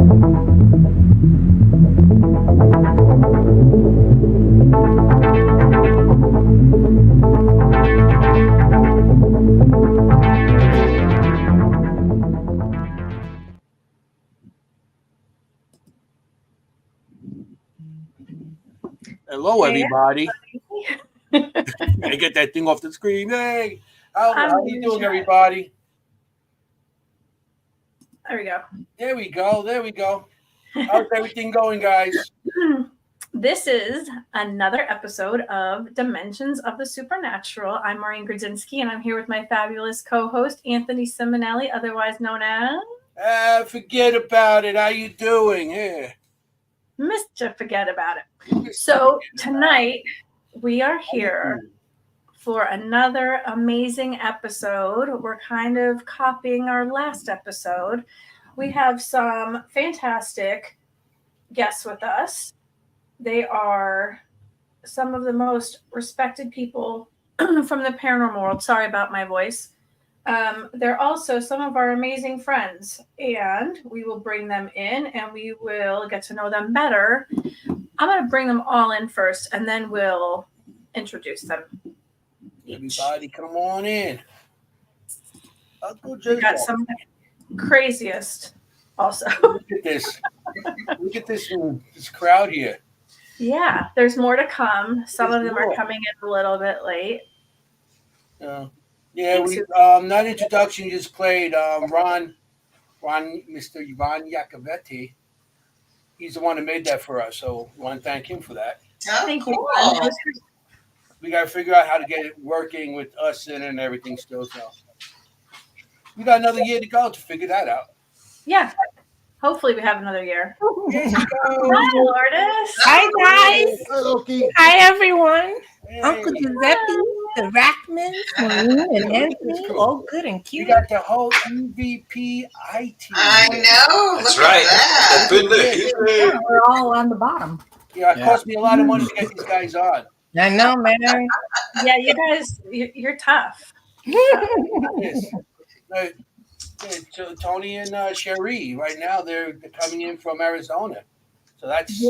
Hello, everybody. I get that thing off the screen. Hey, how are you doing, everybody? There we go. There we go. There we go. How's everything going, guys? This is another episode of Dimensions of the Supernatural. I'm Maureen Grudzinski, and I'm here with my fabulous co-host, Anthony Simonelli, otherwise known as... Forget about it. How you doing? Yeah. Mr. Forget About It. So tonight, we are here for another amazing episode. We're kind of copying our last episode. We have some fantastic guests with us. They are some of the most respected people from the paranormal world. Sorry about my voice. They're also some of our amazing friends, and we will bring them in and we will get to know them better. I'm going to bring them all in first, and then we'll introduce them each. Everybody, come on in. We got some craziest also. Look at this. Look at this crowd here. Yeah, there's more to come. Some of them are coming in a little bit late. Yeah, we that introduction just played Mr. Yacovetti. He's the one who made that for us, so we want to thank him for that. Thank you. We got to figure out how to get it working with us in and everything still. So we got another year to go to figure that out. Yeah. Hopefully we have another year. Hi, Lourdes. Hi, guys. Hi, Loki. Hi, everyone. Hey. Uncle Giuseppe, the Rathmans, Maureen, and Anthony, all good and cute. We got the whole EVP IT. I know. That's right. That's good news. Yeah, we're all on the bottom. Yeah, it cost me a lot of money to get these guys on. I know, man. Yeah, you guys, you're tough. Yes. Tony and Cherie, right now, they're coming in from Arizona. So that's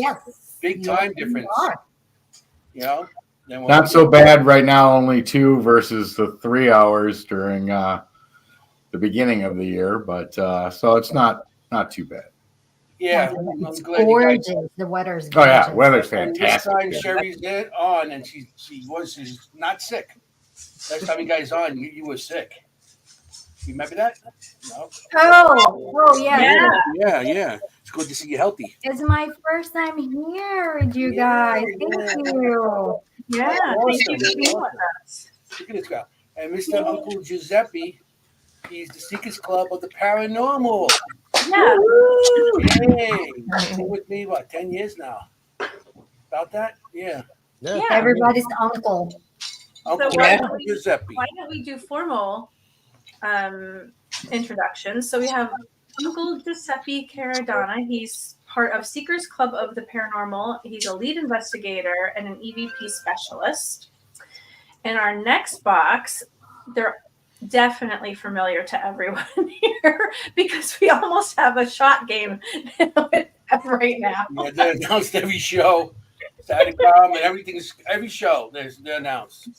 big time difference. You know? Not so bad right now, only 2 versus the 3 hours during the beginning of the year, but so it's not too bad. Yeah, it's gorgeous. The weather's gorgeous. Oh yeah, weather's fantastic. And this time Cherie's on, and she's not sick. Next time you guys on, you were sick. You remember that? No. Oh yeah. Yeah. It's good to see you healthy. It's my first time here with you guys. Thank you. Yeah, thank you for being with us. Look at this guy. And Mr. Uncle Giuseppe, he's the Seekers Club of the Paranormal. Yeah. Hey, he's been with me about 10 years now. About that? Yeah. Everybody's uncle. Uncle Giuseppe. Why don't we do formal introductions? So we have Uncle Giuseppe Caradonna. He's part of Seekers Club of the Paranormal. He's a lead investigator and an EVP specialist. In our next box, they're definitely familiar to everyone here because we almost have a shot game with them right now. Yeah, they're announced every show. Staticom and every show they're announced.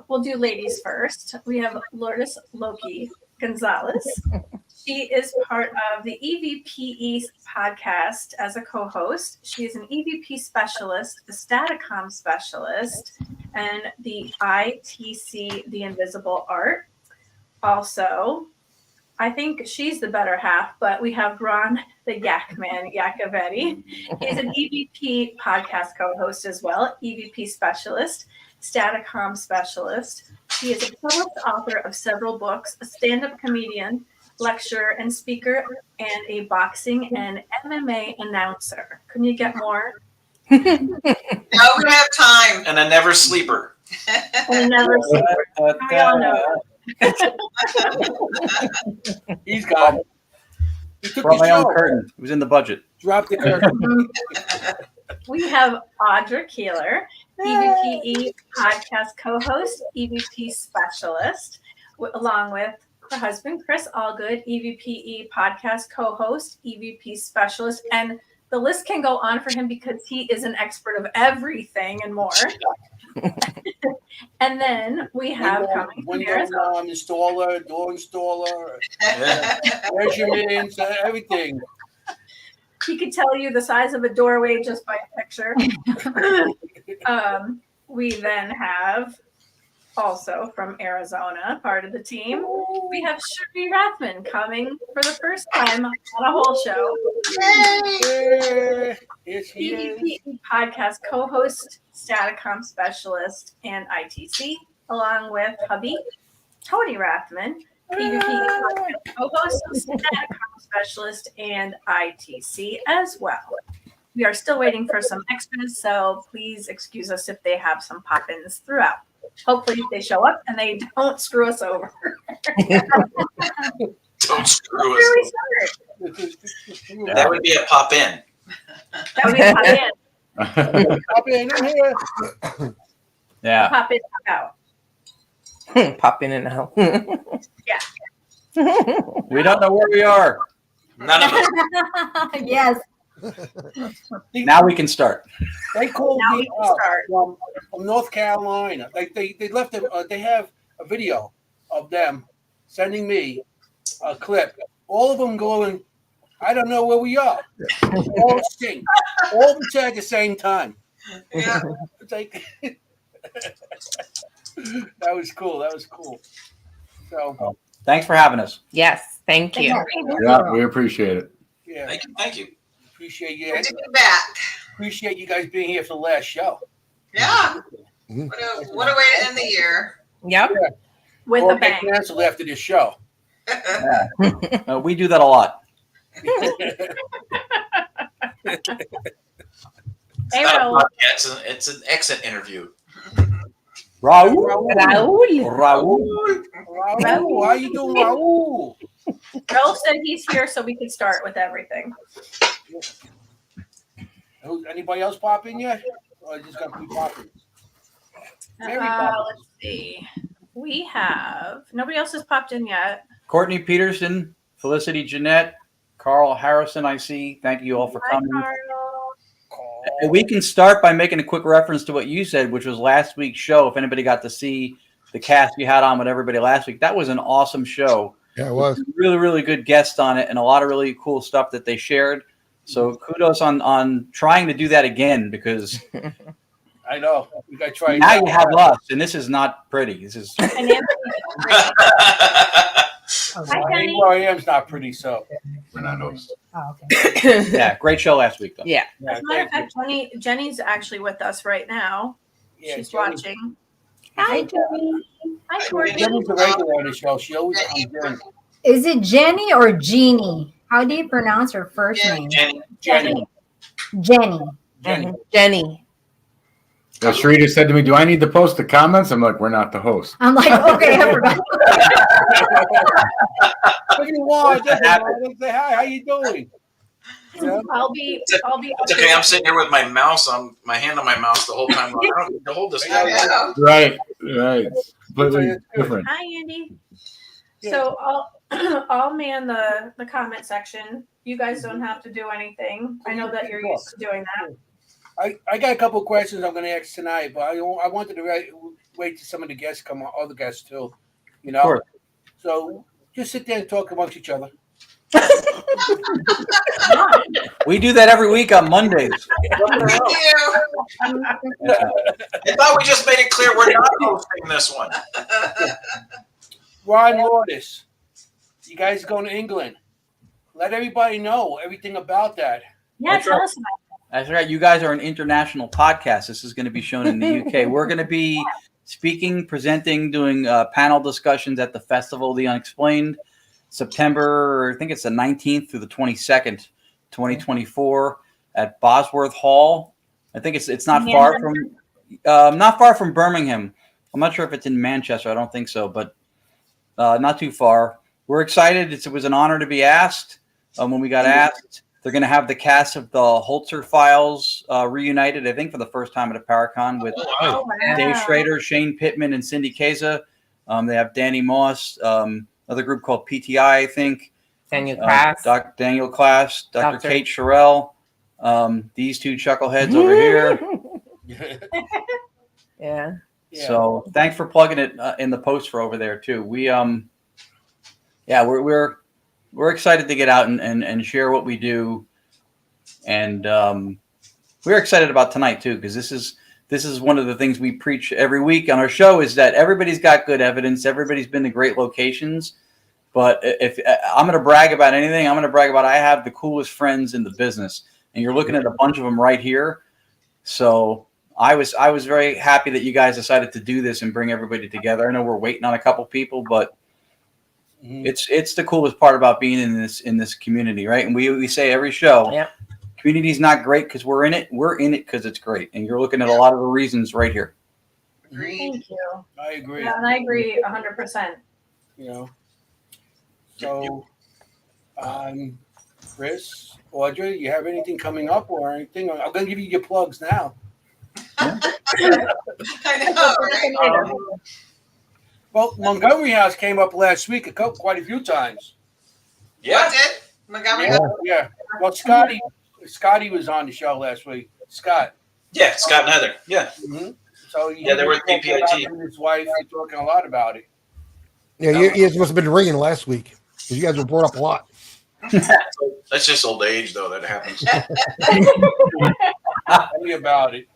We'll do ladies first. We have Lourdes Loki Gonzalez. She is part of the EVPE podcast as a co-host. She is an EVP specialist, a Staticom specialist, and the ITC, the Invisible Art. Also, I think she's the better half, but we have Ron, the Yacman, Yacovetti. He's an EVP podcast co-host as well, EVP specialist, Staticom specialist. He is a published author of several books, a stand-up comedian, lecturer and speaker, and a boxing and MMA announcer. Couldn't you get more? No, we don't have time. And a never sleeper. And a never sleeper. We all know. He's got it. He took Brought the my show. own curtain. It was in the budget. Dropped the curtain. We have Audra Keeler, EVPE podcast co-host, EVP specialist, along with her husband, Chris Allgood, EVPE podcast co-host, EVP Specialist, and the list can go on for him because he is an expert of everything and more. And then we have coming from window Arizona. installer, door installer, Yeah. measurements, everything. He could tell you the size of a doorway just by a picture. We then have also from Arizona, part of the team, we have Cherie Rathman coming for the first time on a whole show. Yeah, it's here. EVP podcast co-host, Staticom Specialist, and ITC, along with hubby, Tony Rathman, EVP podcast co-host, Staticom Specialist, and ITC as well. We are still waiting for some extras, so please excuse us if they have some pop-ins throughout. Hopefully they show up and they don't screw us over. Don't screw Where do us. we start? That would be a pop in. That would be a pop-in. Pop in, I'm here. Yeah. Pop-in, pop-out. Pop in and out. We don't know where we are. None of us. Yes. Now we can start. They called Now we me can up start. from North Carolina. Like they left they have a video of them sending me a clip. All of them going, I don't know where we are. All sing. All of them said at the same time. Yeah. It's like that was cool. That was cool. So Thanks for having us. Yes, thank you. Yeah, we appreciate it. yeah, Thank you. Thank you. appreciate you. Good to be back. Appreciate you guys being here for the last show. Yeah. What a way to end the year. Yep. With Or a get bang. canceled after this show. We do that a lot. It's Hey, not a Raul. podcast, it's an exit interview. Raul. Raul. Raul. Raul, how you doing, Raul? Raul said he's here so we can start with everything. Anybody else pop in yet? Or I just got to be popping? Let's see. We have nobody else has popped in yet. Courtney Peterson, Felicity Jeanette, Carl Harrison, I see. Thank you all for Hi, coming. Carl. And we can start by making a quick reference to what you said, which was last week's show. If anybody got to see the cast you had on with everybody last week, that was an awesome show. Yeah, it was. Really, really good guests on it and a lot of really cool stuff that they shared. So kudos on trying to do that again, because I know. We got to try. now you have us, and this is not pretty. This is And Anthony. Hi, Kenny. Where I am's not pretty, so. We're not noticed. Oh, okay. yeah, great show last week though. Yeah. As a matter of fact, Jenny's actually with us right now. Yeah, She's Jenny- watching. Hi, Jenny. Hi, Courtney. Jenny's a regular on the show. She always comes in. Is it Jenny or Jeannie? How do you pronounce her first Yeah. name? Jenny. Jenny. Jenny. Jenny. Jenny. Yeah, Sharita said to me, "Do I need to post the comments?" I'm like, "We're not the host." I'm like, okay, I forgot. If you want, just say hi. How you doing? Yeah. I'll be. It's okay. I'm sitting here with my mouse on my hand on my mouse the whole time. I don't need to hold this. I know. Right, right. Completely different. Hi, Andy. So I'll man the comment section. You guys don't have to do anything. I know that you're used to doing that. I got a couple of questions I'm going to ask tonight, but I wanted to wait till some of the guests come on, other guests too. You know? Sure. So just sit there and talk amongst each other. We do that every week on Mondays. Thank you. I thought we just made it clear we're not hosting this one. Ron Lourdes, you guys going to England. Let everybody know everything about that. Yeah, That's tell right. us about That's right. You guys are an international podcast. This is going to be shown in the UK. We're going to be speaking, presenting, doing panel discussions at the Festival of the Unexplained, September, I think it's the 19th through the 22nd, 2024, at Bosworth Hall. I think it's not far from Birmingham. I'm not sure if it's in Manchester. I don't think so, but not too far. We're excited. It was an honor to be asked. When we got asked, they're going to have the cast of the Holzer Files reunited, I think, for the first time at a Paracon with Oh, wow. Dave Schrader, Shane Pittman, and Cindy Keza. They have Danny Moss, another group called PTI, I think. Daniel Class. Daniel Class, Dr. Doctor. Kate Sherrill, these two chuckleheads over here. Yeah. So thanks for plugging it in the post for over there too. We're excited to get out and share what we do, and we're excited about tonight too, because this is one of the things we preach every week on our show, is that everybody's got good evidence, everybody's been to great locations, but if I'm going to brag about anything, I'm going to brag about I have the coolest friends in the business, and you're looking at a bunch of them right here. So I was very happy that you guys decided to do this and bring everybody together. I know we're waiting on a couple people, but it's the coolest part about being in this community, right? And we say every show, community's not great because we're in it. We're in it because it's great, and you're looking at a lot of the reasons right here. Thank you. I agree. Yeah, and I agree 100%. You know. So, Chris, Audra, you have anything coming up or anything? I'm going to give you your plugs now. I know, right? Well, Montgomery House came up last week quite a few times. What did? Montgomery? Yeah. Well, Scotty was on the show last week. Scott. Yeah, Scott and Heather. Yeah. Mm-hmm. So they were at PPIT. And his wife are talking a lot about it. Yeah, you guys must have been ringing last week because you guys were brought up a lot. That's just old age, though, that happens. Tell me about it.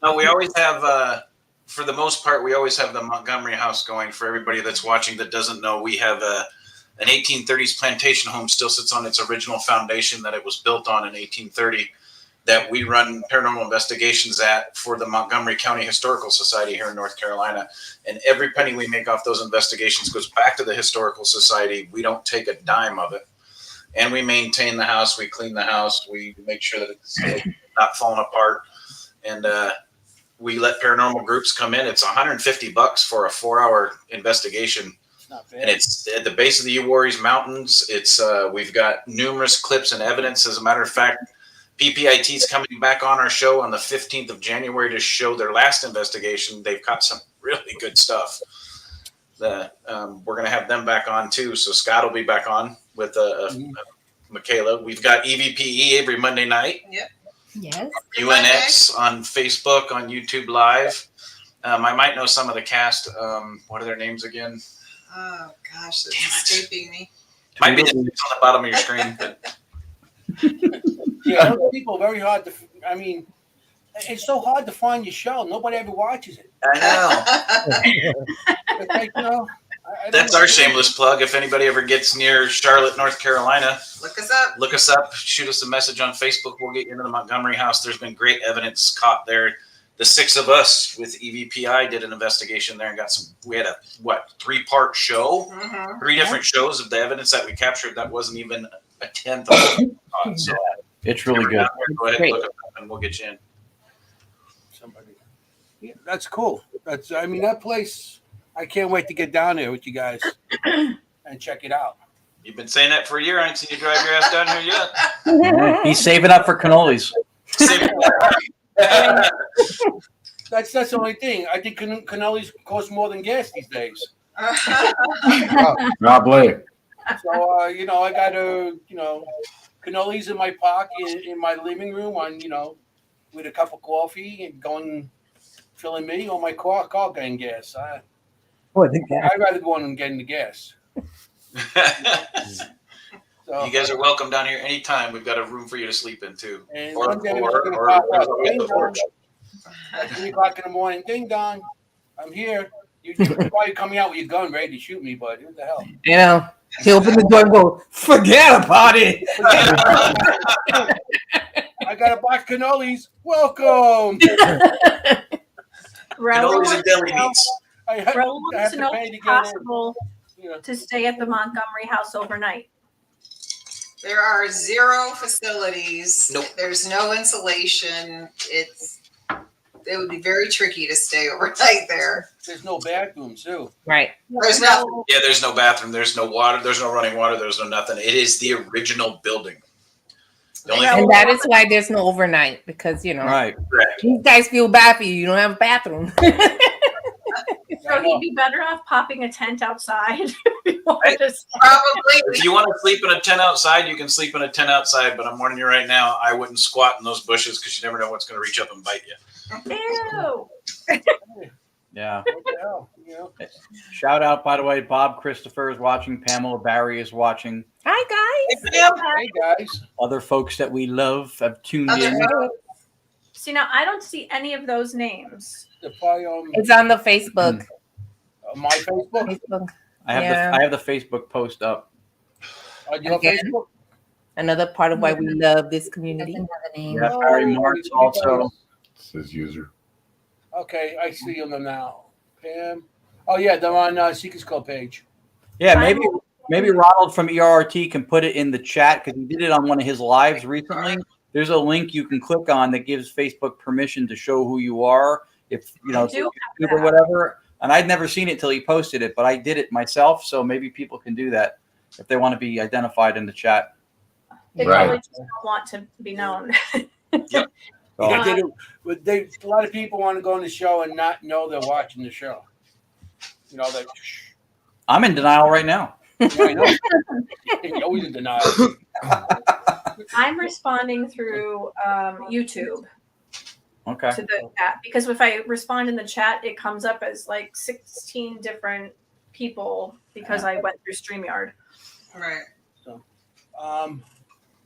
No, we always have, for the most part, we always have the Montgomery House going. For everybody that's watching that doesn't know, we have an 1830s plantation home still sits on its original foundation that it was built on in 1830 that we run paranormal investigations at for the Montgomery County Historical Society here in North Carolina. And every penny we make off those investigations goes back to the Historical Society. We don't take a dime of it. And we maintain the house. We clean the house. We make sure that it's not falling apart. And we let paranormal groups come in. It's $150 for a 4-hour investigation. And it's at the base of the Uwharries Mountains. It's we've got numerous clips and evidence. As a matter of fact, PPIT is coming back on our show on the 15th of January to show their last investigation. They've got some really good stuff. We're going to have them back on too. So Scott will be back on with Michaela. We've got EVPE every Monday night. Yep. Yes. UNX on Facebook, on YouTube Live. I might know some of the cast. What are their names again? Oh gosh, that's escaping me. Might be on the bottom of your screen. But Yeah, those people are very hard to. I mean, it's so hard to find your show. Nobody ever watches it. I know. It's like, you know, That's our shameless plug. If anybody ever gets near Charlotte, North Carolina, Look us up. look us up. Shoot us a message on Facebook. We'll get you into the Montgomery House. There's been great evidence caught there. The 6 of us with EVPI did an investigation there and got some. We had a 3-part show, 3 different shows of the evidence that we captured. That wasn't even a tenth of what we caught. So It's really good. go ahead and look us up, and we'll get you in. somebody. Yeah, that's cool. That's. I mean, that place. I can't wait to get down there with you guys and check it out. You've been saying that for a year. I ain't seen you drive your ass down here yet. He's saving up for cannolis. That's the only thing. I think cannolis cost more than gas these days. God bless. So I got cannolis in my pocket in my living room on with a cup of coffee and going filling me or my car getting gas. I'd rather go on and getting the gas. So, You guys are welcome down here anytime. We've got a room for you to sleep in too. and Or one day we're gonna pop there's up. always Ding the dong. porch. At 3 o'clock in the morning, ding dong, I'm here. You're probably coming out with your gun ready to shoot me, but what the hell? You know, he opened the door and go, forget about it. I got a box of cannolis. Welcome. Raul Cannolis and deli meats. I Raul have wants to to know pay if to it's get in. possible to stay at the Montgomery House overnight. There are 0 facilities. Nope. There's no insulation. It would be very tricky to stay overnight there. There's no bathrooms too. Right. There's nothing. Yeah, there's no bathroom. There's no water. There's no running water. There's no nothing. It is the original building. The only And that is why there's no overnight, because, Right. you guys feel bad for you. You don't have a bathroom. So So he'd be better off popping a tent outside. If you wanted to stay. Probably. If you want to sleep in a tent outside, you can sleep in a tent outside. But I'm warning you right now, I wouldn't squat in those bushes because you never know what's going to reach up and bite you. Ew. Yeah. What the hell? You know? Shout out, by the way, Bob Christopher is watching. Pamela Barry is watching. Hi, guys. Hey guys. Other folks that we love have tuned Other in. See, now I don't see any of those names. The probably It's on the Facebook. my Facebook. Facebook. I have the Facebook post up. On your Okay. Facebook. Another part of why we love this community. Yeah, Barry Marks also. Says user. Okay, I see them now. Pam. Oh yeah, they're on Seekers Club page. Yeah, maybe Ronald from ERRT can put it in the chat because he did it on one of his lives recently. There's a link you can click on that gives Facebook permission to show who you are, if you know, YouTube or whatever. And I'd never seen it till he posted it, but I did it myself, so maybe people can do that if they want to be identified in the chat. They probably just don't want to be known. Yep. Yeah, they do. But a lot of people want to go on the show and not know they're watching the show. You know, that. I'm in denial right now. Yeah, I know. You're always in denial. I'm responding through YouTube Okay. to the chat because if I respond in the chat, it comes up as like 16 different people because I went through StreamYard. Right. So,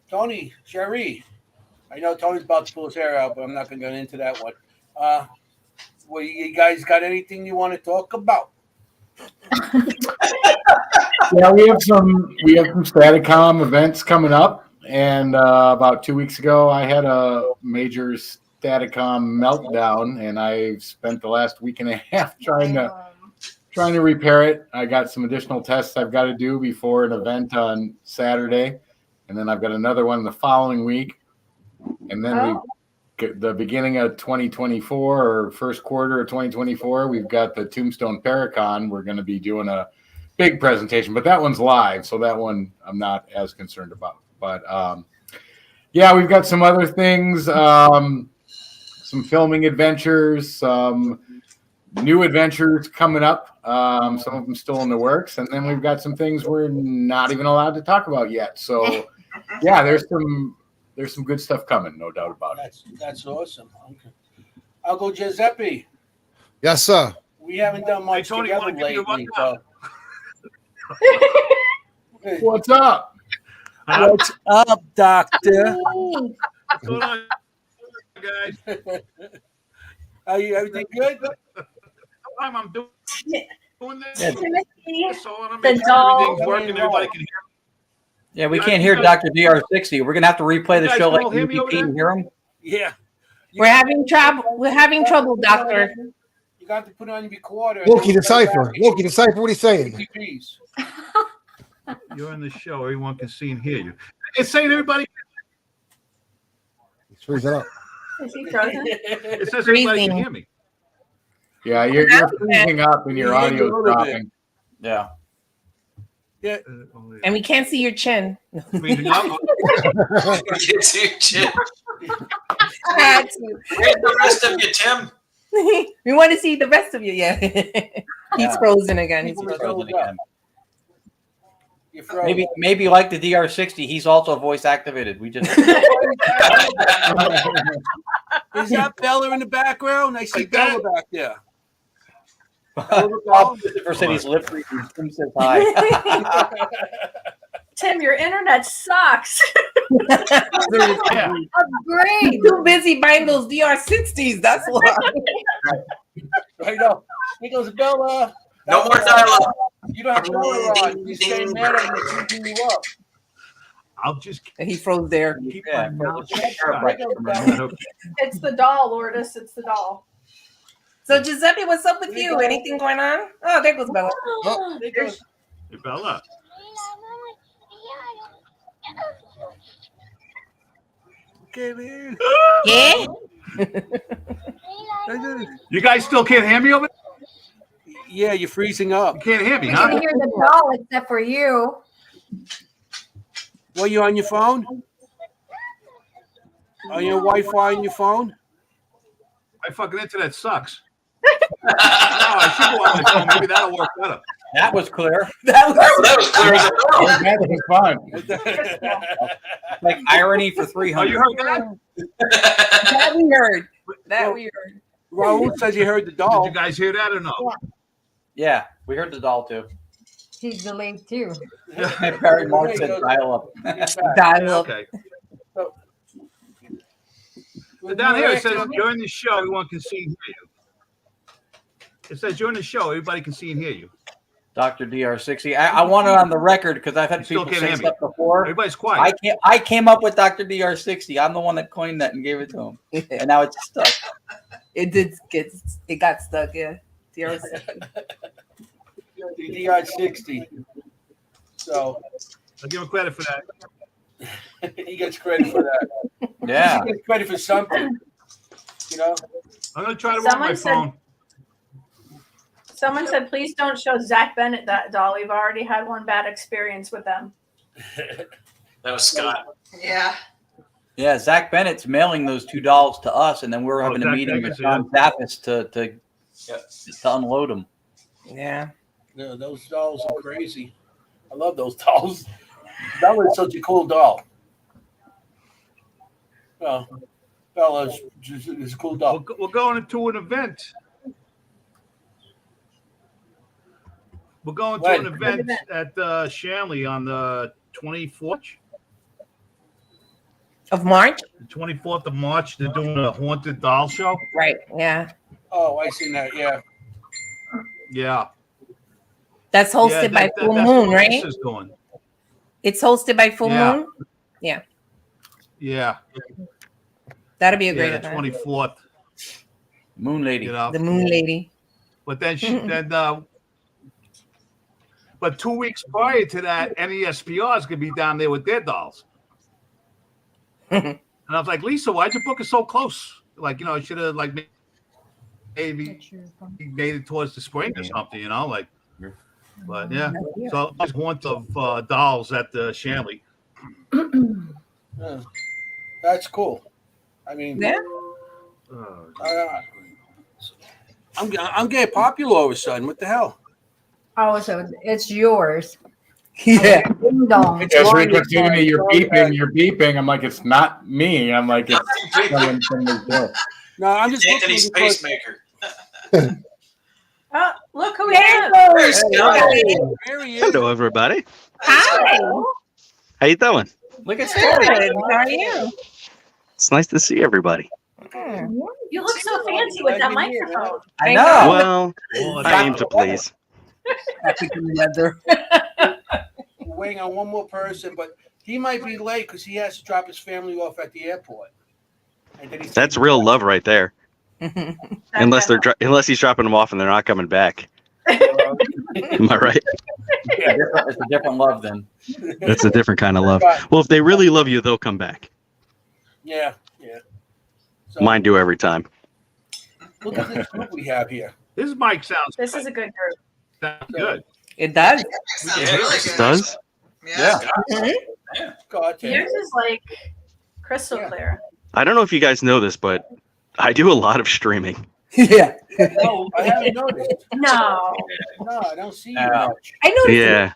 Tony, Cherie. I know Tony's about to pull his hair out, but I'm not going to get into that one. Well, you guys got anything you want to talk about? Yeah, we have some Staticom events coming up, and about 2 weeks ago, I had a major Staticom meltdown, and I spent the last week and a half trying to repair it. I got some additional tests I've got to do before an event on Saturday, and then I've got another one the following week, and then the beginning of 2024 or first quarter of 2024, we've got the Tombstone Paracon. We're going to be doing a big presentation, but that one's live, so that one I'm not as concerned about. But yeah, we've got some other things, some filming adventures, some new adventures coming up. Some of them still in the works, and then we've got some things we're not even allowed to talk about yet. So yeah, there's some good stuff coming, no doubt about it. That's awesome. Okay. I'll go Giuseppe. Yes, sir. We haven't done much together lately. So. What's up? What's up, Doctor? What's going on, guys? Are you everything good? I'm doing this. The doll. Everything's working. Everybody can hear. Yeah, we can't hear Dr. DR60. We're gonna have to replay the You guys show can like all hear me over EVP and hear him. Yeah. We're having trouble. We're having trouble, doctor. You got to put it on your recorder. Loki, decipher. Loki, decipher what he's saying. EVPs. You're on the show. Everyone can see and hear you. It's saying everybody. He's freezing up. Is he frozen? It says everybody can hear me. Yeah, you're freezing up and your audio's dropping. Yeah. Yeah. And we can't see your chin. Freezing up. It's your chin. I had to. Where's the rest of you, Tim? We want to see the rest of you. Yeah. He's frozen again. He's Frozen frozen. again. You're frozen. Maybe like the DR60, he's also voice activated. We just Is that Bella in the background? I see Like that? Bella back there. Bob Christopher said he's lip reading. Tim says hi. Tim, your internet sucks. Yeah. Great. Too busy buying those DR60s. That's why. I know. Here goes Bella. No more dialogue. You don't have Bella on. He's getting mad at you, keeping you up. I'll just He froze there. keep Yeah, my mouth Here shut. goes Bella. It's the doll, Lourdes. It's the doll. So Giuseppe, what's up with you? Anything going on? Oh, there goes Bella. Oh, there goes. Hey, Bella. Okay, man. Yeah. You guys still can't hear me over there? Yeah, you're freezing up. You can't hear me, We can huh? hear the doll except for you. Well, you on your phone? Are you Wi-Fi on your phone? My fucking internet sucks. I should go on my phone. Maybe that'll work better. That was clear. That was clear as a bell. That was fun. Like irony for Oh, 300. you heard that? That we heard. That we heard. Raul says he heard the Did doll. you guys hear that or no? Yeah, we heard the doll too. He's delayed too. And Barry Mark said dial up. Dial up. Okay. So down here it says during the show, everyone can see and hear you. It says during the show, everybody can see and hear you. Dr. DR60. I want it on the record because I've had Still people can't say hear me. stuff before. Everybody's quiet. I came up with Dr. DR60. I'm the one that coined that and gave it to him. And now it's stuck. It got stuck, yeah. The DI-60. So I'll give him credit for that. he gets credit for that. Yeah. He gets credit for something. You know? I'm going to try to run my phone. Someone said, please don't show Zach Bennett that doll. We've already had one bad experience with them. That was Scott. Yeah. Yeah, Zach Bennett's mailing those 2 dolls to us, and then we're having a Zach meeting Bennett's, with John Zappis to unload them. Yeah. Yeah, those dolls are crazy. I love those dolls. That was such a cool doll. Well, Bella's is a cool doll. We're going to an event. We're going to an event at Shanley on the 24th. Of March? The 24th of March. They're doing a haunted doll show. Right, yeah. Oh, I seen that. Yeah. Yeah. That's hosted by Full Moon, what right? This is doing. It's hosted by Full Moon? Yeah. Yeah. That'll be a great The event. 24th. Moon Lady. You know? The Moon Lady. But then but 2 weeks prior to that, NESPR is gonna be down there with their dolls. And I was like, Lisa, why'd you book it so close? Like, you know, it should have like maybe made it towards the spring or something, you know, like. But yeah, so there's haunt of dolls at the Shanley. Yeah. That's cool. I mean, yeah. I'm getting popular all of a sudden. What the hell? Oh, so it's yours. Yeah. Ding dong. Yes, Rick was telling me you're beeping. I'm like, it's not me. I'm like, it's someone from the door. No, I'm just Anthony's pacemaker. Oh, look who we have. There he is. Hello, everybody. Hi. How you doing? Look at Good. Scotty. How are you? It's nice to see everybody. You look so fancy with that microphone. I know. Well, I aim to please. Together. We're waiting on one more person, but he might be late because he has to drop his family off at the airport. And then That's real love right there. Unless he's dropping them off and they're not coming back. Am I right? Yeah, it's a different love then. That's a different kind of love. Well, if they really love you, they'll come back. Yeah, yeah. So, Mine do every time. look at this group we have here. This mic sounds This is a good group. good. It does. Sounds Yeah, really It good. does? Yeah. God, Tim. Yours is like crystal clear. I don't know if you guys know this, but I do a lot of streaming. Yeah. No, I haven't noticed. No. No, I don't see you much. I noticed. Yeah.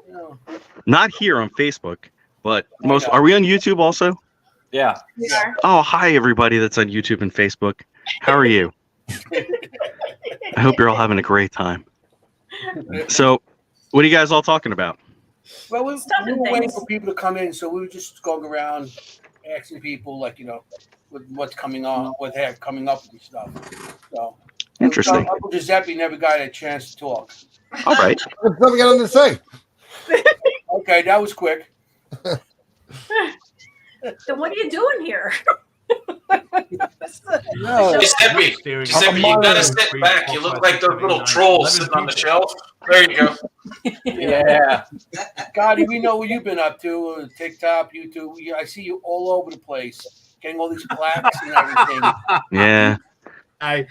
No. Not here on Facebook, but are we on YouTube also? Yeah. We are. Oh, hi everybody that's on YouTube and Facebook. How are you? I hope you're all having a great time. So, what are you guys all talking about? Well, we Stuff were and waiting things. for people to come in, so we were just going around asking people, like, you know, what's coming on, what they have coming up and stuff. So, Interesting. Uncle Giuseppe never got a chance to talk. All right. What's something got to say? Okay, that was quick. Then what are you doing here? No. Giuseppe, you gotta sit back. You look like those little trolls sitting on the shelf. There you go. Yeah. Scotty, we know what you've been up to. TikTok, YouTube. I see you all over the place, getting all these plaques and everything. Yeah. Any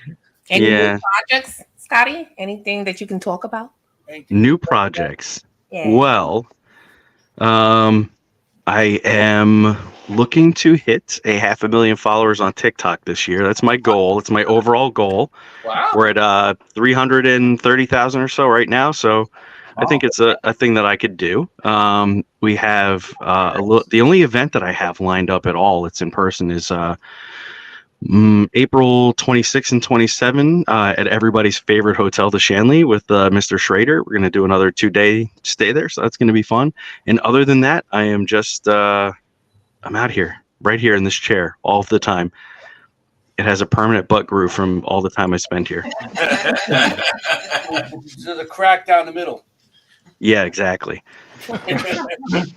Yeah. new projects, Scotty? Anything that you can talk about? New projects. Yeah. Well, I am looking to hit 500,000 followers on TikTok this year. That's my goal. It's my overall goal. Wow. We're at 330,000 or so right now. So I think it's a thing that I could do. We have the only event that I have lined up at all, it's in person, is April 26 and 27 at everybody's favorite hotel, the Shanley, with Mr. Schrader. We're going to do another 2-day stay there, so that's going to be fun. And other than that, I am just I'm out here, right here in this chair all the time. It has a permanent butt groove from all the time I spend here. There's a crack down the middle. Yeah, exactly.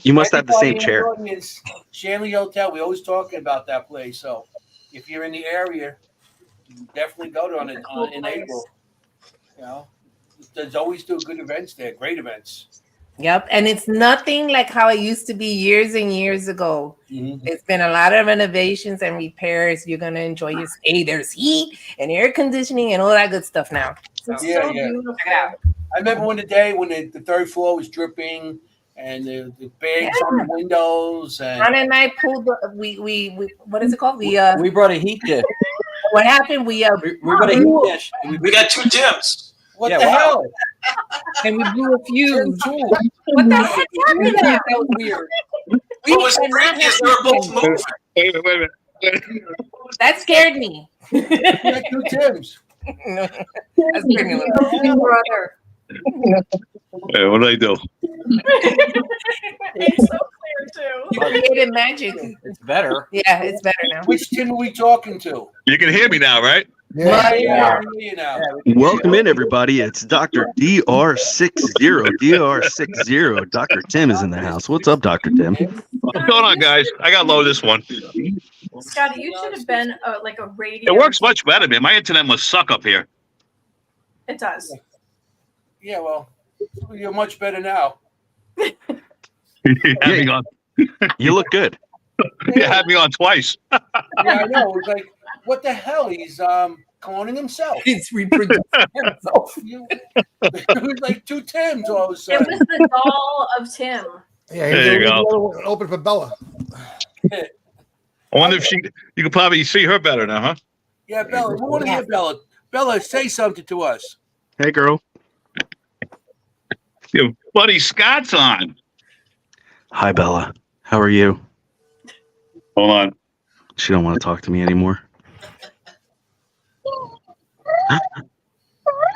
You must have the same chair. Shanley Hotel. We always talking about that place. So if you're in the area, definitely go to it in April. You know, there's always do good events there. Great events. Yep, and it's nothing like how it used to be years and years ago. Mm-hmm. It's been a lot of renovations and repairs. You're gonna enjoy your stay. There's heat and air conditioning and all that good stuff now. So Yeah. Beautiful. check it out. I remember when the third floor was dripping and the bags on the windows and Ron and I pulled we what is it called? We brought a heat dish. What happened? We brought a heat dish. We got 2 Tims. what Yeah, the wow. hell? and we blew a fuse. Tim, too. What the heck happened? That was weird. What was crazy is they were both moving. Wait a minute. That scared me. We got 2 Tims. That scared me a little. Brother. Hey, what did I do? It's so clear too. You created magic. It's better. Yeah, it's better now. Which Tim are we talking to? You can hear me now, right? Yeah. You know. Welcome in, everybody. It's Dr. DR60. DR60. Dr. Tim is in the house. What's up, Dr. Tim? What's going on, guys? I got low this one. Scotty, you should have been like a radio. It works much better, man. My internet must suck up here. It does. Yeah, well, you're much better now. You had me on. You look good. You had me on twice. Yeah, I know. It's like, what the hell? He's cloning himself. It's reproducing himself. It was like 2 Tims all of a It sudden. was the doll of Tim. Yeah, There you go. Open for Bella. I wonder if you could probably see her better now, huh? Yeah, Bella. We want to hear Bella. Bella, say something to us. Hey, girl. Your buddy Scott's on. Hi, Bella. How are you? Hold on. She don't want to talk to me anymore.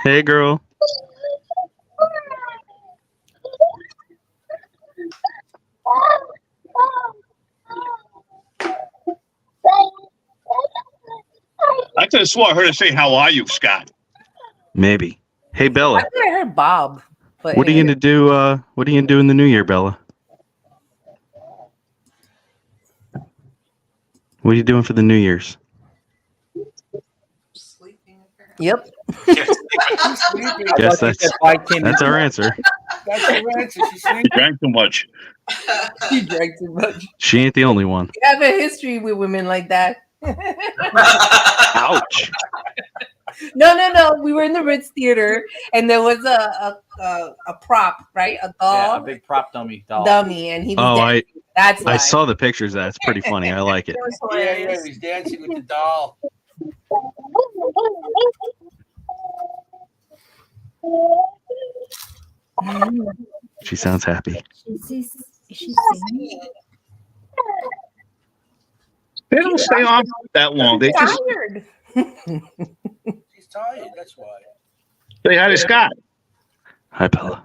Hey, girl. I could have swore I heard her say, "How are you, Scott?" Maybe. Hey, I Bella. thought I heard Bob. But What are you gonna do? What are you gonna do in the new year, Bella? What are you doing for the New Year's? Sleeping. Yep. Yes, that's our answer. That's your answer. She's sleeping. Drank too much. She drank too much. She ain't the only one. You have a history with women like that. Ouch. No. We were in the Ritz Theater, and there was a prop, right? A Yeah, a doll, big prop dummy doll. and he was Oh, dancing. That's why. I saw the pictures. That's pretty funny. I like it. It was Yeah, hilarious. he's dancing with the doll. She sounds happy. Is she singing? They don't stay on that long. They just Tired. She's tired. That's why. say hi to Scott. Hi, Bella.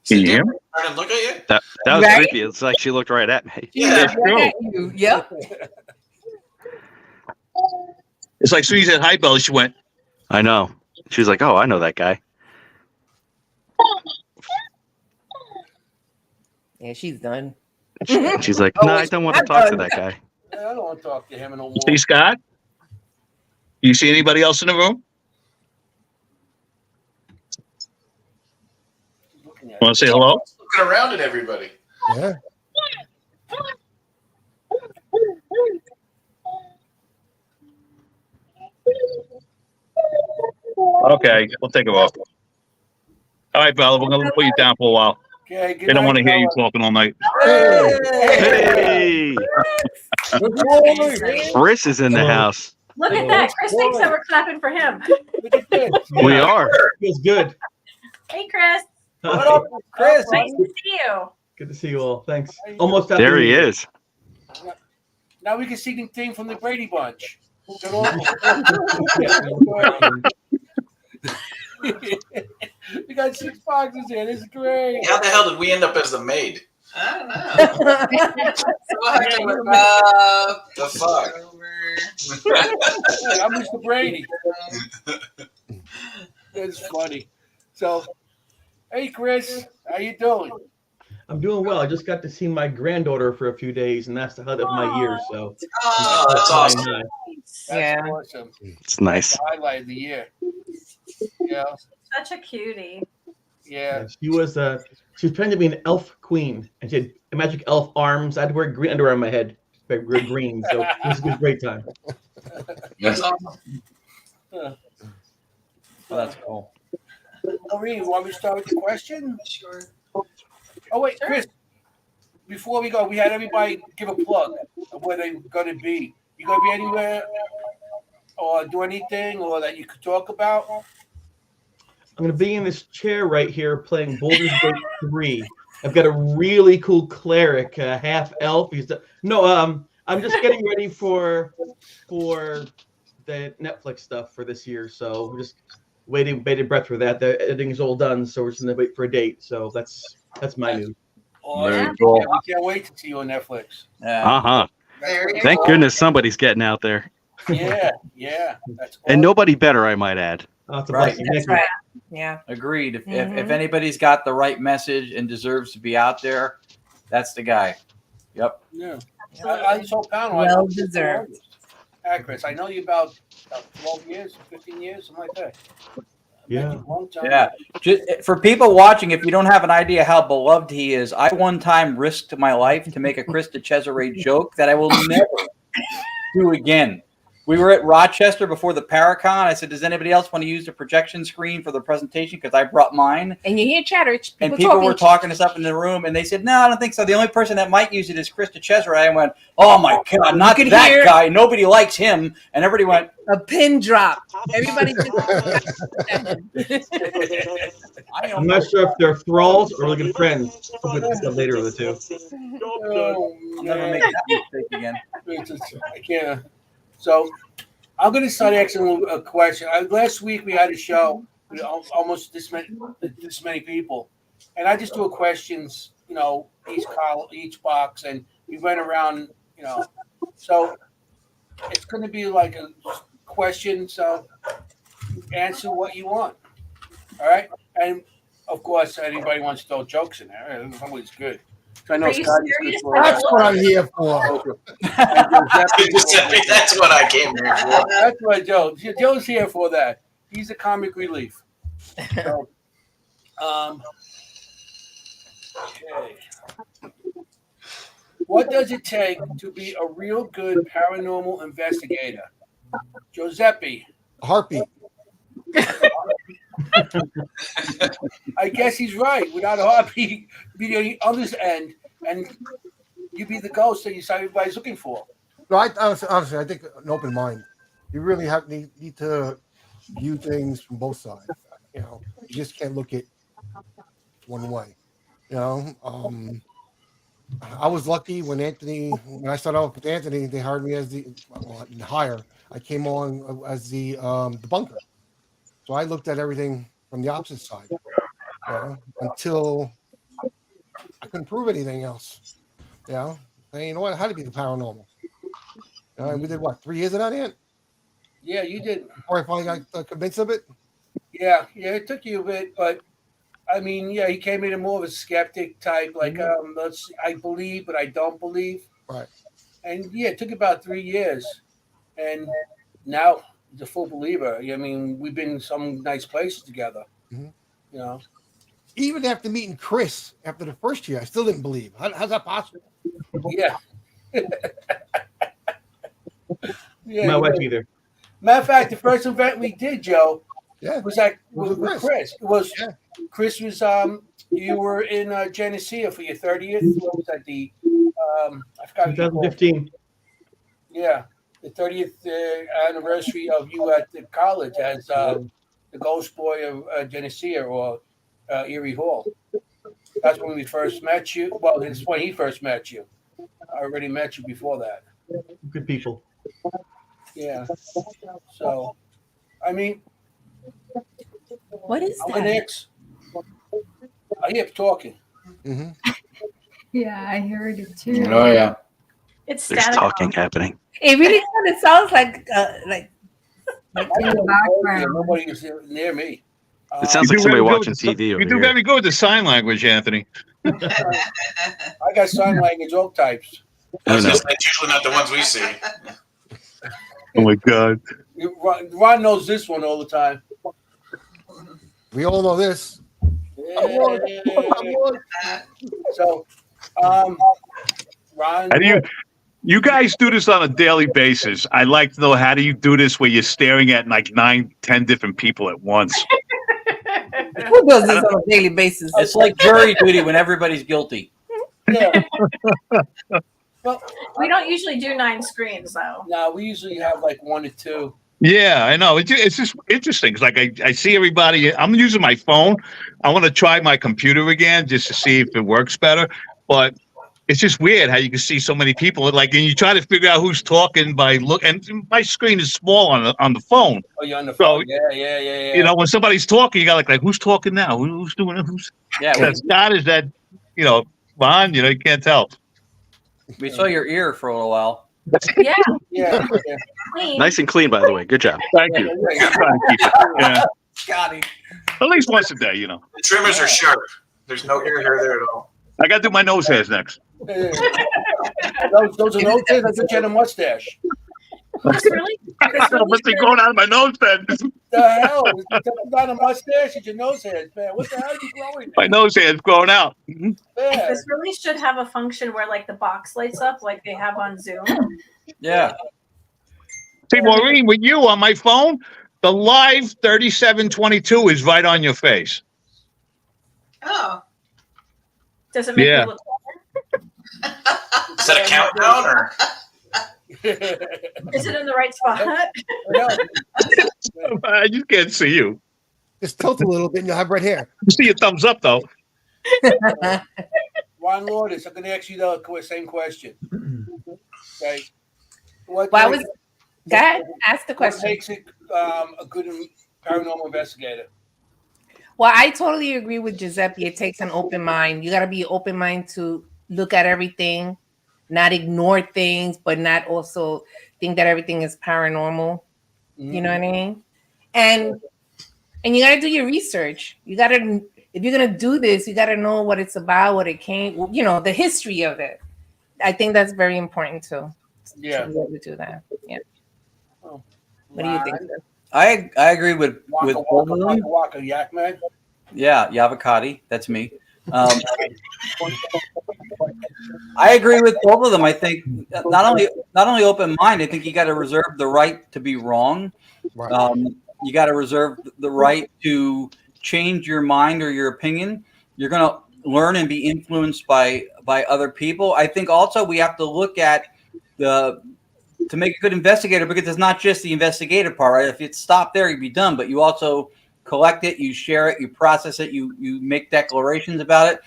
Can you hear me? Trying to look at you. That was Right? creepy. It's like she looked right at me. Yeah. That's true. Look at you. Yep. It's like soon as you said hi, Bella, she went. I know. She was like, "Oh, I know that guy." Yeah, she's done. She's like, "No, I don't want to I'm talk to done. that guy." I don't want to talk to him no more. See Scott? You see anybody else in the room? Want to say hello? Looking around at everybody. Yeah. Okay, we'll take it off. All right, Bella, we're gonna put you down for a while. Okay, They don't want to hear you talking all night. Hey, Chris is in the house. Look at that. Chris thinks that we're clapping for him. We are. Feels good. Hey, Chris. What up, Chris? Nice to see you. Good to see you all. Thanks. Almost There he is. Now we can see the thing from the Brady Bunch. We got 6 boxes here. This is great. How the hell did we end up as the maid? I don't know. So we'll have to look up. The fuck? I'm Mr. Brady. That's funny. So, hey, Chris, how you doing? I'm doing well. I just got to see my granddaughter for a few days, and that's the highlight of my year. So, that's awesome. That's awesome. It's nice. Highlight of the year. Yeah. Such a cutie. Yeah. She was trying to be an elf queen, and she had magic elf arms. I had to wear green underwear on my head, green. So it was a great time. That's awesome. Oh, that's cool. Maureen, you want me to start with the question? Sure. Oh, wait, Chris, before we go, we had everybody give a plug of where they're going to be. You going to be anywhere or do anything or that you could talk about? I'm going to be in this chair right here playing Baldur's Gate 3. I've got a really cool cleric, half elf. I'm just getting ready for the Netflix stuff for this year. So we're just waiting bated breath for that. The editing is all done, so we're just going to wait for a date. So that's my news. Very cool. We can't wait to see you on Netflix. Uh-huh. Very Thank cool. goodness somebody's getting out there. Yeah. That's And nobody better, I might add. Right. That's right. Yeah. Agreed. If anybody's got the right message and deserves to be out there, that's the guy. Yep. Yeah. I saw panel. Well deserved. Chris, I know you about 12 years, 15 years, something like that. Yeah. Long time. Yeah. Just, for people watching, if you don't have an idea how beloved he is, I one time risked my life to make a Chris DiCesare joke that I will never do again. We were at Rochester before the Paracon. I said, does anybody else want to use the projection screen for the presentation? Because I brought mine. And you hear chatter. People were talking us up in the room, and they said, no, I don't think so. The only person that might use it is Chris DiCesare. I went, oh, my God, not that guy. Nobody likes him. And everybody went, a pin drop. Everybody just I'm not sure if they're thralls or really good friends. We'll get to later of the two. I'll never make that mistake again. I can't. So I'm going to start asking a question. Last week we had a show with almost this many people, and I just do questions, each box, and we went around, So it's going to be like a question. So answer what you want. All right, and of course, anybody wants to throw jokes in there. It's always good. I know Scotty's good for That's what I'm here for. Giuseppe, that's what I came here for. That's what Joe's here for. That he's a comic relief. So, okay. What does it take to be a real good paranormal investigator? Giuseppe. Heartbeat. I guess he's right. Without a heartbeat, be the other end, and you be the ghost that everybody's looking for. No, honestly, I think an open mind. You really need to view things from both sides. You just can't look at one way. I was lucky when I started off with Anthony, they hired me as I came on as the bunker. So I looked at everything from the opposite side until I couldn't prove anything else. And you know what? I had to be the paranormal. We did 3 years of that, Ant? Yeah, you did. Before I finally got convinced of it? Yeah, it took you a bit, but I mean, he came in more of a skeptic type, like, I believe, but I don't believe. Right. And it took about 3 years. And now he's a full believer. I mean, we've been in some nice places together. Mm-hmm. Even after meeting Chris after the first year, I still didn't believe. How's that possible? Yeah. My wife either. Matter of fact, the first event we did, Joe, was with Chris. Chris was You were in Geneseo for your 30th. What was that? I forgot. 2015. Yeah, the 30th anniversary of you at the college as the ghost boy of Geneseo or Erie Hall. That's when we first met you. Well, it's when he first met you. I already met you before that. Good people. Yeah. So, I mean, What is I'm that? an ex. I hear talking. Mm-hmm. Yeah, I heard it too. Oh yeah. It's There's Staticom. talking happening. It really kind of sounds like in the background. Nobody is near me. It sounds like somebody watching TV You over do here. very good with the sign language, Anthony. I got sign language, all types. I know. It's usually not the ones we see. Oh my God. Ron knows this one all the time. We all know this. So, Ron. How do you guys do this on a daily basis? I'd like to know, how do you do this where you're staring at like 9-10 different people at once? Who does this on a daily basis? It's like jury duty when everybody's guilty. Yeah. Well, We don't usually do 9 screens though. no, we usually have like 1 or 2. Yeah, I know. It's just interesting. It's like I see everybody. I'm using my phone. I want to try my computer again just to see if it works better. But it's just weird how you can see so many people. Like, and you try to figure out who's talking by look. And my screen is small on the phone. Oh, you're on the So, phone. Yeah. You know, when somebody's talking, you got like who's talking now? Who's doing it? Who's that's not is that Ron? You know, you can't tell. We saw your ear for a little while. Yeah. Clean. Nice and clean, by the way. Good job. Thank you. Thank you. Yeah. Scotty. At least once a day, you know. The trimmers are sharp. There's no hair there at all. I got to do my nose hairs next. Those are no things. I think you had a mustache. Really? What's going on in my nose then? The hell? It's not a mustache. It's your nose hairs, man. What the hell are you growing? My nose hair's growing out. Yeah. This really should have a function where like the box lights up like they have on Zoom. Yeah. See, Maureen, with you on my phone, the live 3722 is right on your face. Oh. Does it make Yeah. you look better? Is that a countdown or? Is it in the right spot? I just can't see you. Just tilt a little bit and you'll have red hair. You see your thumbs up, though. Ron Lourdes, I'm going to ask you the same question. Okay. Go ahead, ask the What question. makes it a good paranormal investigator? Well, I totally agree with Giuseppe. It takes an open mind. You got to be open mind to look at everything, not ignore things, but not also think that everything is paranormal. You know what I mean? And you got to do your research. You got to, if you're going to do this, you got to know what it's about, what it came, the history of it. I think that's very important too. Yeah. To be able to do that. Yeah. Oh. What do you think? I agree with both of them. Waka Yacman. Yeah, Yacovetti, that's me. I agree with both of them. I think not only open mind. I think you got to reserve the right to be wrong. Right. You got to reserve the right to change your mind or your opinion. You're going to learn and be influenced by other people. I think also we have to look at to make a good investigator, because it's not just the investigative part, right? If it stopped there, you'd be done, but you also collect it, you share it, you process it, you make declarations about it,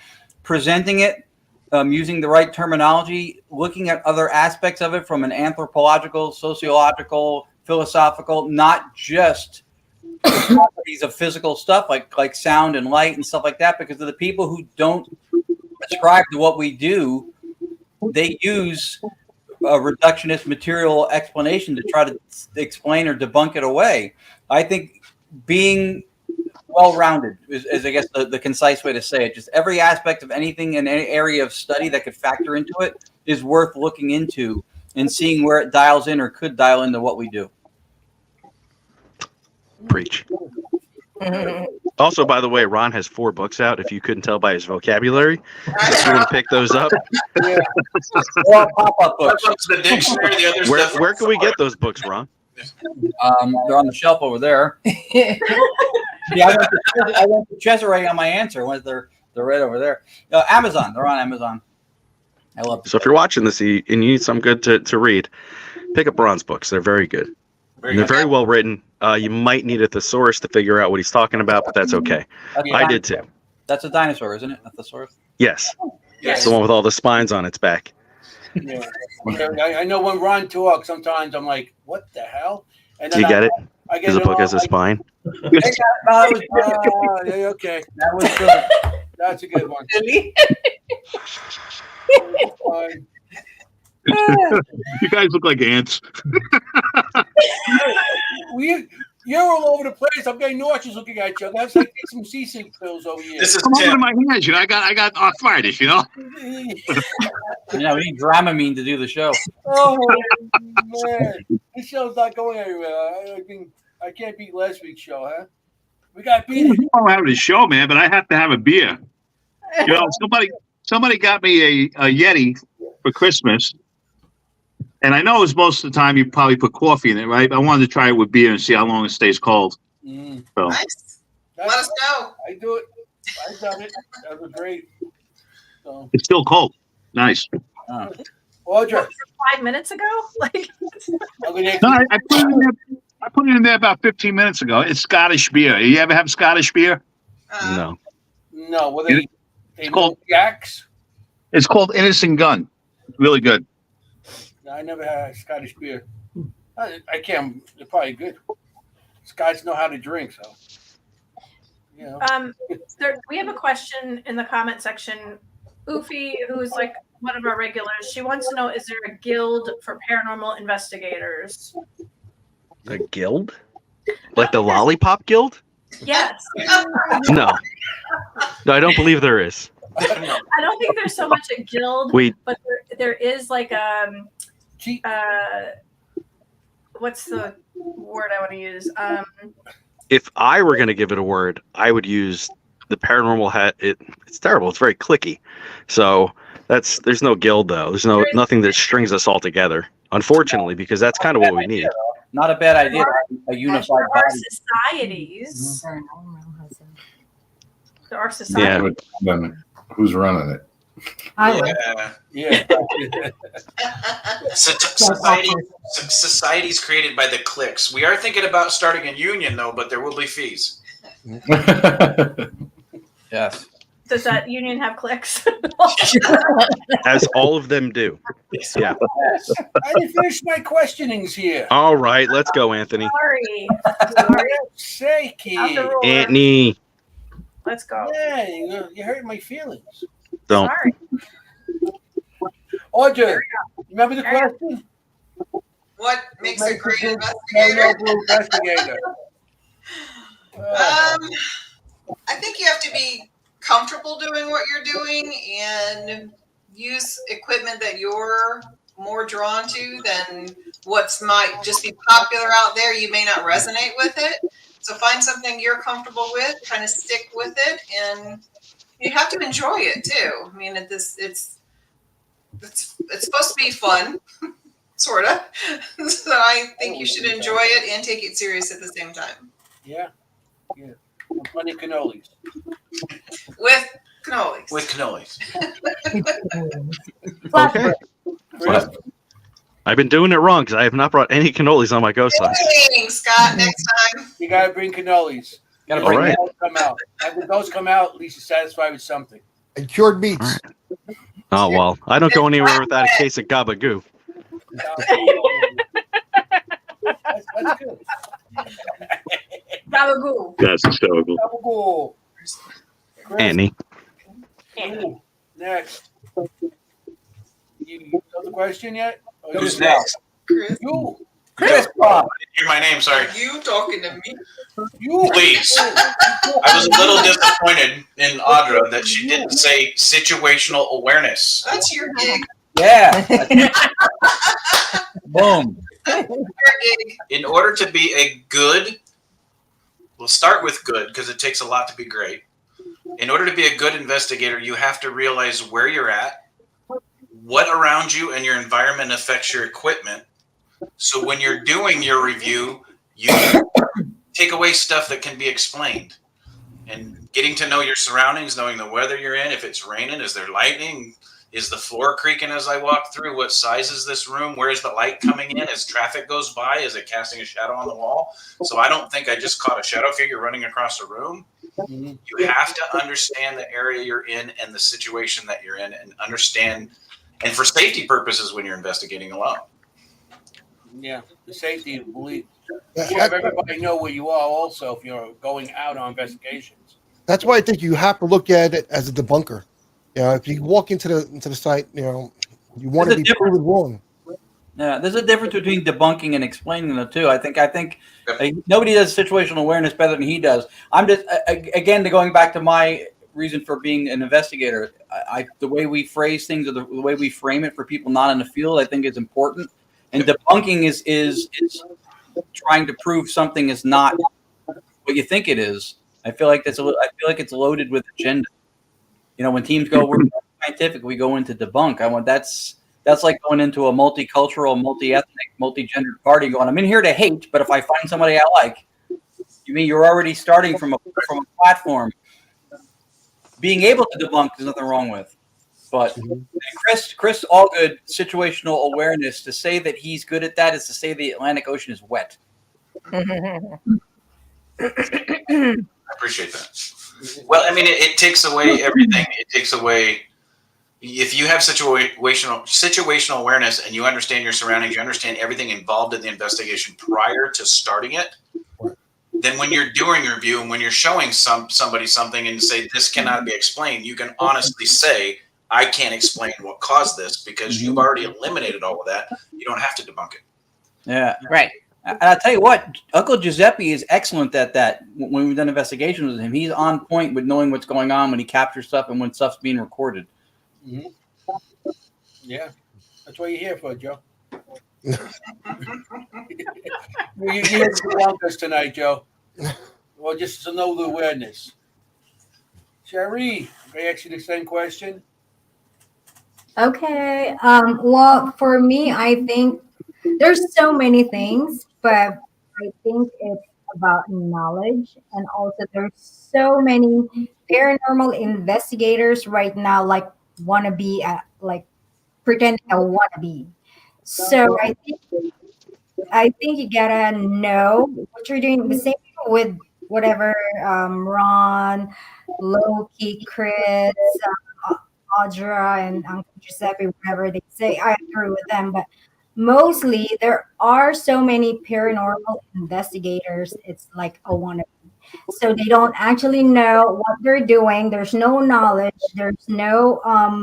presenting it, using the right terminology, looking at other aspects of it from an anthropological, sociological, philosophical, not just the properties of physical stuff like sound and light and stuff like that, because of the people who don't ascribe to what we do, they use a reductionist material explanation to try to explain or debunk it away. I think being well-rounded is I guess the concise way to say it. Just every aspect of anything in any area of study that could factor into it is worth looking into and seeing where it dials in or could dial into what we do. Preach. Also, by the way, Ron has 4 books out, if you couldn't tell by his vocabulary. If you want to pick those up. Pop-up books. The dictionary, the other stuff. Where can we get those books, Ron? They're on the shelf over there. Yeah, I went to Cesare on my answer. They're right over there. Amazon. They're on Amazon. I love So if you're watching this and you need some good to read, pick up Ron's books. They're very good. They're very well written. You might need a thesaurus to figure out what he's talking about, but that's okay. I did too. That's a dinosaur, isn't it? A thesaurus? Yes. It's the one with all the spines on its back. Yeah. I know when Ron talks, sometimes I'm like, what the hell? And Do you get it? I get Because the it book all, has a spine. yeah, okay. That was good. That's a good one. Fine. You guys look like ants. You're all over the place. I'm getting nauseous looking at you. Let's take some seasick pills over here. Come over to my hands. You know, I got arthritis. You know. Yeah, we need Dramamine to do the show. Oh man, this show's not going anywhere. I can't beat last week's show, huh? We got beat. I don't have a show, man, but I have to have a beer. You know, somebody got me a Yeti for Christmas, and I know it's most of the time you probably put coffee in it, right? I wanted to try it with beer and see how long it stays cold. So. Nice. Let us know. I do it. I've done it. That was great. So. It's still cold. Nice. Audra. 5 minutes ago? Like No, I put it in there. I put it in there about 15 minutes ago. It's Scottish beer. You ever have Scottish beer? No. No. Well, they called Jacks. It's called Innocent Gun. Really good. No, I never had Scottish beer. I can't. They're probably good. Scots know how to drink, so. You know. We have a question in the comment section. Oofy, who's like one of our regulars, she wants to know: is there a guild for paranormal investigators? A guild? Like the Lollipop Guild? Yes. No. No, I don't believe there is. I don't think there's so much a guild, but there is like what's the word I want to use? If I were going to give it a word, I would use the paranormal hat. It's terrible. It's very clicky. So there's no guild though. There's nothing that strings us all together. Unfortunately, because that's kind of what we need. Not a bad idea. A unified there are body. societies. There are societies. Yeah, but who's running it? Yeah. Societies created by the cliques. We are thinking about starting a union, though, but there will be fees. Yes. Does that union have cliques? As all of them do. Yeah. I didn't finish my questionings here. All right, let's go, Anthony. Sorry. Say, kid. Anthony. Let's go. Yeah, you hurt my feelings. Don't. Sorry. Audra, remember the question? What makes a great investigator? I think you have to be comfortable doing what you're doing and use equipment that you're more drawn to than what's might just be popular out there. You may not resonate with it. So find something you're comfortable with, kind of stick with it, and you have to enjoy it too. I mean, it's supposed to be fun, sort of. So I think you should enjoy it and take it serious at the same time. Yeah. Plenty of cannolis. With cannolis. With cannolis. Okay. Well, I've been doing it wrong because I have not brought any cannolis on my ghost hunt. Thanks, Scott. Next time. You gotta bring cannolis. Gotta bring those come out. And when those come out, at least you're satisfied with something. And cured meats. Oh, well, I don't go anywhere without a case of gabagoo. That's good. Gabagoo. That's hysterical. Gabagoo. Annie. Ooh, next. You know the question yet? Or Who's you- next? You. Chris Bob. Hear my name, sorry. You talking to me? You. Please. I was a little disappointed in Audra that she didn't say situational awareness. That's your gig. Yeah. Boom. Your gig. In order to be a good, we'll start with good because it takes a lot to be great. In order to be a good investigator, you have to realize where you're at, what around you and your environment affects your equipment. So when you're doing your review, you take away stuff that can be explained. And getting to know your surroundings, knowing the weather you're in. If it's raining, is there lightning? Is the floor creaking as I walk through? What size is this room? Where is the light coming in as traffic goes by? Is it casting a shadow on the wall? So I don't think I just caught a shadow figure running across a room. You have to understand the area you're in and the situation that you're in, and understand, and for safety purposes when you're investigating alone. Yeah, the safety, believe. You have everybody know where you are also if you're going out on investigations. That's why I think you have to look at it as a debunker. You know, if you walk into the site, you know, you want to be proven wrong. Yeah, there's a difference between debunking and explaining them too. I think nobody does situational awareness better than he does. I'm just again going back to my reason for being an investigator. The way we phrase things, or the way we frame it for people not in the field, I think is important. And debunking is trying to prove something is not what you think it is. I feel like it's it's loaded with agenda. You know, when teams go, we're scientific, we go into debunk. That's like going into a multicultural, multi-ethnic, multi-gendered party going, I'm in here to hate, but if I find somebody I like, you mean you're already starting from a platform. Being able to debunk, there's nothing wrong with. But Chris Allgood, situational awareness, to say that he's good at that is to say the Atlantic Ocean is wet. I appreciate that. Well, I mean, it takes away everything. It takes away, if you have situational awareness and you understand your surroundings, you understand everything involved in the investigation prior to starting it, then when you're doing your review and when you're showing somebody something and say this cannot be explained, you can honestly say, I can't explain what caused this, because you've already eliminated all of that. You don't have to debunk it. Yeah, right. And I'll tell you what, Uncle Giuseppe is excellent at that. When we've done investigations with him, he's on point with knowing what's going on when he captures stuff and when stuff's being recorded. Mm-hmm. Yeah, that's what you're here for, Joe. You're here to debunk us tonight, Joe. Well, just to know the awareness. Cherie, can I ask you the same question? Okay. Well, for me, I think there's so many things, but I think it's about knowledge. And also there's so many paranormal investigators right now, like wanna be like pretending I wanna be. So I think you gotta know what you're doing. The same with whatever Ron, Loki, Chris, Audra, and Uncle Giuseppe, whatever they say, I agree with them. But mostly, there are so many paranormal investigators. It's like a wannabe. So they don't actually know what they're doing. There's no knowledge. There's no, I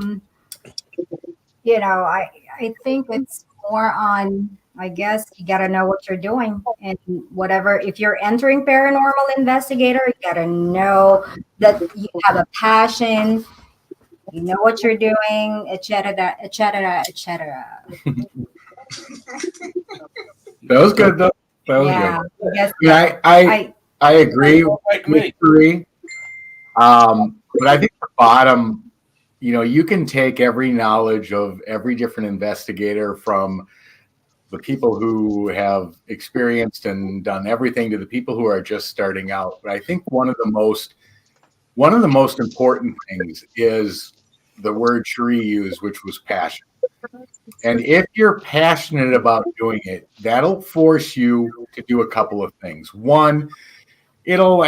think it's more on, I guess you got to know what you're doing, and whatever. If you're entering paranormal investigator, you got to know that you have a passion, you know what you're doing, etc., etc., etc. That was good, though. That was good. Yes, I agree with Cherie. But I think the bottom, you can take every knowledge of every different investigator, from the people who have experienced and done everything to the people who are just starting out. But I think one of the most important things is the word Cherie used, which was passion. And if you're passionate about doing it, that'll force you to do a couple of things. One, it'll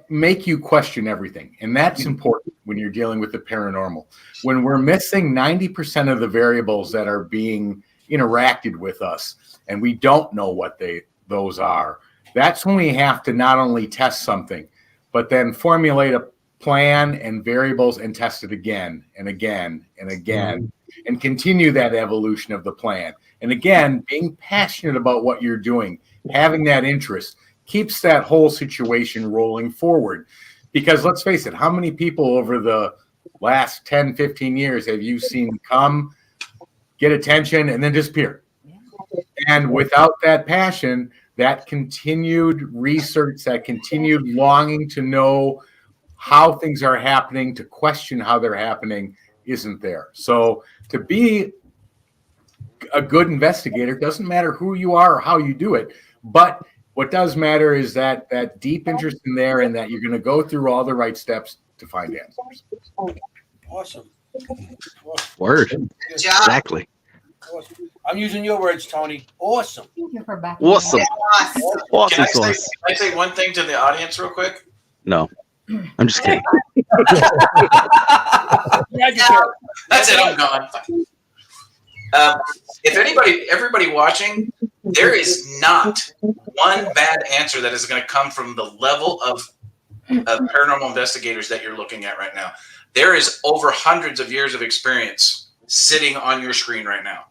make you question everything. And that's important when you're dealing with the paranormal. When we're missing 90% of the variables that are being interacted with us, and we don't know what those are, that's when we have to not only test something, but then formulate a plan and variables and test it again and again and again, and continue that evolution of the plan. And again, being passionate about what you're doing, having that interest, keeps that whole situation rolling forward. Because let's face it, how many people over the last 10, 15 years have you seen come, get attention, and then disappear? And without that passion, that continued research, that continued longing to know how things are happening, to question how they're happening, isn't there. So to be a good investigator, doesn't matter who you are or how you do it, but what does matter is that deep interest in there, and that you're going to go through all the right steps to find answers. Awesome. Word. Good job. Exactly. Awesome. I'm using your words, Tony. Awesome. Thank you for backing Awesome. me up. Awesome Can sauce. I say one thing to the audience real quick? No, I'm just kidding. That's it. I'm gone. If everybody watching, there is not one bad answer that is going to come from the level of paranormal investigators that you're looking at right now. There is over hundreds of years of experience sitting on your screen right now.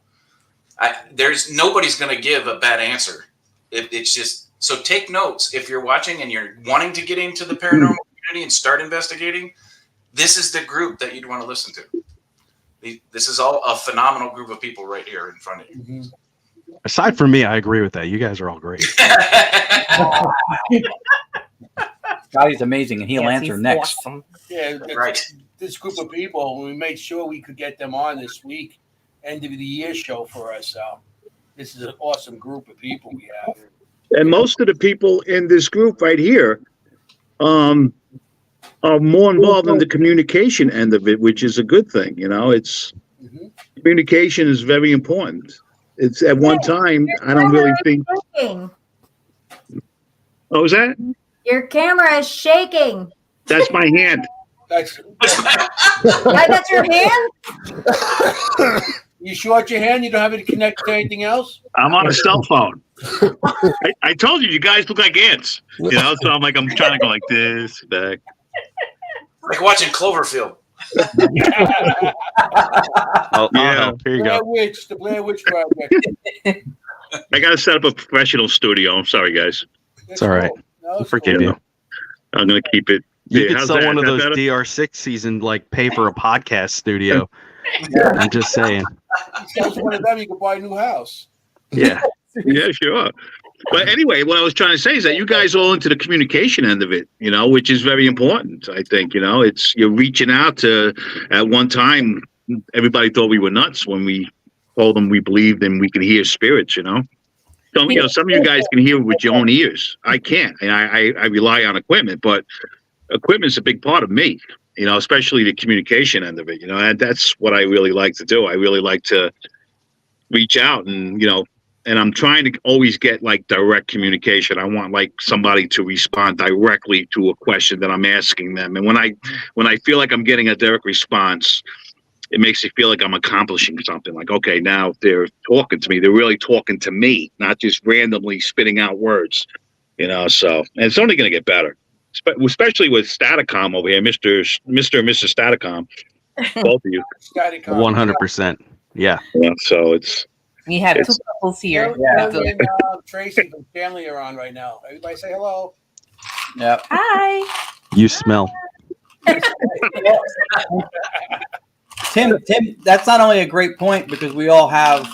Nobody's going to give a bad answer. It's just, so take notes. If you're watching and you're wanting to get into the paranormal community and start investigating, this is the group that you'd want to listen to. This is all a phenomenal group of people right here in front of you. Aside from me, I agree with that. You guys are all great. Scotty's amazing, and he'll answer next. Awesome. Yeah, Right. This group of people, we made sure we could get them on this week, end of the year show for us. So this is an awesome group of people we have. And most of the people in this group right here are more involved in the communication end of it, which is a good thing. You know, communication is very important. It's at one time, I don't really think. Shaking. Oh, is that? Your camera is shaking. That's my hand. That's Your hand? You short your hand? You don't have it connected to anything else? I'm on a cell phone. I told you, you guys look like ants. You know, so I'm trying to go like this, back. Like watching Cloverfield. Yeah. Here you Blair go. Witch, the Blair Witch Project. I got to set up a professional studio. I'm sorry, guys. It's all right. No, Forgive you. I'm going to keep it. You Yeah, could how's sell that? one of Is that those better? DR6 season, pay for a podcast studio. I'm just saying. Sells one of them, you can buy a new house. Yeah. Yeah, sure. But anyway, what I was trying to say is that you guys are all into the communication end of it, which is very important. I think, you're reaching out to, at one time, everybody thought we were nuts when we told them we believed and we could hear spirits, Some of you guys can hear with your own ears. I can't. And I rely on equipment, but equipment's a big part of me, especially the communication end of it, and that's what I really like to do. I really like to reach out and, and I'm trying to always get direct communication. I want somebody to respond directly to a question that I'm asking them. And when I feel like I'm getting a direct response, it makes me feel like I'm accomplishing something. Okay, now they're talking to me. They're really talking to me, not just randomly spitting out words, so, and it's only going to get better, especially with Staticom over here, Mr. and Mrs. Staticom, both of you. 100%. Yeah. So it's. We have two couples here. And, Tracy and family are on right now. Everybody say hello. Yep. Hi. You smell. Tim, that's not only a great point because we all have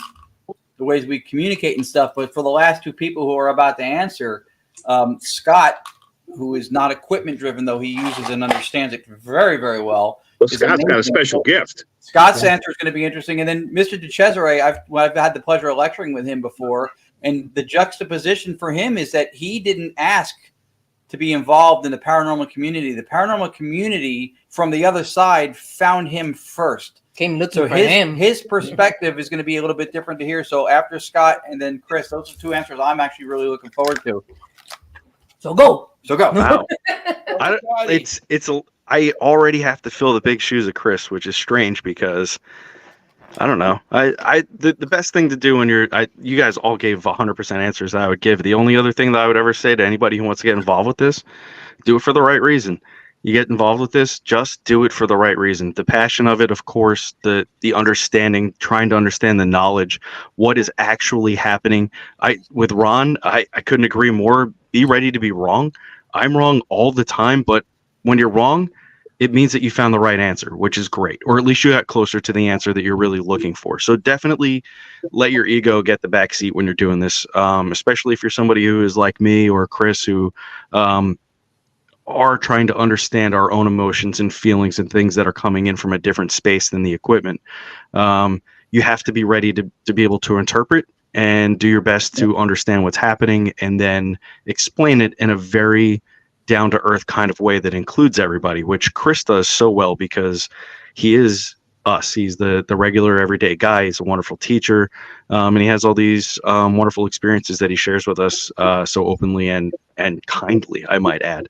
the ways we communicate and stuff, but for the last two people who are about to answer, Scott, who is not equipment driven, though he uses and understands it very, very well. Well, Scott's got a special gift. Scott's answer is going to be interesting. And then Mr. DiCesare, I've had the pleasure of lecturing with him before, and the juxtaposition for him is that he didn't ask to be involved in the paranormal community. The paranormal community from the other side found him first. Came looking for his, him. His perspective is going to be a little bit different to hear. So after Scott and then Chris, those are two answers I'm actually really looking forward to. So go. Wow. I already have to fill the big shoes of Chris, which is strange because I don't know. The best thing to do when you guys all gave 100% answers that I would give. The only other thing that I would ever say to anybody who wants to get involved with this, do it for the right reason. You get involved with this, just do it for the right reason. The passion of it, of course, the understanding, trying to understand the knowledge, what is actually happening. With Ron, I couldn't agree more. Be ready to be wrong. I'm wrong all the time, but when you're wrong, it means that you found the right answer, which is great, or at least you got closer to the answer that you're really looking for. So definitely let your ego get the back seat when you're doing this, especially if you're somebody who is like me or Chris, who are trying to understand our own emotions and feelings and things that are coming in from a different space than the equipment. You have to be ready to be able to interpret and do your best to understand what's happening, and then explain it in a very down to earth kind of way that includes everybody, which Chris does so well because he is us. He's the regular everyday guy. He's a wonderful teacher, and he has all these wonderful experiences that he shares with us so openly and kindly, I might add.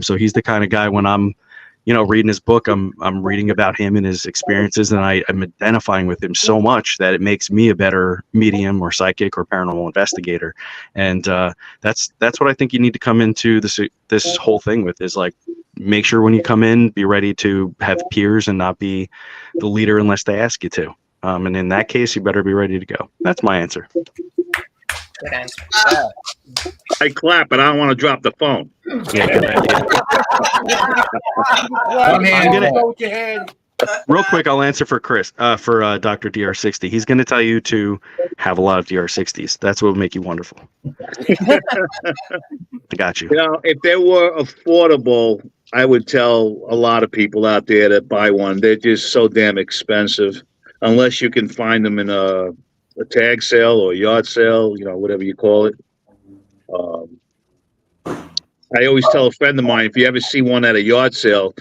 So he's the kind of guy when I'm reading his book, I'm reading about him and his experiences, and I'm identifying with him so much that it makes me a better medium or psychic or paranormal investigator. And that's what I think you need to come into this whole thing with, is like, make sure when you come in, be ready to have peers and not be the leader unless they ask you to. And in that case, you better be ready to go. That's my answer. Good answer. I clap, but I don't want to drop the phone. Real quick, I'll answer for Chris, for Dr. DR60. He's going to tell you to have a lot of DR60s. That's what will make you wonderful. I got you. If they were affordable, I would tell a lot of people out there to buy one. They're just so damn expensive, unless you can find them in a tag sale or a yard sale, whatever you call it. I always tell a friend of mine, if you ever see one at a yard sale,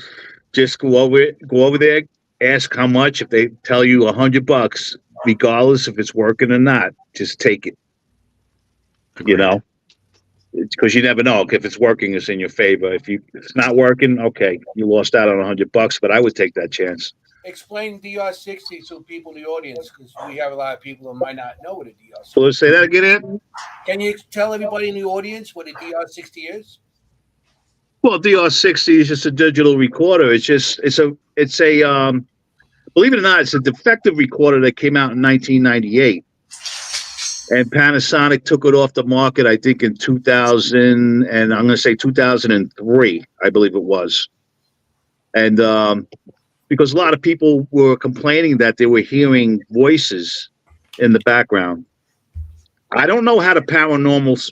just go over there, ask how much. If they tell you $100, regardless if it's working or not, just take it. It's because you never know. If it's working, it's in your favor. If it's not working, okay, you lost out on $100, but I would take that chance. Explain DR60 to people in the audience, because we have a lot of people who might not know what a DR60 is. So let's say that again, Ed? Can you tell everybody in the audience what a DR60 is? Well, DR60 is just a digital recorder. It's a believe it or not, it's a defective recorder that came out in 1998. And Panasonic took it off the market, I think, in 2000, and I'm going to say 2003, I believe it was. And because a lot of people were complaining that they were hearing voices in the background. I don't know how the paranormal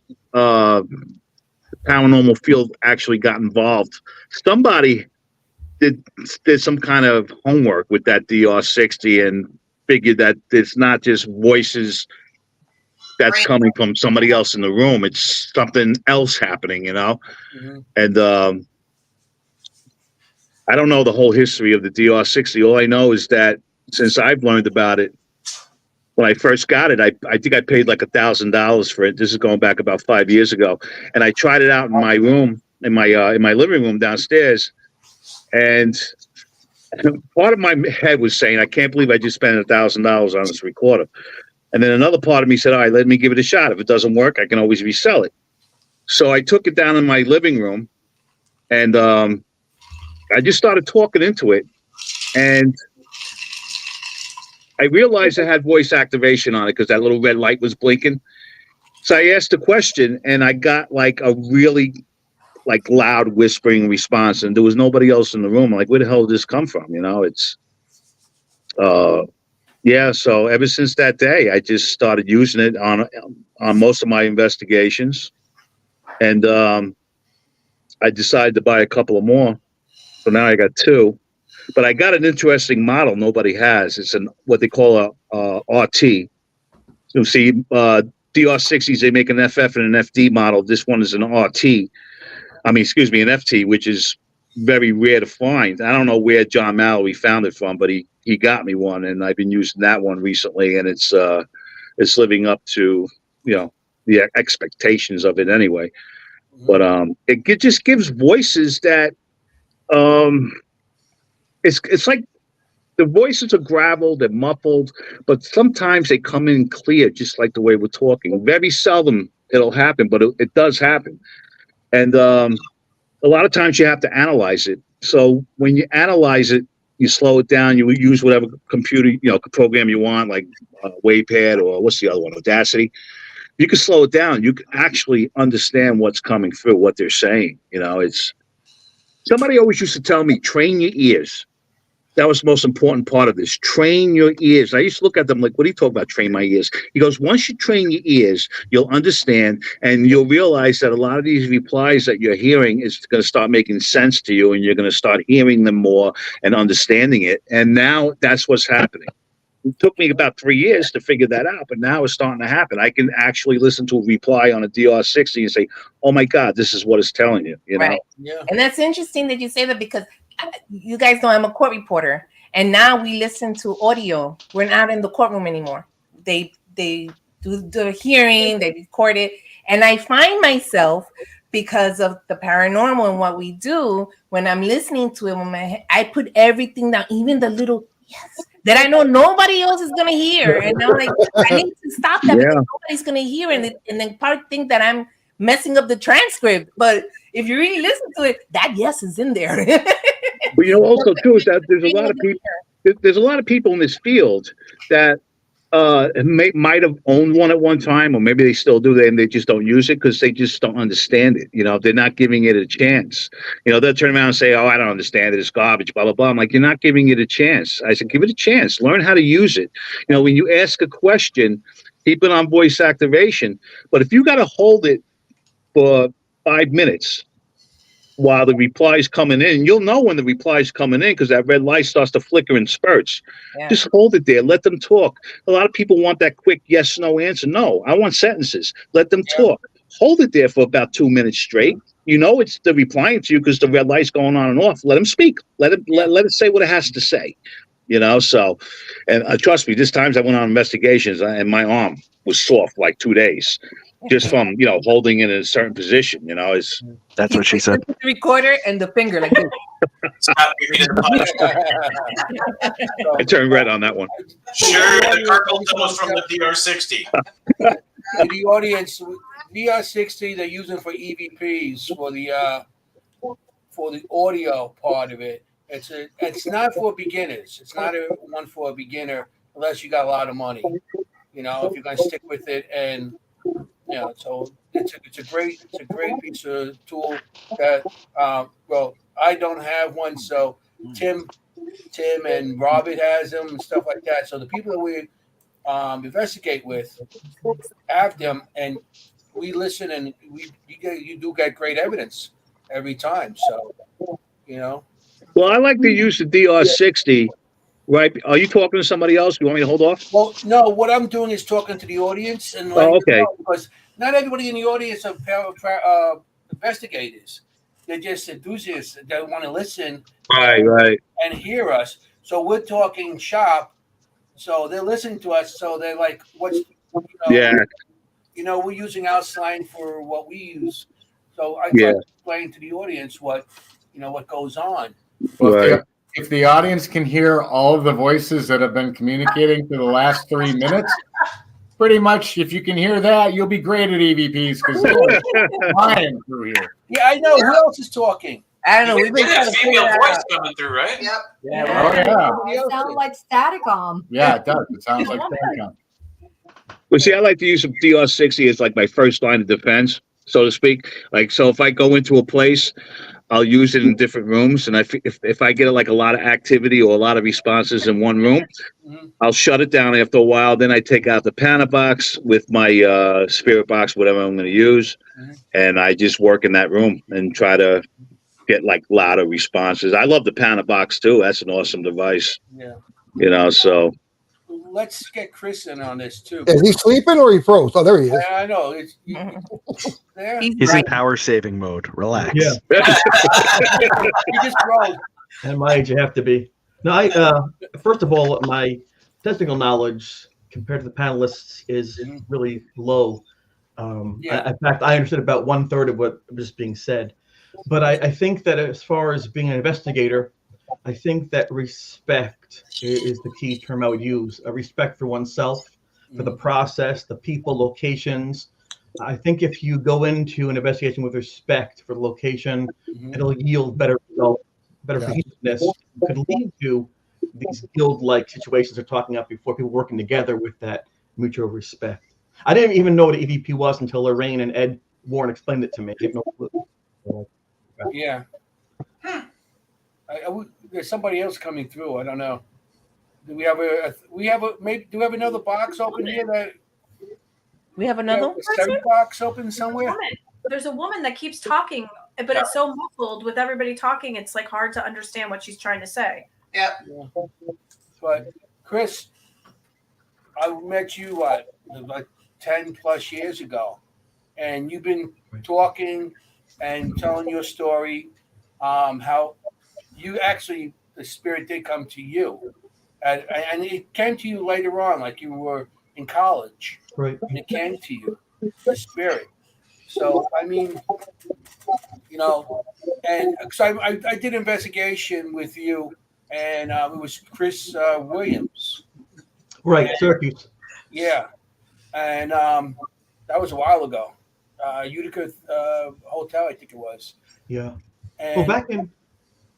field actually got involved. Somebody did some kind of homework with that DR60 and figured that it's not just voices that's coming from somebody else in the room. It's something else happening, Mm-hmm. And I don't know the whole history of the DR60. All I know is that since I've learned about it, when I first got it, I think I paid like $1,000 for it. This is going back about 5 years ago, and I tried it out in my room, in my living room downstairs, and part of my head was saying, "I can't believe I just spent $1,000 on this recorder." And then another part of me said, "All right, let me give it a shot. If it doesn't work, I can always resell it." So I took it down in my living room, and I just started talking into it, and I realized it had voice activation on it because that little red light was blinking. So I asked a question, and I got like a really loud whispering response, and there was nobody else in the room. I'm like, where the hell did this come from? It's yeah. So ever since that day, I just started using it on most of my investigations, and I decided to buy a couple of more. So now I got two. But I got an interesting model nobody has. It's what they call a RT. So see, DR60s, they make an FF and an FD model. This one is an RT. An FT, which is very rare to find. I don't know where John Mallory found it from, but he got me one, and I've been using that one recently, and it's living up to the expectations of it anyway. But it just gives voices that it's like the voices are gravel, they're muffled, but sometimes they come in clear, just like the way we're talking. Very seldom it'll happen, but it does happen. And a lot of times you have to analyze it. So when you analyze it, you slow it down, you use whatever computer, program you want, like Wavepad or what's the other one, Audacity. You can slow it down. You can actually understand what's coming through, what they're saying. It's somebody always used to tell me, train your ears. That was the most important part of this. Train your ears. I used to look at them like, what are you talking about, train my ears? He goes, once you train your ears, you'll understand, and you'll realize that a lot of these replies that you're hearing is going to start making sense to you, and you're going to start hearing them more and understanding it. And now that's what's happening. It took me about 3 years to figure that out, but now it's starting to happen. I can actually listen to a reply on a DR60 and say, "Oh my God, this is what it's telling you." You know? Right. Yeah. And that's interesting that you say that because you guys know I'm a court reporter, and now we listen to audio. We're not in the courtroom anymore. They do the hearing, they record it, and I find myself, because of the paranormal and what we do, when I'm listening to it, I put everything down, even the little yes that I know nobody else is gonna hear, and I'm like, I need to stop that because nobody's gonna hear, and then probably think that I'm messing up the transcript. But if you really listen to it, that yes is in there. But you know, also too, is that there's a lot of people. There's a lot of people in this field that might have owned one at one time, or maybe they still do. And they just don't use it because they just don't understand it. You know, they're not giving it a chance. You know, they'll turn around and say, "Oh, I don't understand it. It's garbage." Blah blah blah. I'm like, you're not giving it a chance. I said, give it a chance. Learn how to use it. You know, when you ask a question, keep it on voice activation. But if you got to hold it for 5 minutes while the reply's coming in, you'll know when the reply's coming in because that red light starts to flicker in spurts. Yeah. Just hold it there. Let them talk. A lot of people want that quick yes, no answer. No, I want sentences. Let them talk. Hold it there for about 2 minutes straight. You know it's the replying to you because the red light's going on and off. Let them speak. Let it say what it has to say. You know, so, and trust me, there's times I went on investigations and my arm was sore for like 2 days. Just from, you know, holding it in a certain position, you know, that's what she said. The recorder and the finger like this. I turned red on that one. Sure, the carpal tunnel from the DR60. The audience, DR60, they're using for EVPs for the audio part of it. It's not for beginners. It's not one for a beginner unless you got a lot of money. You know, if you're gonna stick with it and. Yeah, so it's a great piece of tool that well, I don't have one, so Tim and Robert has them and stuff like that. So the people that we investigate with have them, and we listen, and you do get great evidence every time. So you know. Well, I like to use the DR60. Right? Are you talking to somebody else? You want me to hold off? Well, no. What I'm doing is talking to the audience, and okay. Because not everybody in the audience are investigators. They're just enthusiasts that want to listen, right, and hear us. So we're talking shop. So they're listening to us. So they're like, "What's you know, we're using our slang for what we use." So I try to explain to the audience what goes on. Well, if the audience can hear all of the voices that have been communicating for the last 3 minutes, pretty much, if you can hear that, you'll be great at EVPs because they're flying through here. Yeah, I know. Who else is talking? I don't know. We've been trying to female voice coming through, right? Yep. It sounds like Staticom. Yeah, it does. It sounds like Staticom. Well, see, I like to use a DR60 as like my first line of defense, so to speak. Like, so if I go into a place, I'll use it in different rooms, and if I get like a lot of activity or a lot of responses in one room, I'll shut it down after a while. Then I take out the Pana box with my spirit box, whatever I'm going to use, and I just work in that room and try to get like louder responses. I love the Pana box too. That's an awesome device. Yeah. You know, so. Let's get Chris in on this too. Is he sleeping or he froze? Oh, there he is. I know. There. He's in power saving mode. Relax. Yeah. He just froze. At my age, you have to be. No, first of all, my technical knowledge compared to the panelists is really low. In fact, I understood about 1/3 of what was being said. But I think that as far as being an investigator, I think that respect is the key term I would use. A respect for oneself, for the process, the people, locations. I think if you go into an investigation with respect for the location, it'll yield better results, better cohesiveness. Could lead to these guild-like situations they're talking about before, people working together with that mutual respect. I didn't even know what an EVP was until Lorraine and Ed Warren explained it to me. I had no clue. Yeah. There's somebody else coming through. I don't know. Do we have another box open here that we have another box open somewhere? There's a woman that keeps talking, but it's so muffled with everybody talking. It's like hard to understand what she's trying to say. Yeah. But Chris, I met you like 10 plus years ago, and you've been talking and telling your story, how you actually, the spirit did come to you, and it came to you later on, like you were in college, Right. and it came to you, the spirit. So I mean, you know, and because I did investigation with you, and it was Chris Williams. Right, And, Syracuse. yeah, and that was a while ago. Utica Hotel, I think it was. Yeah. And Well, back in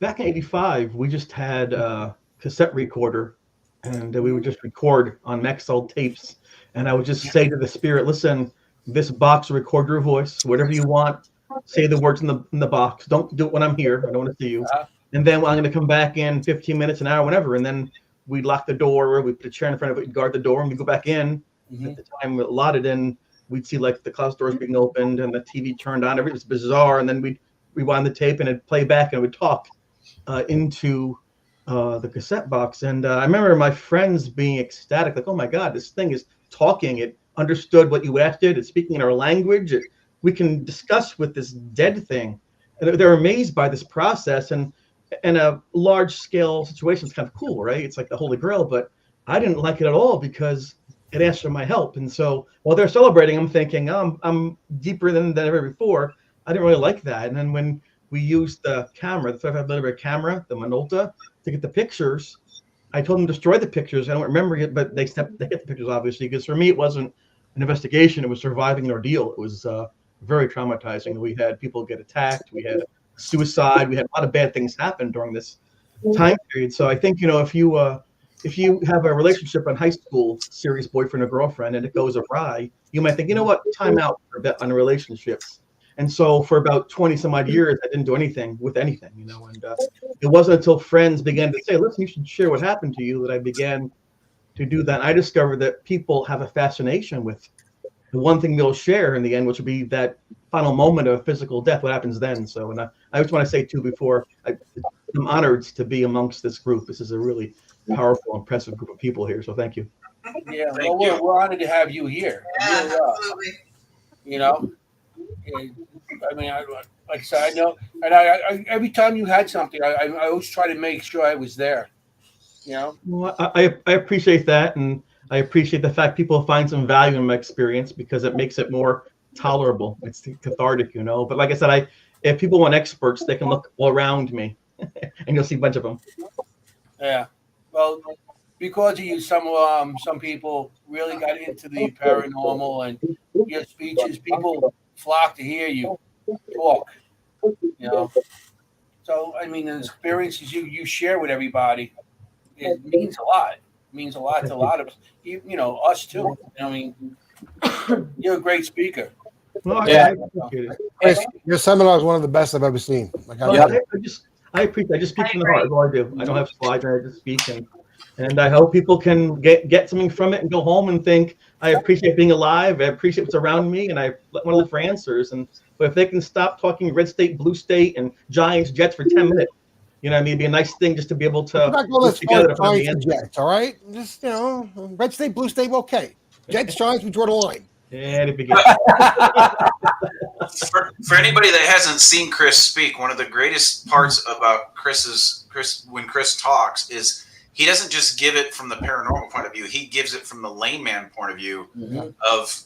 '85, we just had a cassette recorder, and we would just record on Maxell tapes. And I would just say to the spirit, "Listen, this box will record your voice, whatever you want. Say the words in the box. Don't do it when I'm here. I don't want to see you. And then I'm going to come back in 15 minutes, an hour, whatever. And then we'd lock the door, we put a chair in front of it, guard the door, and we go back in. At the time allotted, and we'd see like the closet doors being opened and the TV turned on. Everything was bizarre, and then we'd rewind the tape and it'd play back, and it would talk into the cassette box. And I remember my friends being ecstatic, like, "Oh my God, this thing is talking. It understood what you asked it. It's speaking in our language. We can discuss with this dead thing." And they're amazed by this process. And a large scale situation is kind of cool, right? It's like the Holy Grail, but I didn't like it at all because it asked for my help. And so while they're celebrating, I'm thinking, oh, I'm deeper than ever before. I didn't really like that. And then when we used the camera, the 35mm camera, the Minolta, to get the pictures, I told them to destroy the pictures. I don't remember it, but they hit the pictures, obviously, because for me, it wasn't an investigation. It was surviving an ordeal. It was very traumatizing. We had people get attacked. We had suicide. We had a lot of bad things happen during this time period. So I think, if you have a relationship in high school, serious boyfriend or girlfriend, and it goes awry, you might think, you know what, time out for a bit on relationships. And so for about 20 some odd years, I didn't do anything with anything, and it wasn't until friends began to say, "Listen, you should share what happened to you," that I began to do that. And I discovered that people have a fascination with the one thing they'll share in the end, which would be that final moment of physical death, what happens then. So, and I just want to say too, before I'm honored to be amongst this group. This is a really powerful, impressive group of people here. So thank you. yeah, well, we're honored to have you here. Yeah, Really are. absolutely. I mean, like I said, I know, and I every time you had something, I always try to make sure I was there. Well, I appreciate that, and I appreciate the fact people find some value in my experience because it makes it more tolerable. It's cathartic, But like I said, if people want experts, they can look all around me, and you'll see a bunch of them. Yeah. Well, because of you, some people really got into the paranormal, and your speeches, people flock to hear you talk. So I mean, the experiences you share with everybody, it means a lot. It means a lot to a lot of us. Us too. I mean, you're a great speaker. Well, Yeah. Chris, your seminar is one of the best I've ever seen. I appreciate. I just speak from the heart. That's all I do. I don't have slides. I just speak, and I hope people can get something from it and go home and think, I appreciate being alive. I appreciate what's around me, and I want to look for answers. But if they can stop talking red state, blue state, and Giants, Jets for 10 minutes, it'd be a nice thing just to be able to. I'm not going put together to find the Giants and Jets, all right? Just red state, blue state, okay. Jets, Giants, we draw the line. And it begins. For anybody that hasn't seen Chris speak, one of the greatest parts about Chris when Chris talks is he doesn't just give it from the paranormal point of view. He gives it from the layman point of view of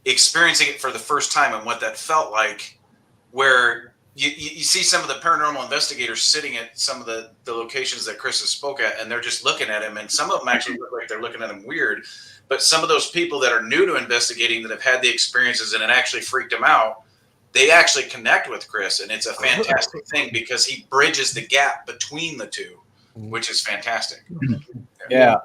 experiencing it for the first time and what that felt like, where you see some of the paranormal investigators sitting at some of the locations that Chris has spoke at, and they're just looking at him, and some of them actually look like they're looking at him weird. But some of those people that are new to investigating, that have had the experiences and it actually freaked them out, they actually connect with Chris, and it's a fantastic thing because he bridges the gap between the two, which is fantastic. Yeah,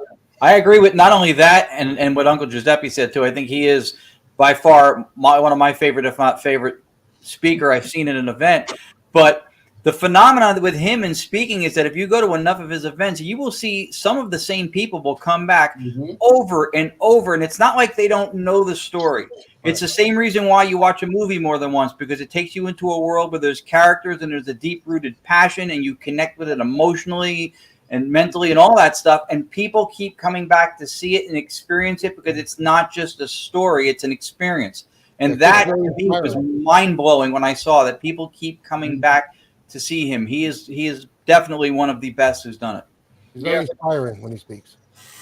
I agree with not only that and what Uncle Giuseppe said too. I think he is by far one of my favorite, if not favorite, speaker I've seen at an event. But the phenomenon with him in speaking is that if you go to enough of his events, you will see some of the same people will come back over and over. And it's not like they don't know the story. It's the same reason why you watch a movie more than once, because it takes you into a world where there's characters and there's a deep-rooted passion and you connect with it emotionally and mentally and all that stuff. And people keep coming back to see it and experience it because it's not just a story, it's an experience. And that to me was mind blowing when I saw that people keep coming back to see him. He is definitely one of the best who's done it. He's very inspiring when he speaks.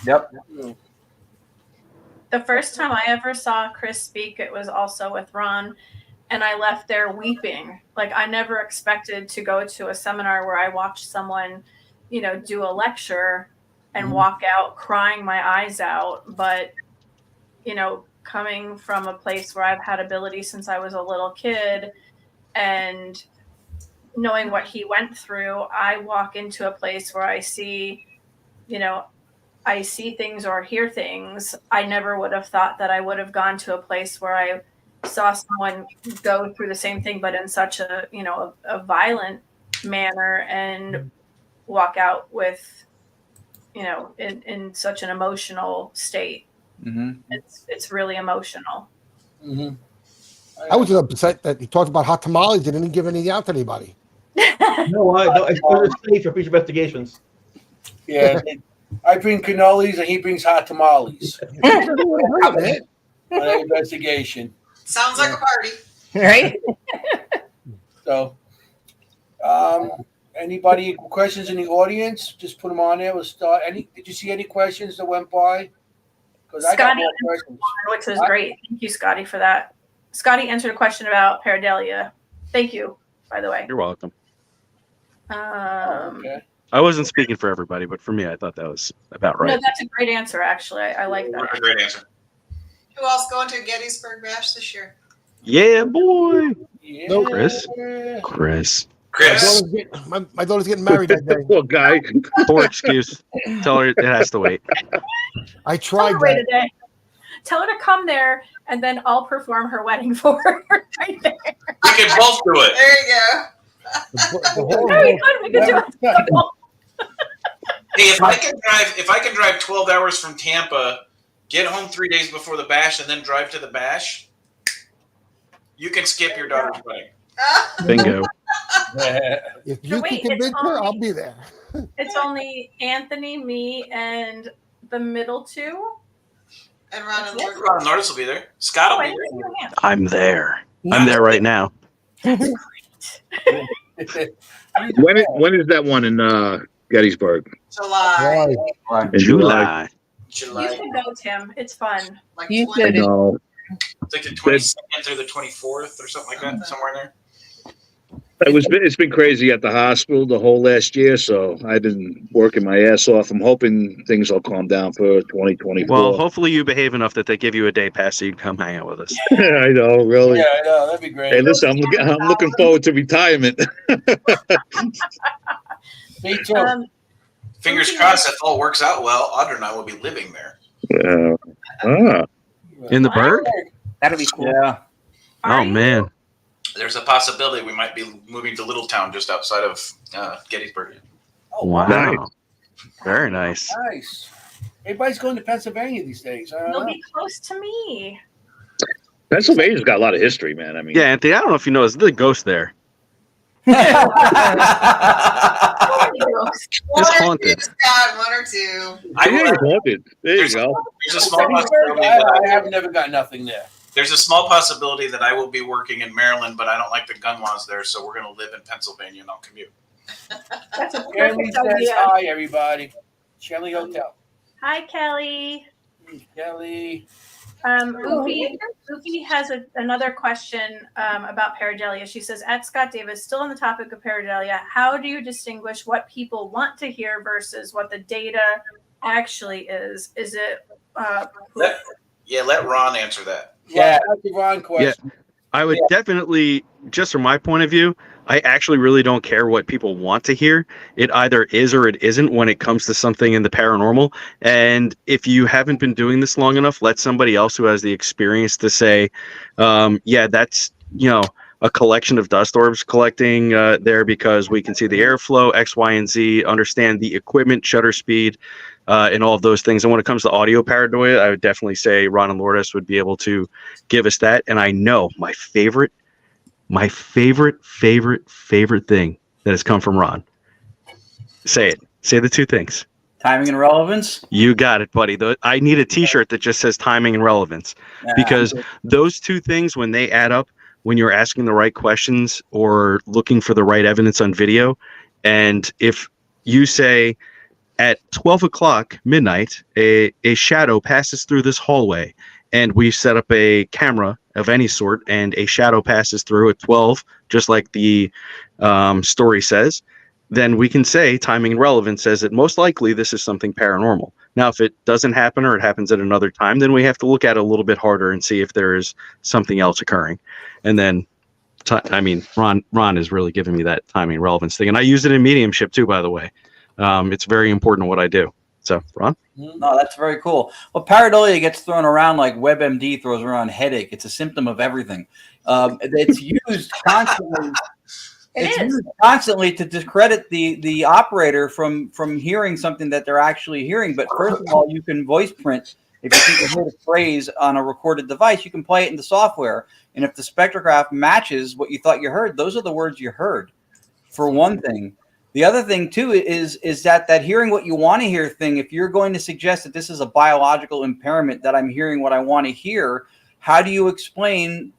Yep. The first time I ever saw Chris speak, it was also with Ron, and I left there weeping. Like, I never expected to go to a seminar where I watched someone, you know, do a lecture and walk out crying my eyes out. But, you know, coming from a place where I've had ability since I was a little kid and knowing what he went through, I walk into a place where I see, you know, I see things or hear things. I never would have thought that I would have gone to a place where I saw someone go through the same thing, but in such a, you know, a violent manner, and walk out with, you know, in such an emotional state. It's really emotional. I was upset that he talked about hot tamales and didn't give any out to anybody. No, I started safe for future investigations. Yeah, I bring cannolis and he brings hot tamales. On an investigation. Sounds like a party. Right? So, anybody questions in the audience? Just put them on there. We'll start. Did you see any questions that went by? Because I got Scotty, more questions. which was great. Thank you, Scotty, for that. Scotty answered a question about pareidolia. Thank you, by the way. You're welcome. Okay. I wasn't speaking for everybody, but for me, I thought that was about right. No, that's a great answer, actually. I like that. A great answer. Who else going to Gettysburg Bash this year? Yeah, boy. Yeah. Chris. My daughter's getting married that day. Poor guy. Poor excuse. Tell her it has to wait. I Tell her tried wait that. a day. Tell her to come there, and then I'll perform her wedding for her right there. We can both do it. There you go. Very good. We can do it. Hey, if I can drive 12 hours from Tampa, get home 3 days before the bash, and then drive to the bash, you can skip your daughter's wedding. Bingo. If you Wait, can it's convince her, only- I'll be there. It's only Anthony, me, and the middle two. And Ron and Lourdes. Ron and Lourdes will be there. Scott Oh, will I be didn't see there. your hand. I'm there. I'm there right now. When is that one in Gettysburg? July. In July. You should go, Tim. It's fun. Like You 20. should. No. It's like the 22nd through the 24th or something like that, somewhere in there. It's been crazy at the hospital the whole last year, so I've been working my ass off. I'm hoping things will calm down for 2024. Well, hopefully you behave enough that they give you a day pass so you can come hang out with us. I know, really. Yeah, I know. That'd be great. Hey, listen, I'm looking forward to retirement. Me too. Fingers crossed, if all works out well, Audra and I will be living there. In the Berg? That'll be cool. Yeah. Oh, man. There's a possibility we might be moving to Littletown just outside of Gettysburg. Oh, Wow. Nice. Very nice. Nice. Everybody's going to Pennsylvania these days. I don't You'll know. be close to me. Pennsylvania's got a lot of history, man. I mean, Yeah, Anthony, I don't know if you know, there's the ghost there. It's haunted. Scott, one or two. it's haunted. There you go. There's a small possibility I have never got nothing there. There's a small possibility that I will be working in Maryland, but I don't like the gun laws there, so we're going to live in Pennsylvania and I'll commute. That's a Kelly perfect says idea. hi, everybody. Shelly Hotel. Hi, Kelly. Kelly. Ufi has another question about pareidolia. She says, at Scott Davis, still on the topic of pareidolia, how do you distinguish what people want to hear versus what the data actually is? Is it Let Ron answer that. Yeah, that's the wrong question. Yeah, I would definitely, just from my point of view, I actually really don't care what people want to hear. It either is or it isn't when it comes to something in the paranormal. And if you haven't been doing this long enough, let somebody else who has the experience to say, yeah, that's, a collection of dust orbs collecting there because we can see the airflow, X, Y, and Z, understand the equipment, shutter speed, and all of those things. And when it comes to audio pareidolia, I would definitely say Ron and Lourdes would be able to give us that. And I know my favorite thing that has come from Ron. Say it. Say the two things. Timing and relevance. You got it, buddy. I need a T-shirt that just says timing and relevance, because those two things, when they add up, when you're asking the right questions or looking for the right evidence on video, and if you say at 12 o'clock midnight, a shadow passes through this hallway, and we set up a camera of any sort, and a shadow passes through at 12, just like the story says, then we can say timing and relevance says that most likely this is something paranormal. Now, if it doesn't happen or it happens at another time, then we have to look at it a little bit harder and see if there is something else occurring. And then, Ron is really giving me that timing and relevance thing. And I use it in mediumship too, by the way. It's very important what I do. So, Ron? No, that's very cool. Well, pareidolia gets thrown around like WebMD throws around headache. It's a symptom of everything. It's used constantly. Used constantly to discredit the operator from hearing something that they're actually hearing. But first of all, you can voice print. If you think you heard a phrase on a recorded device, you can play it in the software. And if the spectrograph matches what you thought you heard, those are the words you heard, for one thing. The other thing, too, is that hearing what you want to hear thing, if you're going to suggest that this is a biological impairment, that I'm hearing what I want to hear, how do you explain,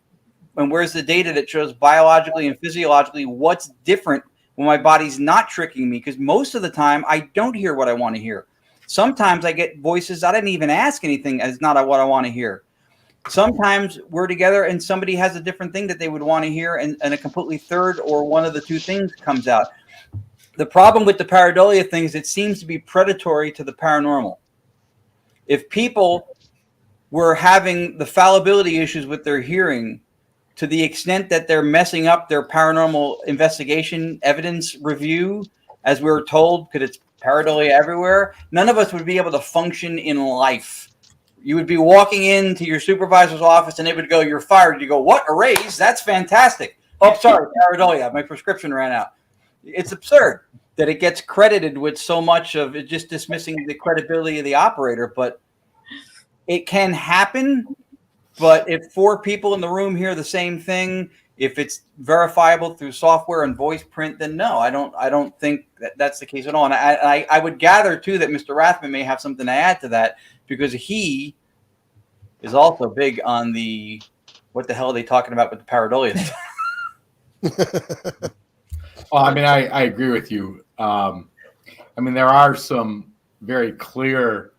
and where's the data that shows biologically and physiologically what's different when my body's not tricking me? Because most of the time, I don't hear what I want to hear. Sometimes I get voices I didn't even ask anything as not what I want to hear. Sometimes we're together and somebody has a different thing that they would want to hear, and a completely third or one of the two things comes out. The problem with the pareidolia thing is it seems to be predatory to the paranormal. If people were having the fallibility issues with their hearing to the extent that they're messing up their paranormal investigation evidence review, as we were told, because it's pareidolia everywhere, none of us would be able to function in life. You would be walking into your supervisor's office and they would go, "You're fired." You go, "What? A raise? That's fantastic." "Oh, sorry, pareidolia. My prescription ran out." It's absurd that it gets credited with so much of it, just dismissing the credibility of the operator. But it can happen. But if 4 people in the room hear the same thing, if it's verifiable through software and voice print, then no, I don't think that's the case at all. And I would gather too that Mr. Rathman may have something to add to that, because he is also big on the what the hell are they talking about with the pareidolia. Well, I agree with you. There are some very clear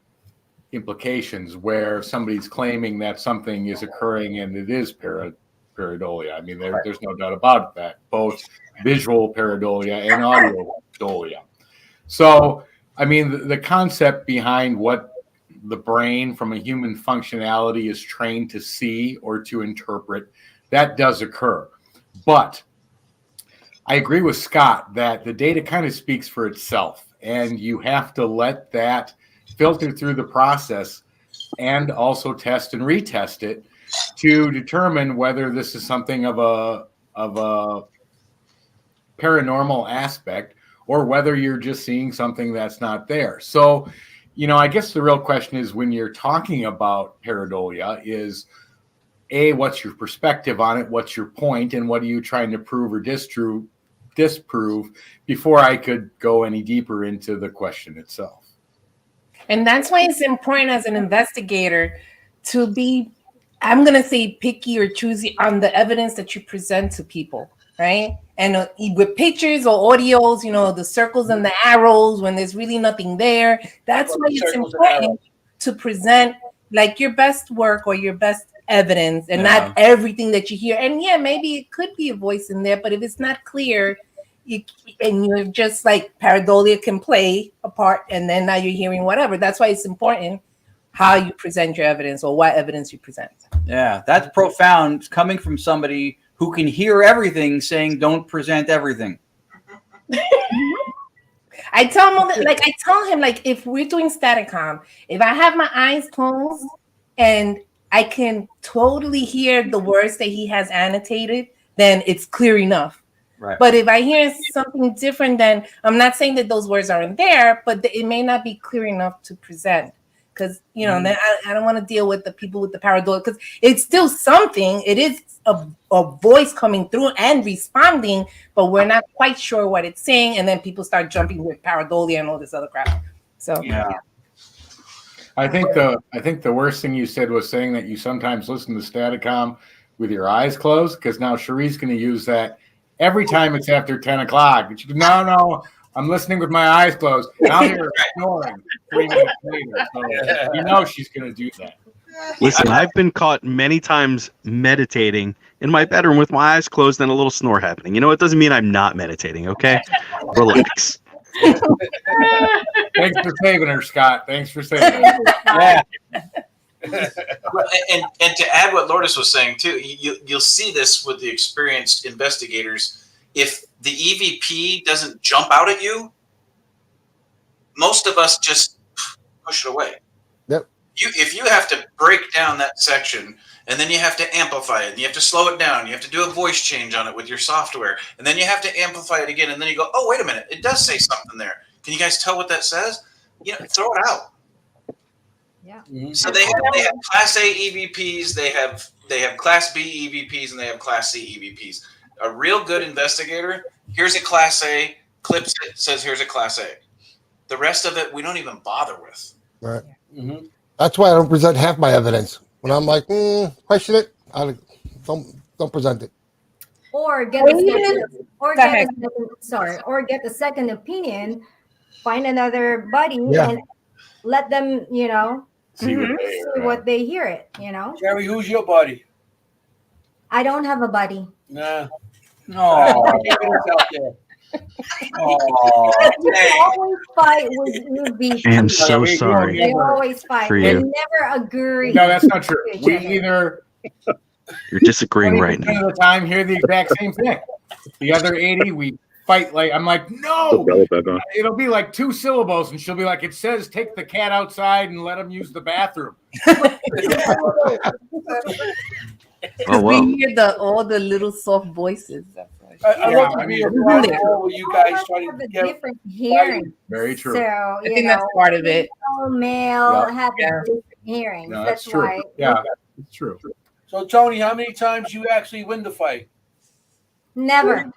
implications where somebody's claiming that something is occurring and it is pareidolia. There's no doubt about that, both visual pareidolia and audio pareidolia. So, the concept behind what the brain from a human functionality is trained to see or to interpret, that does occur. But I agree with Scott that the data kind of speaks for itself, and you have to let that filter through the process and also test and retest it to determine whether this is something of a paranormal aspect or whether you're just seeing something that's not there. So, I guess the real question is, when you're talking about pareidolia, is A, what's your perspective on it? What's your point? And what are you trying to prove or disprove before I could go any deeper into the question itself? And that's why it's important as an investigator to be, I'm going to say, picky or choosy on the evidence that you present to people, right? And with pictures or audios, the circles and the arrows when there's really nothing there. That's why it's important to present like your best work or your best evidence and not everything that you hear. And maybe it could be a voice in there, but if it's not clear, and you're just like pareidolia can play a part, and then now you're hearing whatever. That's why it's important how you present your evidence or what evidence you present. Yeah, that's profound. It's coming from somebody who can hear everything saying don't present everything. I tell him, if we're doing Staticom, if I have my eyes closed and I can totally hear the words that he has annotated, then it's clear enough. Right. But if I hear something different, then I'm not saying that those words aren't there, but it may not be clear enough to present. because then I don't want to deal with the people with the pareidolia, because it's still something. It is a voice coming through and responding, but we're not quite sure what it's saying, and then people start jumping with pareidolia and all this other crap. So yeah. I think the worst thing you said was saying that you sometimes listen to Staticom with your eyes closed, because now Cherie's going to use that every time it's after 10 o'clock. But no, I'm listening with my eyes closed. And I'll hear her snoring 3 minutes later. So she's going to do that. Listen, I've been caught many times meditating in my bedroom with my eyes closed and a little snore happening. It doesn't mean I'm not meditating, okay? Relax. Thanks for saving her, Scott. Thanks for saving her. Yeah. And to add what Lourdes was saying too, you'll see this with the experienced investigators. If the EVP doesn't jump out at you, most of us just push it away. Yep. If you have to break down that section, and then you have to amplify it, and you have to slow it down, you have to do a voice change on it with your software, and then you have to amplify it again, and then you go, oh, wait a minute, it does say something there. Can you guys tell what that says? Throw it out. Yeah. So they have Class A EVPs, they have Class B EVPs, and they have Class C EVPs. A real good investigator, here's a Class A, clips it, says here's a Class A. The rest of it, we don't even bother with. Right. Mm-hmm. That's why I don't present half my evidence. When I'm like, question it, I don't present it. Or get a second opinion. Find another buddy and let them, see what they hear it. Cherie, who's your buddy? I don't have a buddy. Nah. No. They always fight with EVP. I am so sorry. They always fight. For They you. never agree. No, that's not true. We either You're disagreeing right 20% now. of the time hear the exact same thing. The other 80, we fight I'm like, no. It'll be like 2 syllables, and she'll be like, it says take the cat outside and let him use the bathroom. We hear all the little soft voices. I love to be a part of you guys trying to get different hearing. Very true. So I think that's part of it. Male have different hearing. No, that's true. why. Yeah, it's true. So Tony, how many times you actually win the fight? Never.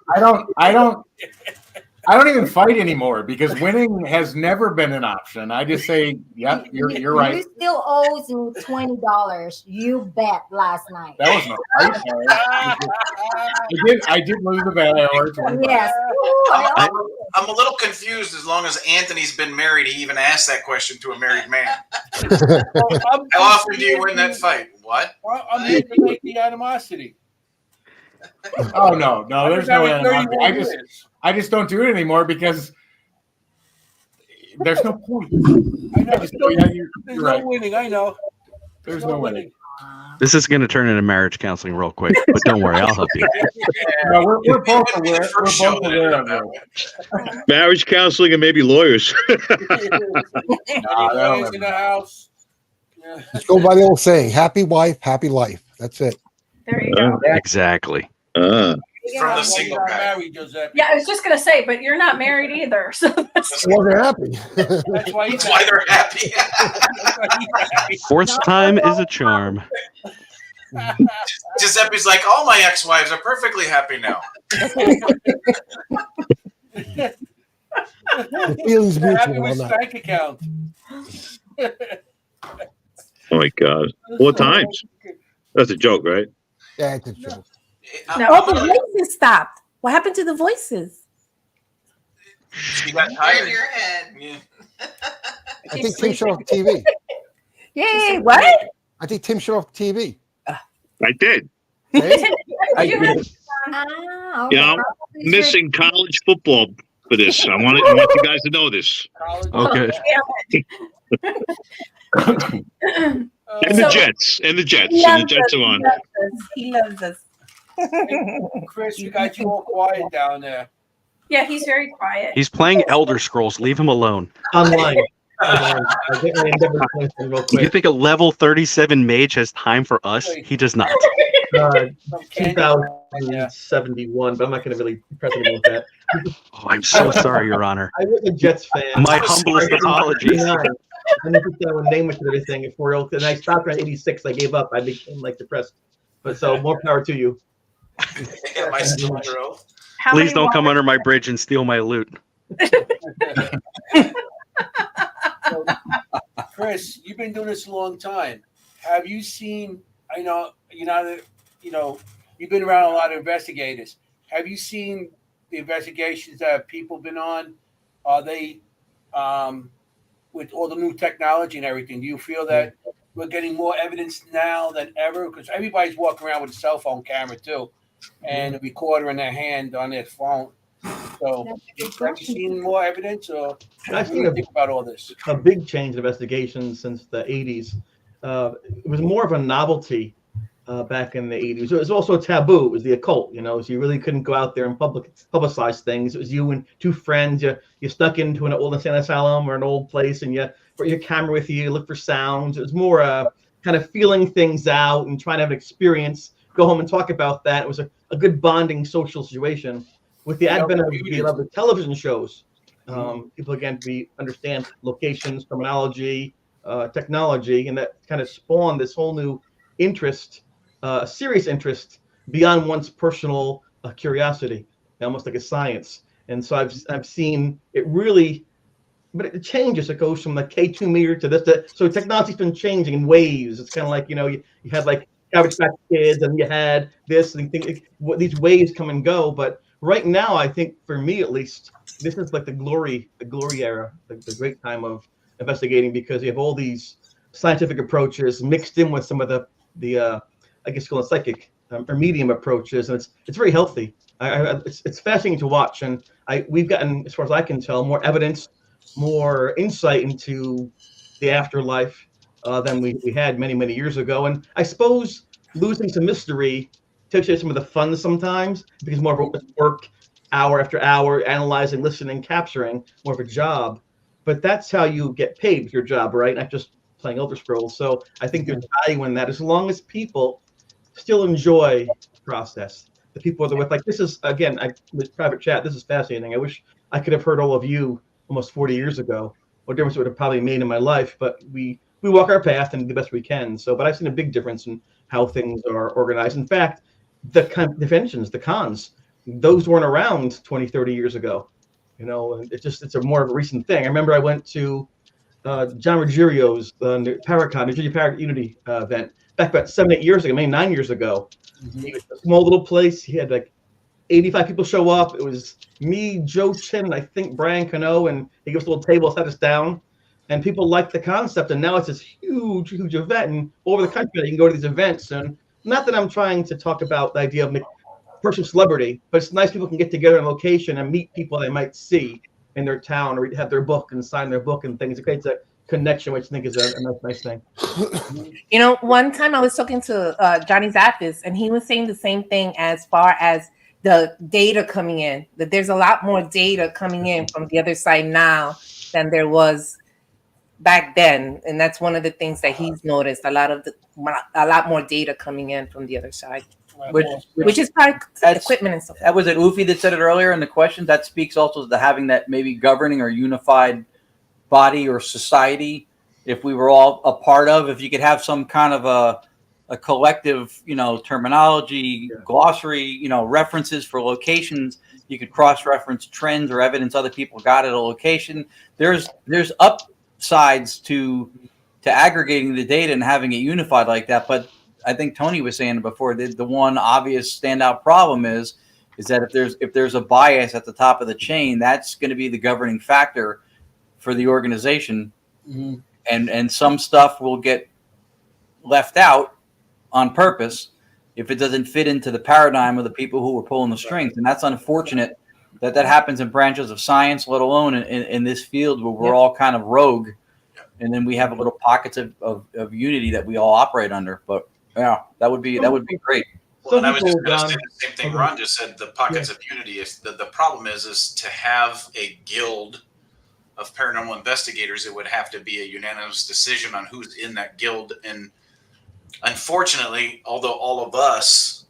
I don't even fight anymore because winning has never been an option. I just say, yep, you're right. You still owes me $20. You bet last night. That was my fight. I did lose the bet. I ordered 25. Yes. I'm a little confused as long as Anthony's been married, he even asked that question to a married man. How often do you win that fight? What? Well, I'm here to make the animosity. Oh no, there's no animosity. I just don't do it anymore because there's no point. I know. You're There's right. no winning. I know. There's no winning. This is going to turn into marriage counseling real quick, but don't worry, I'll help you. No, we're both aware. We're both aware of it. Marriage counseling and maybe lawyers. Lawyers in the house. Yeah. Just go by the old saying, happy wife, happy life. That's it. There you go. Exactly. From the single guy. Married, Giuseppe. Yeah, I was just gonna say, but you're not married either, so that's Well, they're happy. That's why they're happy. Fourth time is a charm. Giuseppe's like, all my ex-wives are perfectly happy now. The feelings Happy mutual with on that. bank account. Oh my God. 4 times. That's a joke, right? Yeah, it's a joke. Oh, the voices stopped. What happened to the voices? She got In tired. your head. Yeah. I think Tim shut off the TV. Yay! What? I think Tim shut off the TV. I did. Hey? Ah, You know, I'm missing college football for this. I want you guys to know this. Okay. And the Jets. And the Jets. And the Jets are on. He loves us. Chris, you got you all quiet down there. yeah, he's very quiet. He's playing Elder Scrolls. Leave him alone. Online. I'll get my endeavor points in real You quick. think a level 37 mage has time for us? He does not. 2071, but I'm not going to really press anyone with that. Oh, I'm so sorry, Your Honor. I was a Jets fan. My humblest apologies. And then I would name it and everything at 4 and I stopped around 86. I gave up. I became like depressed. But so more power to you. I got my still under oath. Please don't come under my bridge and steal my loot. Chris, you've been doing this a long time. Have you seen? I know you've been around a lot of investigators. Have you seen the investigations that people been on? Are they with all the new technology and everything? Do you feel that we're getting more evidence now than ever? Because everybody's walking around with a cell phone camera too, and a recorder in their hand on their phone. So, have you seen more evidence, or what do you think about all this? A big change in investigations since the 80s. It was more of a novelty back in the 80s. It was also taboo. It was the occult, so you really couldn't go out there and publicize things. It was you and two friends. You stuck into an old insane asylum or an old place, and you brought your camera with you, look for sounds. It was more kind of feeling things out and trying to have an experience, go home and talk about that. It was a good bonding social situation. With the advent of the television shows, people again understand locations, terminology, technology, and that kind of spawned this whole new interest, a serious interest beyond one's personal curiosity, almost like a science. And so I've seen it really, but it changes. It goes from the K2 meter to this. So technology's been changing in waves. It's kind of like you had like Cabbage Patch Kids, and you had this, and these waves come and go, but right now, I think for me at least, this is like the glory era, the great time of investigating, because you have all these scientific approaches mixed in with some of the I guess call it psychic or medium approaches, and it's very healthy. It's fascinating to watch, and we've gotten, as far as I can tell, more evidence, more insight into the afterlife than we had many years ago, and I suppose losing some mystery takes away some of the fun sometimes, because more of a work, hour after hour, analyzing, listening, capturing, more of a job. But that's how you get paid with your job, right? Not just playing Elder Scrolls. So I think there's value in that, as long as people still enjoy the process. The people that with, like, this is, again, with private chat, this is fascinating. I wish I could have heard all of you almost 40 years ago. What difference it would have probably made in my life, but we walk our path and do the best we can. So, but I've seen a big difference in how things are organized. In fact, the conventions, the cons, those weren't around 20, 30 years ago. It's a more of a recent thing. I remember I went to John Ruggerio's Paracon, New Jersey Paracon Unity event back about 7, 8 years ago, maybe 9 years ago. It was a small little place. He had like 85 people show up. It was me, Joe Chin, and I think Brian Cano, and he gave us a little table, sat us down, and people liked the concept. And now it's this huge event, and all over the country you can go to these events. And not that I'm trying to talk about the idea of personal celebrity, but it's nice people can get together on location and meet people they might see in their town, or have their book and sign their book and things. It creates a connection, which I think is a nice thing. One time I was talking to Johnny Zappis, and he was saying the same thing as far as the data coming in, that there's a lot more data coming in from the other side now than there was back then. And that's one of the things that he's noticed, a lot more data coming in from the other side, which is part of equipment and stuff. That was it Ufi that said it earlier in the questions. That speaks also to having that maybe governing or unified body or society, if we were all a part of, if you could have some kind of a collective, terminology, glossary, references for locations, you could cross-reference trends or evidence other people got at a location. There's upsides to aggregating the data and having it unified like that. But I think Tony was saying before, the one obvious standout problem is that if there's a bias at the top of the chain, that's going to be the governing factor for the organization. Mm-hmm. And some stuff will get left out on purpose if it doesn't fit into the paradigm of the people who were pulling the strings. And that's unfortunate that happens in branches of science, let alone in this field where we're all kind of rogue. And then we have little pockets of unity that we all operate under. But yeah, that would be great. Well, and I was just going to say the same thing Ron just said, the pockets of unity. If the problem is to have a guild of paranormal investigators, it would have to be a unanimous decision on who's in that guild. And unfortunately, although all of us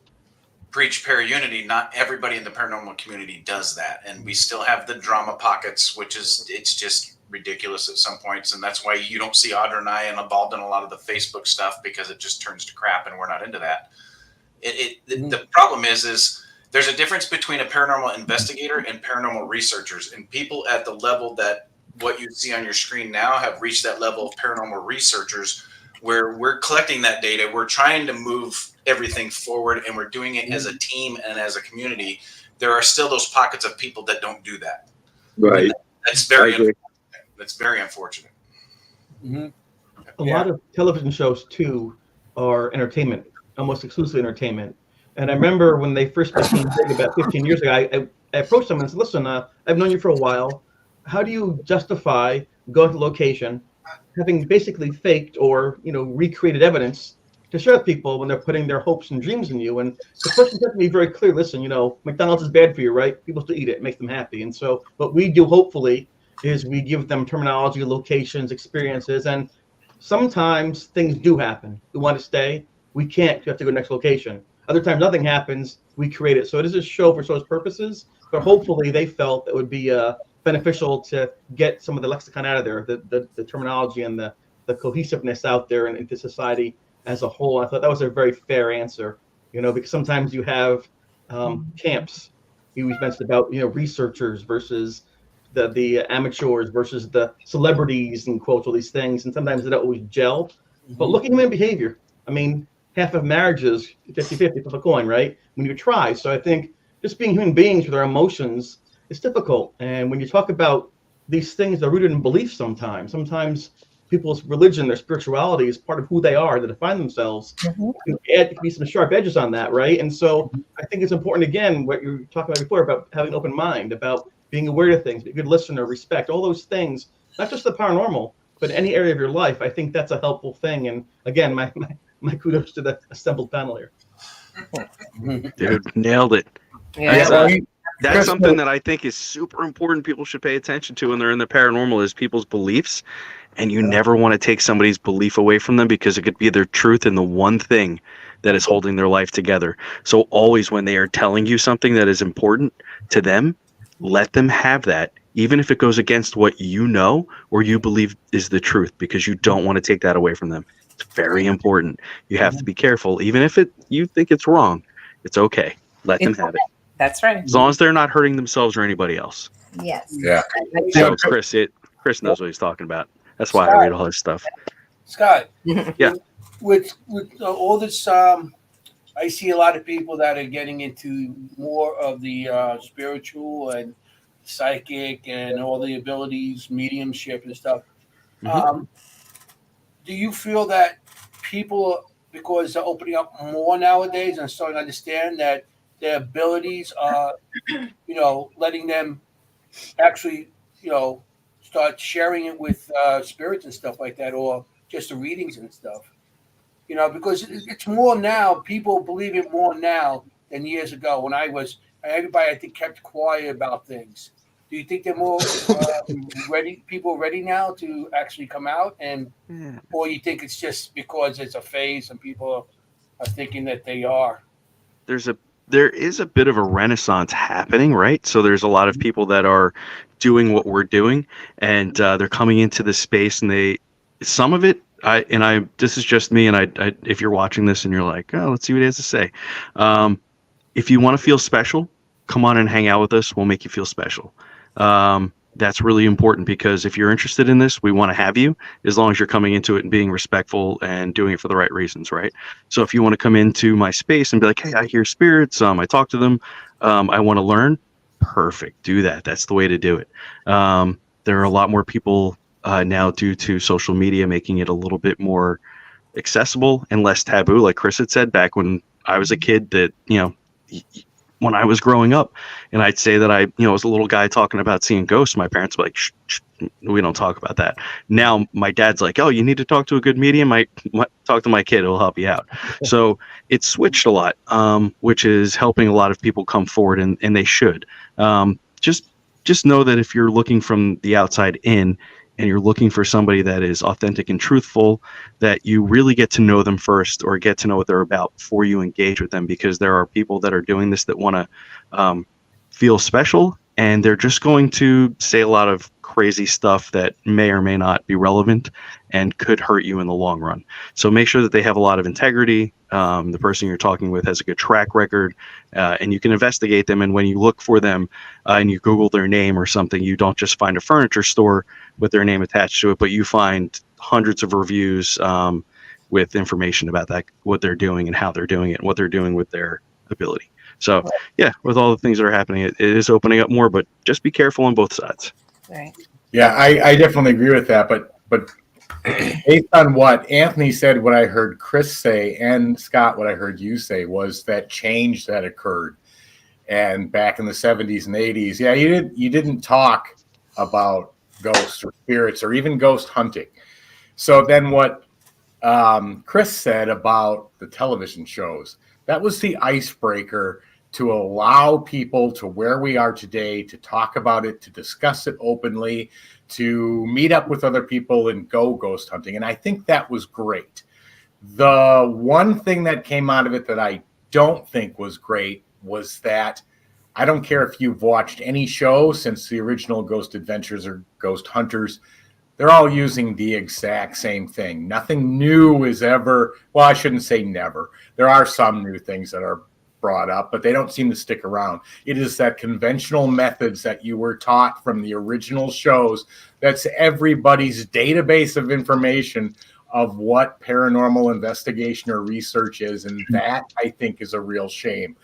preach para-unity, not everybody in the paranormal community does that. And we still have the drama pockets, which is, it's just ridiculous at some points, and that's why you don't see Audra and I involved in a lot of the Facebook stuff, because it just turns to crap, and we're not into that. The problem is there's a difference between a paranormal investigator and paranormal researchers, and people at the level that what you see on your screen now have reached that level of paranormal researchers, where we're collecting that data, we're trying to move everything forward, and we're doing it as a team and as a community. There are still those pockets of people that don't do that. Right. That's very unfortunate. A lot of television shows too are entertainment, almost exclusively entertainment. And I remember when they first became big about 15 years ago, I approached them and said, listen, I've known you for a while. How do you justify going to location, having basically faked or, recreated evidence to share with people when they're putting their hopes and dreams in you? And the person said to me very clear, listen, McDonald's is bad for you, right? People still eat it. It makes them happy. And so what we do, hopefully, is we give them terminology, locations, experiences, and sometimes things do happen. We want to stay. We can't. You have to go to the next location. Other times, nothing happens. We create it. So it is a show for those purposes, but hopefully they felt it would be beneficial to get some of the lexicon out of there, the terminology and the cohesiveness out there and into society as a whole. I thought that was a very fair answer, because sometimes you have camps. You mentioned about, researchers versus the amateurs versus the celebrities and quotes, all these things. And sometimes they don't always gel. But look at human behavior. I mean, half of marriages, 50-50, flip a coin, right? When you try. So I think just being human beings with our emotions is difficult. And when you talk about these things, they're rooted in belief sometimes. Sometimes people's religion, their spirituality is part of who they are, to define themselves. There can be some sharp edges on that, right? And so I think it's important, again, what you were talking about before, about having an open mind, about being aware of things, be a good listener, respect, all those things, not just the paranormal, but any area of your life. I think that's a helpful thing. And again, my kudos to the assembled panel here. Dude, nailed it. Yeah. That's something that I think is super important. People should pay attention to when they're in the paranormal, is people's beliefs. And you never want to take somebody's belief away from them, because it could be their truth in the one thing that is holding their life together. So always when they are telling you something that is important to them, let them have that, even if it goes against what you know or you believe is the truth, because you don't want to take that away from them. It's very important. You have to be careful. Even if you think it's wrong, it's okay. Let them have it. That's right. As long as they're not hurting themselves or anybody else. Yes. Yeah. So Chris knows what he's talking about. That's why I read all his stuff. Scott. Yeah. With all this, I see a lot of people that are getting into more of the spiritual and psychic and all the abilities, mediumship and stuff. Do you feel that people, because they're opening up more nowadays and starting to understand that their abilities are, letting them actually, start sharing it with spirits and stuff like that, or just the readings and stuff? Because it's more now. People believe it more now than years ago when everybody, I think, kept quiet about things. Do you think they're more ready now to actually come out, or you think it's just because it's a phase and people are thinking that they are? There is a bit of a renaissance happening, right? So there's a lot of people that are doing what we're doing, and they're coming into this space, and some of it, this is just me, and I if you're watching this and you're like, oh, let's see what he has to say. If you want to feel special, come on and hang out with us. We'll make you feel special. That's really important, because if you're interested in this, we want to have you, as long as you're coming into it and being respectful and doing it for the right reasons, right? So if you want to come into my space and be like, hey, I hear spirits, I talk to them, I want to learn, perfect, do that. That's the way to do it. There are a lot more people now, due to social media, making it a little bit more accessible and less taboo. Like Chris had said, back when I was a kid, that, when I was growing up, and I'd say that I was a little guy talking about seeing ghosts, my parents were like, shh, we don't talk about that. Now my dad's like, oh, you need to talk to a good medium. Talk to my kid, it'll help you out. So it's switched a lot, which is helping a lot of people come forward, and they should. Just know that if you're looking from the outside in, and you're looking for somebody that is authentic and truthful, that you really get to know them first, or get to know what they're about before you engage with them, because there are people that are doing this that want to feel special, and they're just going to say a lot of crazy stuff that may or may not be relevant and could hurt you in the long run. So make sure that they have a lot of integrity. The person you're talking with has a good track record, and you can investigate them. And when you look for them and you Google their name or something, you don't just find a furniture store with their name attached to it, but you find hundreds of reviews with information about that, what they're doing and how they're doing it, and what they're doing with their ability. So yeah, with all the things that are happening, it is opening up more, but just be careful on both sides. Right. Yeah, I definitely agree with that. But based on what Anthony said, what I heard Chris say, and Scott, what I heard you say, was that change that occurred. And back in the 70s and 80s, yeah, you didn't talk about ghosts or spirits or even ghost hunting. So then what Chris said about the television shows, that was the icebreaker to allow people to where we are today to talk about it, to discuss it openly, to meet up with other people and go ghost hunting. And I think that was great. The one thing that came out of it that I don't think was great was that I don't care if you've watched any show since the original Ghost Adventures or Ghost Hunters, they're all using the exact same thing. Nothing new is ever, well, I shouldn't say never. There are some new things that are brought up, but they don't seem to stick around. It is that conventional methods that you were taught from the original shows. That's everybody's database of information of what paranormal investigation or research is. And that, I think, is a real shame.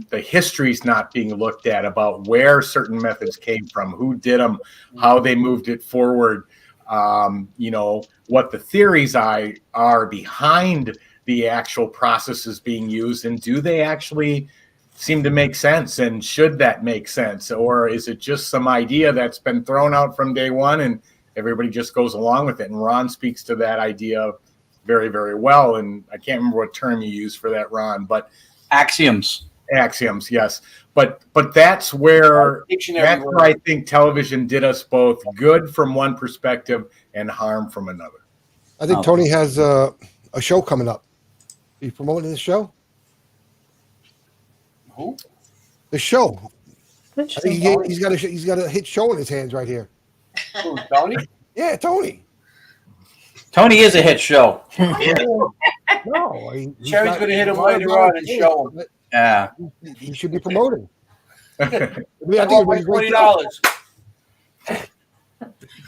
The history's not being looked at about where certain methods came from, who did them, how they moved it forward, what the theories are behind the actual processes being used, and do they actually seem to make sense, and should that make sense, or is it just some idea that's been thrown out from day one and everybody just goes along with it? And Ron speaks to that idea very, very well, and I can't remember what term you used for that, Ron, but axioms, yes. But that's where I think television did us both good from one perspective and harm from another. I think Tony has a show coming up. Are you promoting the show? Who? The show. I think he's got a hit show in his hands right here. Who, Tony? Yeah, Tony. Tony is a hit show. No, Cherry's going to hit him later on and show him. Yeah, he should be promoting. I want my $20.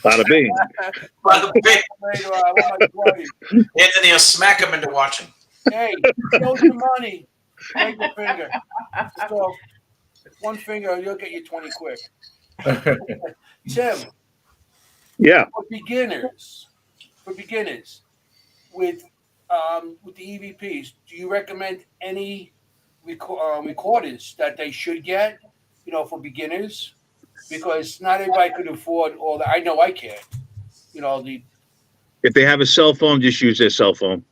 Bada bing. Bada bing. Anthony will smack him into watching. Hey, show your money. Make the finger. So, one finger, you'll get your 20 quick. Tim. Yeah. For beginners, with the EVPs, do you recommend any recorders that they should get, for beginners? Because not everybody could afford all that. I know I can't. If they have a cell phone, just use their cell phone.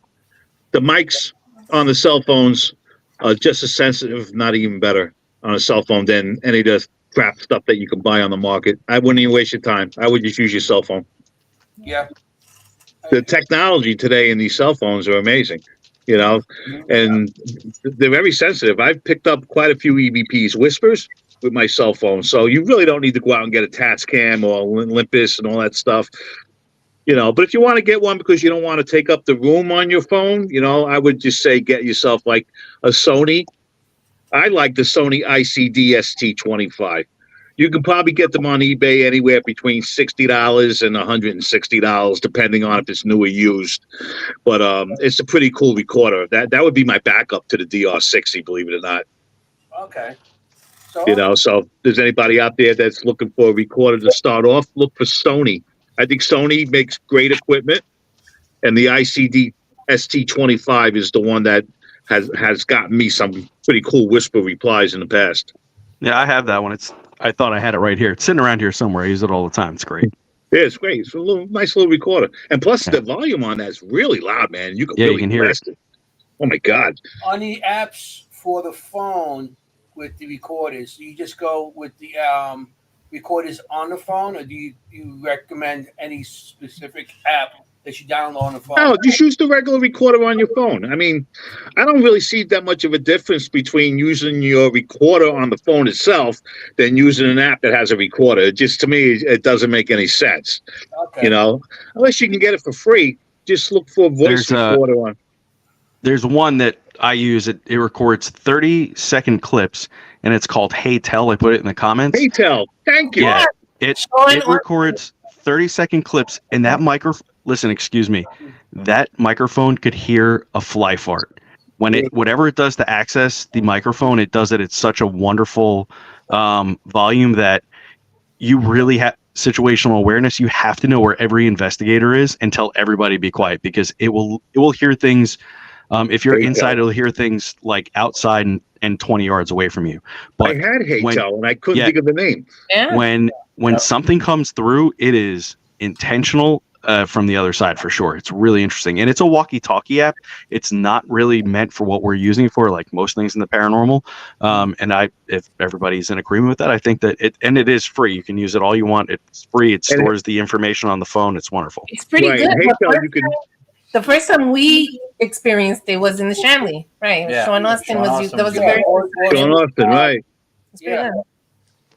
The mics on the cell phones are just as sensitive, not even better, on a cell phone than any of the crap stuff that you can buy on the market. I wouldn't even waste your time. I would just use your cell phone. Yeah. The technology today in these cell phones are amazing, and they're very sensitive. I've picked up quite a few EVPs whispers with my cell phone, so you really don't need to go out and get a Tascam or Olympus and all that stuff. But if you want to get one because you don't want to take up the room on your phone, I would just say get yourself like a Sony. I like the Sony ICD ST25. You can probably get them on eBay anywhere between $60 and $160, depending on if it's new or used. But it's a pretty cool recorder. That would be my backup to the DR60, believe it or not. Okay. So if there's anybody out there that's looking for a recorder to start off, look for Sony. I think Sony makes great equipment, and the ICD ST25 is the one that has gotten me some pretty cool whisper replies in the past. Yeah, I have that one. I thought I had it right here. It's sitting around here somewhere. I use it all the time. It's great. Yeah, it's great. It's a nice little recorder, and plus the volume on that's really loud, man. You can hear it. Oh my God! On the apps for the phone with the recorders, do you just go with the recorders on the phone, or do you recommend any specific app that you download on the phone. No, just use the regular recorder on your phone. I mean, I don't really see that much of a difference between using your recorder on the phone itself than using an app that has a recorder. It just, to me, it doesn't make any sense. Okay. You know, unless you can get it for free, just look for a voice recorder on. There's one that I use. It records 30-second clips, and it's called Hey Tell. I put it in the comments. Hey Tell, thank you. Yeah, it records 30-second clips, and that microphone. Listen, excuse me. That microphone could hear a fly fart. When whatever it does to access the microphone, it does it at such a wonderful volume that you really have situational awareness. You have to know where every investigator is and tell everybody be quiet, because it will hear things. If you're inside, it'll hear things like outside and 20 yards away from you. But I had Hey Tell, and I couldn't think of the name. Yeah. When something comes through, it is intentional from the other side for sure. It's really interesting, and it's a walkie-talkie app. It's not really meant for what we're using it for, like most things in the paranormal. And if everybody's in agreement with that, I think that it is free. You can use it all you want. It's free. It stores the information on the phone. It's wonderful. It's pretty good. Hey Tell, you can. The first time we experienced it was in the Shanley, right? Yeah. Sean Austin Sean was Austin that was was a very Sean Austin, right? Yeah.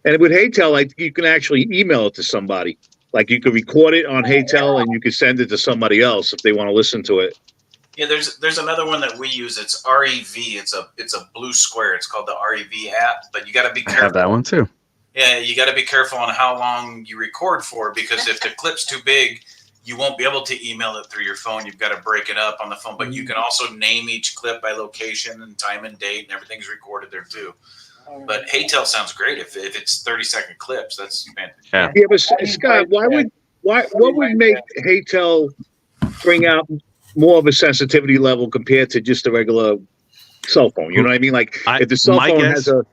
And with Hey Tell, like, you can actually email it to somebody. Like, you could record it on Hey Tell, and you could send it to somebody else if they want to listen to it. Yeah, there's another one that we use. It's REV. It's a blue square. It's called the REV app. But you got to be I careful. have that one too. Yeah, you got to be careful on how long you record for, because if the clip's too big, you won't be able to email it through your phone. You've got to break it up on the phone. But you can also name each clip by location and time and date, and everything's recorded there too. But Hey Tell sounds great if it's 30-second clips. That's fantastic. Yeah, but Scott, what would make Hey Tell bring out more of a sensitivity level compared to just a regular cell phone? You know what I mean? Like, if the cell phone has a...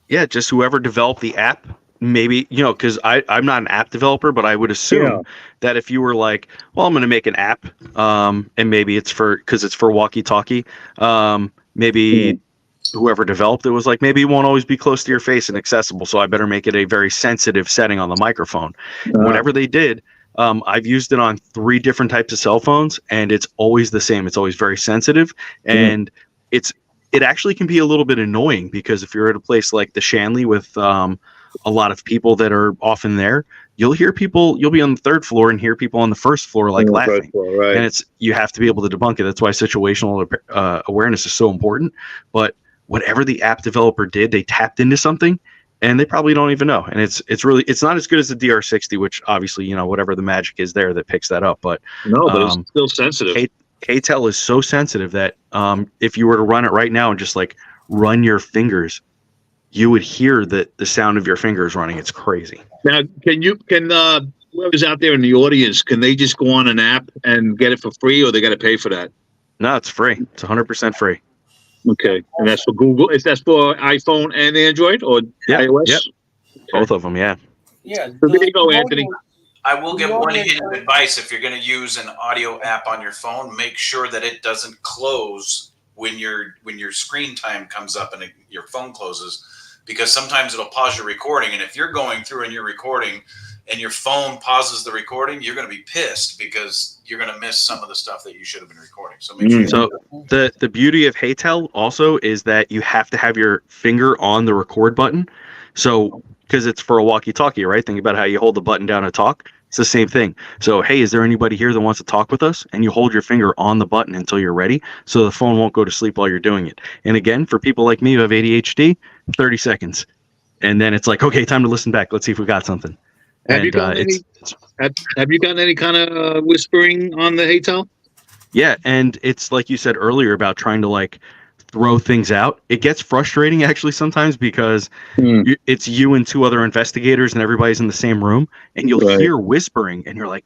Yeah, just whoever developed the app, maybe, because I'm not an app developer, but I would assume that if you were like, well, I'm going to make an app, and maybe it's for walkie-talkie, maybe whoever developed it was like, maybe it won't always be close to your face and accessible, so I better make it a very sensitive setting on the microphone. Whatever they did, I've used it on 3 different types of cell phones, and it's always the same. It's always very sensitive, and it actually can be a little bit annoying, because if you're at a place like the Shanley with a lot of people that are often there, you'll be on the 3rd floor and hear people on the 1st floor like laughing. Right. And you have to be able to debunk it. That's why situational awareness is so important. But whatever the app developer did, they tapped into something, and they probably don't even know. And it's not as good as the DR60, which obviously, whatever the magic is there that picks that up. But it's still sensitive. Hey Tell is so sensitive that if you were to run it right now and just like run your fingers, you would hear the sound of your fingers running. It's crazy. Now, can whoever's out there in the audience, can they just go on an app and get it for free, or they got to pay for that? No, it's free. It's 100% free. Okay, and that's for Google. Is that for iPhone and Android, or iOS? Yep. Both of them, yeah. Yeah. So there you go, Anthony. I will give one hidden advice. If you're going to use an audio app on your phone, make sure that it doesn't close when your screen time comes up and your phone closes, because sometimes it'll pause your recording. And if you're going through and you're recording and your phone pauses the recording, you're going to be pissed, because you're going to miss some of the stuff that you should have been recording. So make sure. So the beauty of Hey Tell also is that you have to have your finger on the record button. So, because it's for a walkie-talkie, right? Think about how you hold the button down to talk. It's the same thing. So, hey, is there anybody here that wants to talk with us? And you hold your finger on the button until you're ready, so the phone won't go to sleep while you're doing it. And again, for people like me who have ADHD, 30 seconds. And then it's like, okay, time to listen back. Let's see if we got something. Have you gotten any kind of whispering on the Hey Tell? Yeah, and it's like you said earlier about trying to like throw things out. It gets frustrating actually sometimes, because it's you and 2 other investigators and everybody's in the same room, and you'll hear whispering, and you're like,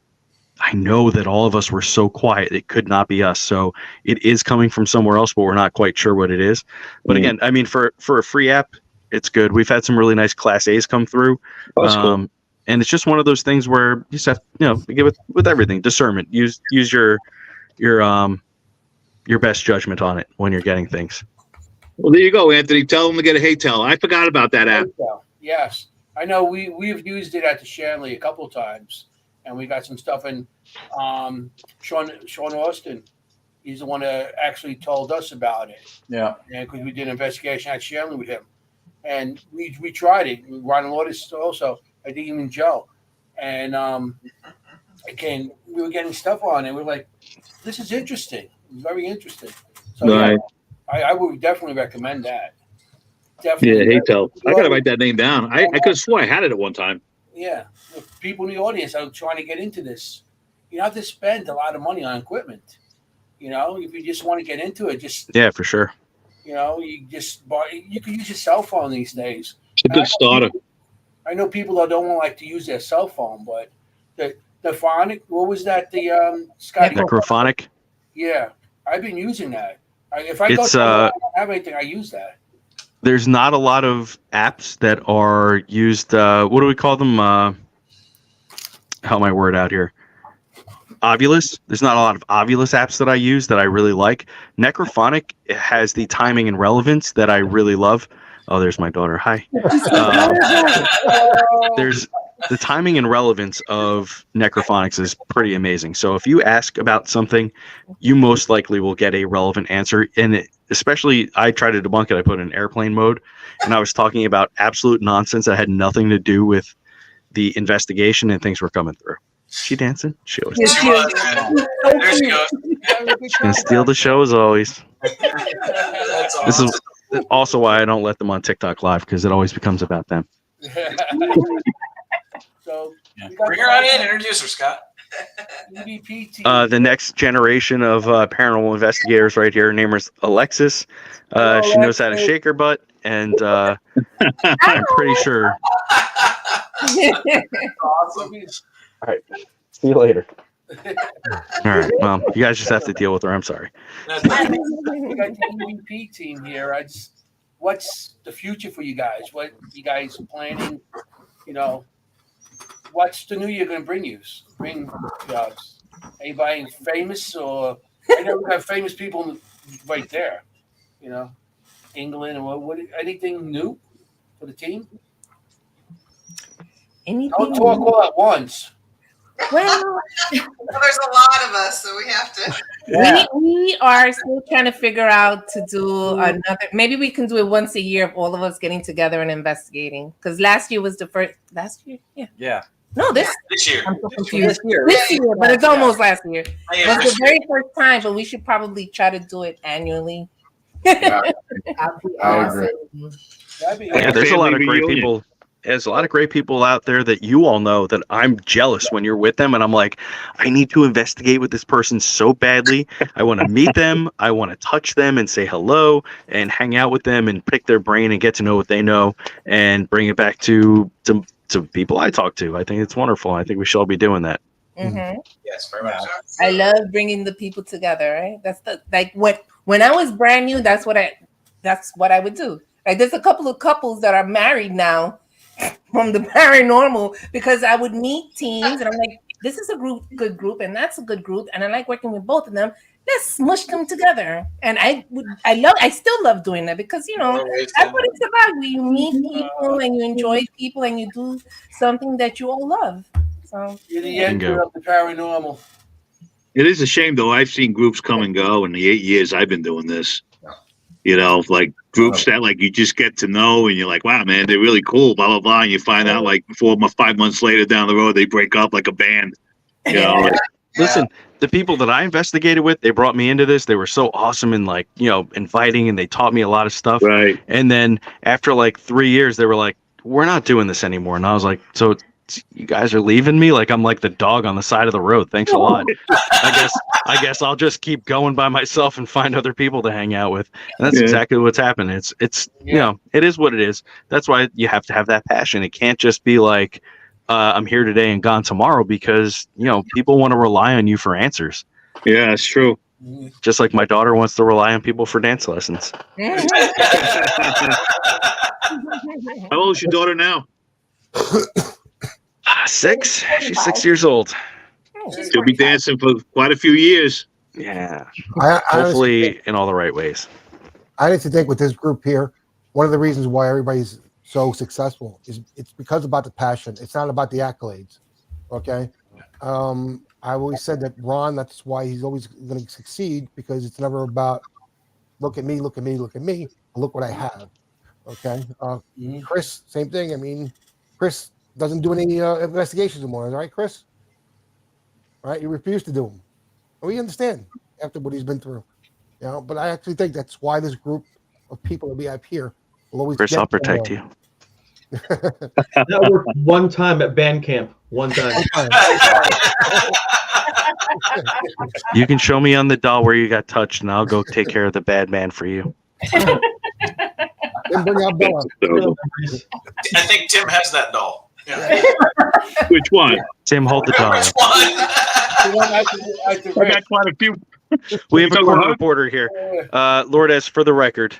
I know that all of us were so quiet, it could not be us. So it is coming from somewhere else, but we're not quite sure what it is. But again, I mean, for a free app, it's good. We've had some really nice Class A's come through. Cool. And it's just one of those things where you just have, get with everything, discernment. Use your best judgment on it when you're getting things. Well, there you go, Anthony. Tell them to get a Hey Tell. I forgot about that app. Yes, I know. We've used it at the Shanley a couple of times, and we got some stuff in. Sean Austin, he's the one that actually told us about it. Yeah. And because we did an investigation at Shanley with him, and we tried it. Ron and Lourdes also, I think even Joe, and again we were getting stuff on, and we're like, this is interesting, very interesting. So Right. yeah, I would definitely recommend that. Yeah, Definitely. hey, tell. I gotta write that name down. I could have swore I had it at one time. Yeah, if people in the audience are trying to get into this, you don't have to spend a lot of money on equipment. You know, if you just want to get into it, just Yeah, for sure. you know, you just buy. You can use your cell phone these days. It's a good starter. I know people that don't like to use their cell phone, but the phonic. What was that? The Scotty. Necrophonic. Yeah, I've been using that. If I go It's, to I don't have anything, I use that. There's not a lot of apps that are used. What do we call them? Help my word out here. Ovulus. There's not a lot of Ovulus apps that I use that I really like. Necrophonic has the timing and relevance that I really love. Oh, there's my daughter. Hi. There's the timing and relevance of Necrophonics is pretty amazing. So if you ask about something, you most likely will get a relevant answer. And especially, I try to debunk it. I put it in airplane mode, and I was talking about absolute nonsense that had nothing to do with the investigation, and things were coming through. She dancing? She always There she was. There she goes. She's gonna steal the show as always. That's This awesome. is also why I don't let them on TikTok live, because it always becomes about them. So Bring her on in. Introduce her, Scott. EVP team. The next generation of paranormal investigators right here. Her name is Alexis. She knows how to shake her butt, and I'm pretty sure. Awesome. All right. See you later. All right. Well, you guys just have to deal with her. I'm sorry. We got the EVP team here. What's the future for you guys? What you guys planning? You know, what's the new year going to bring jobs? Anybody famous, or I know we have famous people right there. You know, England, or what? Anything new for the team? Anything? Don't talk all at once. Well, there's a lot of us, so we have to. we are still trying to figure out to do another. Maybe we can do it once a year of all of us getting together and investigating. Because last year was the first. Last year, yeah. Yeah. No, this year. I'm so confused. This year. But it's almost last year. Yeah, It was the very first time, but we should probably try to do it annually. I agree. Yeah, there's a lot of great people. There's a lot of great people out there that you all know that I'm jealous when you're with them, and I'm like, I need to investigate with this person so badly. I want to meet them. I want to touch them and say hello and hang out with them and pick their brain and get to know what they know and bring it back to people I talk to. I think it's wonderful. I think we should all be doing that. Mm-hmm. Yes, very much. I love bringing the people together. Right? That's when I was brand new. That's what I would do. Like there's a couple of couples that are married now from the paranormal, because I would meet teams and I'm like, this is a good group, and that's a good group, and I like working with both of them. Let's smush them together. And I still love doing that, because that's what it's about. You meet people and you enjoy people and you do something that you all love. So You're the editor of the paranormal. It is a shame, though. I've seen groups come and go in the 8 years I've been doing this. You know, like groups that like you just get to know, and you're like, wow, man, they're really cool, blah blah blah. And you find out like 4 or 5 months later down the road, they break up like a band. You know, Listen, the people that I investigated with, they brought me into this. They were so awesome and like, inviting, and they taught me a lot of stuff. Right. And then after like 3 years, they were like, we're not doing this anymore. And I was like, so you guys are leaving me? Like I'm like the dog on the side of the road. Thanks a lot. I guess I'll just keep going by myself and find other people to hang out with. And that's exactly what's happened. It's it is what it is. That's why you have to have that passion. It can't just be like I'm here today and gone tomorrow, because people want to rely on you for answers. Yeah, it's true. Just like my daughter wants to rely on people for dance lessons. How old is your daughter now? 6. She's 6 years old. She'll be dancing for quite a few years. Yeah. Hopefully in all the right ways. I like to think with this group here, one of the reasons why everybody's so successful is it's because about the passion. It's not about the accolades. Okay. I always said that Ron, that's why he's always going to succeed, because it's never about look at me, look at me, look at me. Look what I have. Okay. Chris, same thing. I mean, Chris doesn't do any investigations anymore, right, Chris? Right? He refused to do them. We understand after what he's been through. You know, but I actually think that's why this group of people that we have here will always Chris, get I'll protect you. That worked one time at band camp. One time. You can show me on the doll where you got touched, and I'll go take care of the bad man for you. Then bring out Bella. I think Tim has that doll. Yeah. Which one? Tim, hold the doll. Which one? I got quite a few. We have a court reporter here. Lourdes, for the record,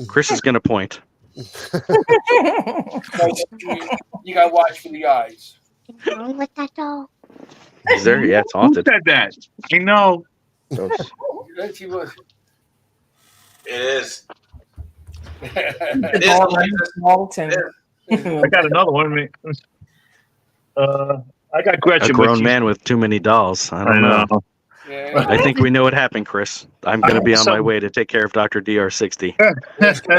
Chris is going to point. You got to watch for the eyes. What's wrong with that doll? Is there? Yeah, it's haunted. Who said that? I know. She was. It is. Dalton. I got another one. I got Gretchen. A grown man with too many dolls. I don't know. Yeah. I think we know what happened, Chris. I'm going to be on my way to take care of Dr. DR60. That's true,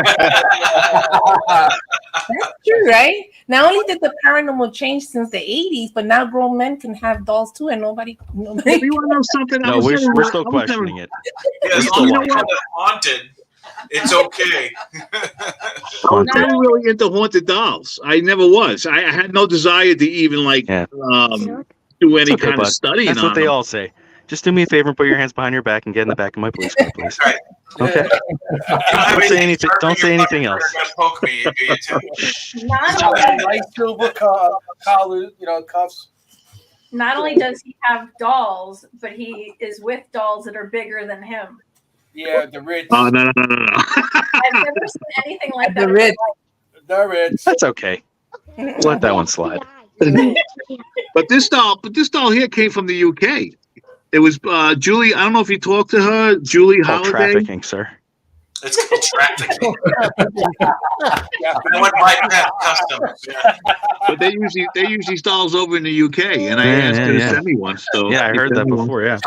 right? Not only did the paranormal change since the 80s, but now grown men can have dolls too, and nobody. You want to know something? No, we're still questioning it. Yeah, as long as you call it haunted, it's okay. I was never really into haunted dolls. I never was. I had no desire to even do any Okay, kind bud. of studying That's on what they them. all say. Just do me a favor and put your hands behind your back and get in the back of my police car, please. Okay. Don't say anything. Don't say anything else. Poke me, Not only, Nice silver collar, cuffs. not only does he have dolls, but he is with dolls that are bigger than him. Yeah, the Ritz. Oh no! I've never seen anything like that. The Ritz. The Ritz. That's okay. Let that one slide. But this doll here came from the UK. It was Julie. I don't know if you talked to her, Julie Called Holiday. trafficking, sir. It's called trafficking. I went bypass customs. Yeah. But they use these dolls over in the UK, and I asked her to send me one. So Yeah, I heard that before. Yeah.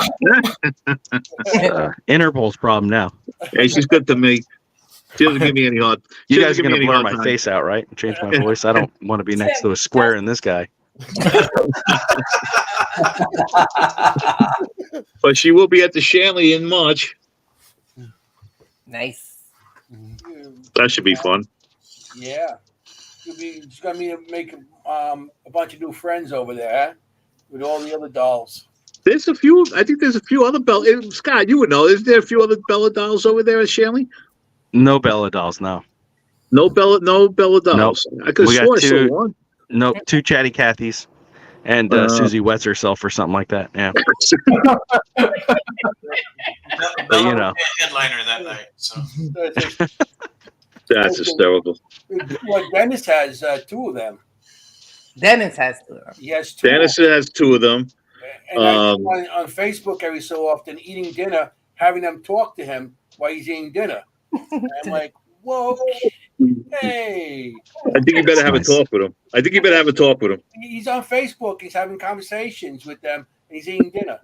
Interpol's problem now. Hey, she's good to me. She doesn't give me any hard. You she guys doesn't are give going me to any blur hard my time. face out, right? And change my voice. I don't want to be next to a square in this guy. But she will be at the Shanley in March. Nice. That should be fun. Yeah. It's going to make a bunch of new friends over there, huh? With all the other dolls. There's a few. I think there's a few other Bella. Scott, you would know. Is there a few other Bella dolls over there at Shanley? No Bella dolls, no. No Bella dolls. Nope. I could We have got sworn I two- saw one. Nope, 2 chatty Cathys. And Susie wets herself or something like that. Yeah. But, you know. Headliner that night. So That's hysterical. Well, Dennis has 2 of them. Dennis has to. He has 2. Dennis has 2 of them. And I see on Facebook every so often eating dinner, having them talk to him while he's eating dinner. And I'm like, whoa, hey. I think you better have a talk with him. He's on Facebook. He's having conversations with them, and he's eating dinner.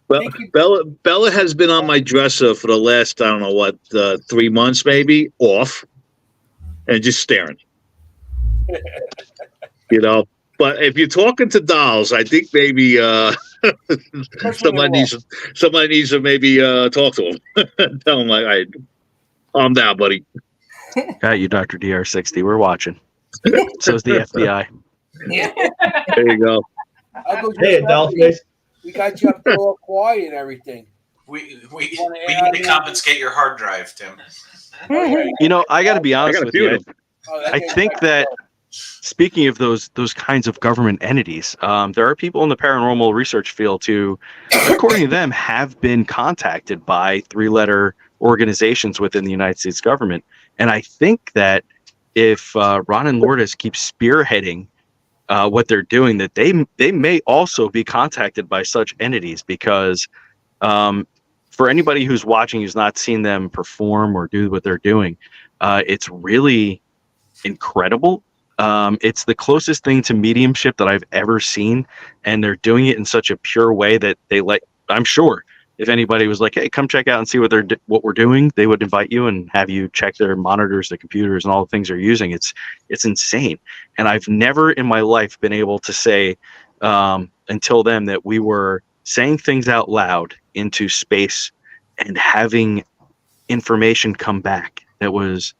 Well, Bella has been on my dresser for the last, I don't know what, 3 months maybe, off, and just staring. You know, but if you're talking to dolls, I think maybe somebody needs to maybe talk to him. Tell him, like, hey, calm down, buddy. Got you, Dr. DR60. We're watching. So's the FBI. Yeah. There you go. Hey, Dalton. We got you up there all quiet and everything. we need to confiscate your hard drive, Tim. You know, I got to be honest with you. Oh, I think that speaking of those kinds of government entities, there are people in the paranormal research field who, according to them, have been contacted by 3-letter organizations within the United States government. And I think that if Ron and Lourdes keep spearheading what they're doing, that they may also be contacted by such entities, because for anybody who's watching who's not seen them perform or do what they're doing, it's really incredible It's the closest thing to mediumship that I've ever seen, and they're doing it in such a pure way that they let. I'm sure if anybody was like, "Hey, come check out and see what we're doing," they would invite you and have you check their monitors, the computers, and all the things they're using. It's insane, and I've never in my life been able to say until then that we were saying things out loud into space and having information come back that was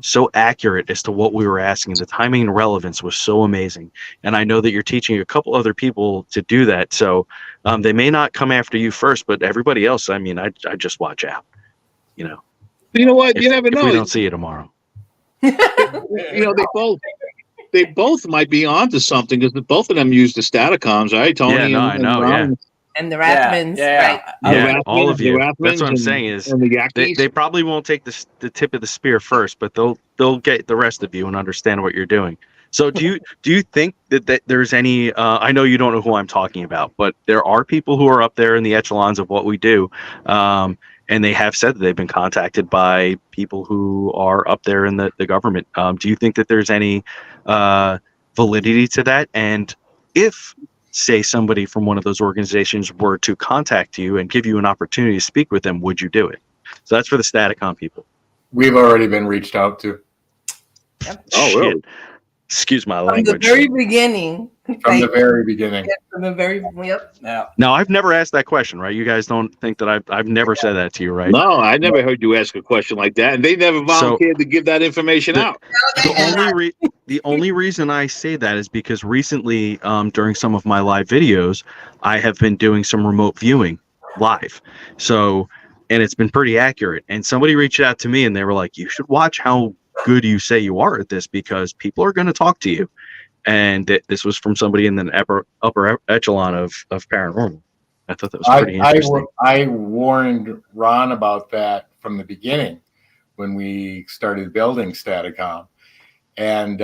so accurate as to what we were asking. The timing and relevance was so amazing. And I know that you're teaching a couple other people to do that. So they may not come after you first, but everybody else, I mean, I just watch out, you know. You know what? You never if know. we don't see you tomorrow. You know, they both might be onto something because both of them use the Staticoms, right? Tony Yeah, no, I know, Ron. yeah. And the Rathmans, right? Yeah, all of the you. Rathmans That's what I'm and- saying is and the Yakis. they probably won't take the tip of the spear first, but they'll get the rest of you and understand what you're doing. So do you think that there's any? I know you don't know who I'm talking about, but there are people who are up there in the echelons of what we do, and they have said that they've been contacted by people who are up there in the government. Do you think that there's any validity to that? And if, say, somebody from one of those organizations were to contact you and give you an opportunity to speak with them, would you do it? So that's for the Staticom people. We've already been reached out to. Oh, really? Excuse my From the language. very beginning. From the very beginning. Yeah, from the very, yep. Yeah. Now, I've never asked that question, right? You guys don't think that I've never said that to you, right? No, I never heard you ask a question like that, and they never volunteered to give that information out. The only reason I say that is because recently, during some of my live videos, I have been doing some remote viewing live. So, and it's been pretty accurate. And somebody reached out to me and they were like, "You should watch how good you say you are at this because people are going to talk to you." And this was from somebody in the upper echelon of paranormal. I thought that was pretty interesting. I warned Ron about that from the beginning when we started building Staticom. And,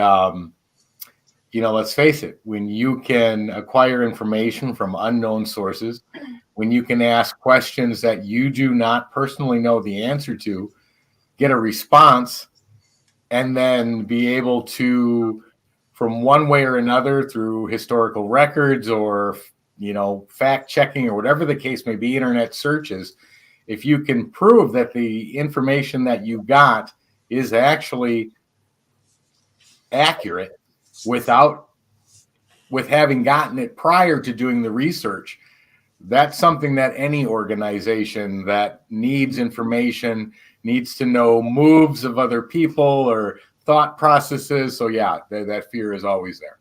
let's face it, when you can acquire information from unknown sources, when you can ask questions that you do not personally know the answer to, get a response, and then be able to, from one way or another, through historical records or, fact checking or whatever the case may be, internet searches, if you can prove that the information that you got is actually accurate with having gotten it prior to doing the research, that's something that any organization that needs information needs to know moves of other people or thought processes. So yeah, that fear is always there.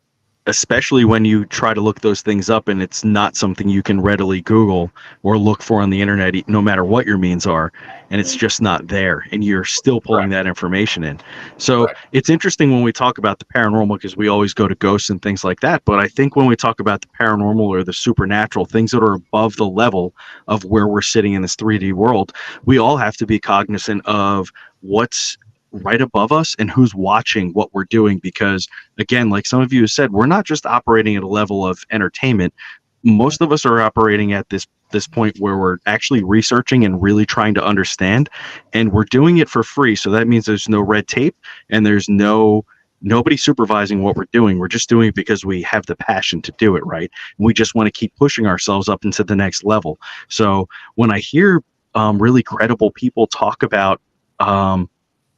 Especially when you try to look those things up and it's not something you can readily Google or look for on the internet, no matter what your means are, and it's just not there, and you're still pulling that information in. So it's interesting when we talk about the paranormal because we always go to ghosts and things like that, but I think when we talk about the paranormal or the supernatural, things that are above the level of where we're sitting in this 3D world, we all have to be cognizant of what's right above us and who's watching what we're doing, because again, like some of you have said, we're not just operating at a level of entertainment. Most of us are operating at this point where we're actually researching and really trying to understand, and we're doing it for free. So that means there's no red tape and there's nobody supervising what we're doing. We're just doing it because we have the passion to do it, right? We just want to keep pushing ourselves up into the next level. So when I hear really credible people talk about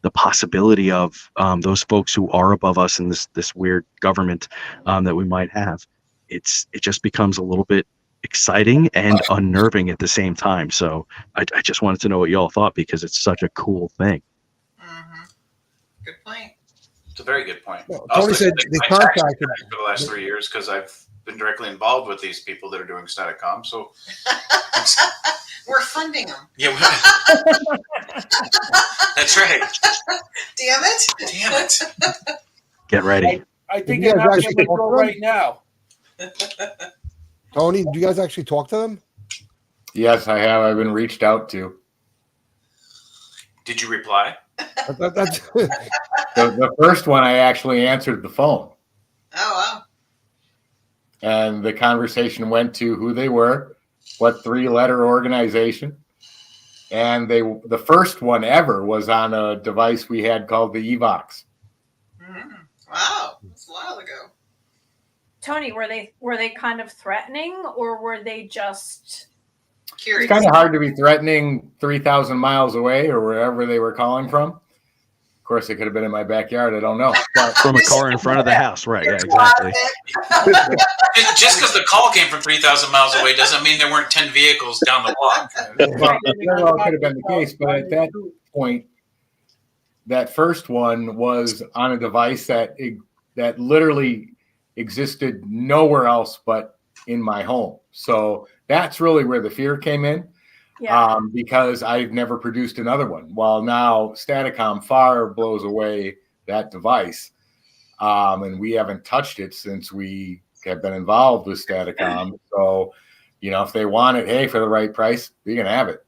the possibility of those folks who are above us in this weird government that we might have, it just becomes a little bit exciting and unnerving at the same time. So I just wanted to know what y'all thought because it's such a cool thing. Good point. It's a very good point. Well, Also, Tony said they my tax contacted return for the last 3 years because I've been directly involved with these people that are doing Staticom. So We're funding them. yeah, that's right. Damn it. Damn it. Get ready. I think You they're guys not actually going to talk go to them? right now. Tony, do you guys actually talk to them? Yes, I have. I've been reached out to. Did you reply? That's The first one, I actually answered the phone. Oh, wow. And the conversation went to who they were, what 3-letter organization. And the first one ever was on a device we had called the Evox. Wow, that's a while ago. Tony, were they kind of threatening, or were they just curious? It's kind of hard to be threatening 3,000 miles away or wherever they were calling from. Of course, it could have been in my backyard. I don't know. But From a car in front of the house, right? Yeah, exactly. Just because the call came from 3,000 miles away doesn't mean there weren't 10 vehicles down the block. Well, very well could have been the case, but at that point, that first one was on a device that literally existed nowhere else but in my home. So that's really where the fear came in. Yeah. Because I've never produced another one. While now Staticom far blows away that device. And we haven't touched it since we have been involved with Staticom. So, if they want it, hey, for the right price, you can have it.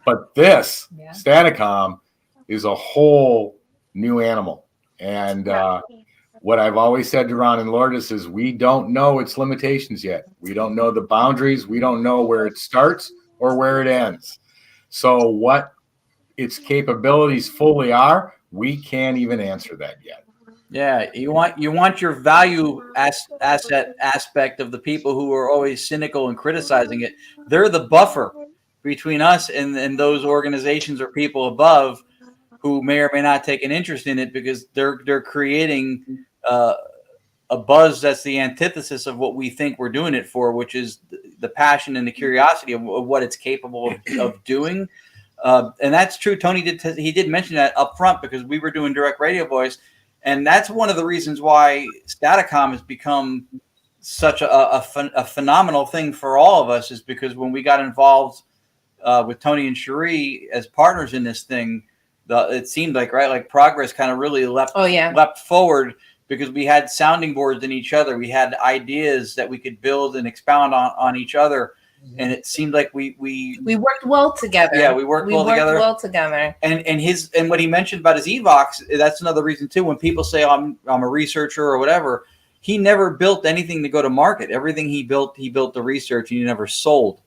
But this Staticom is a whole new animal. And what I've always said to Ron and Lourdes is we don't know its limitations yet. We don't know the boundaries. We don't know where it starts or where it ends. So what its capabilities fully are, we can't even answer that yet. Yeah, you want your value asset aspect of the people who are always cynical and criticizing it. They're the buffer between us and those organizations or people above who may or may not take an interest in it because they're creating a buzz that's the antithesis of what we think we're doing it for, which is the passion and the curiosity of what it's capable of doing. And that's true. Tony did mention that up front because we were doing direct radio voice. And that's one of the reasons why Staticom has become such a phenomenal thing for all of us is because when we got involved with Tony and Cherie as partners in this thing, it seemed like progress kind of really leapt forward because we had sounding boards in each other. We had ideas that we could build and expound on each other. And it seemed like we worked well together. Yeah, we worked well together. And what he mentioned about his Evox, that's another reason too. When people say I'm a researcher or whatever, he never built anything to go to market. Everything he built the research and he never sold.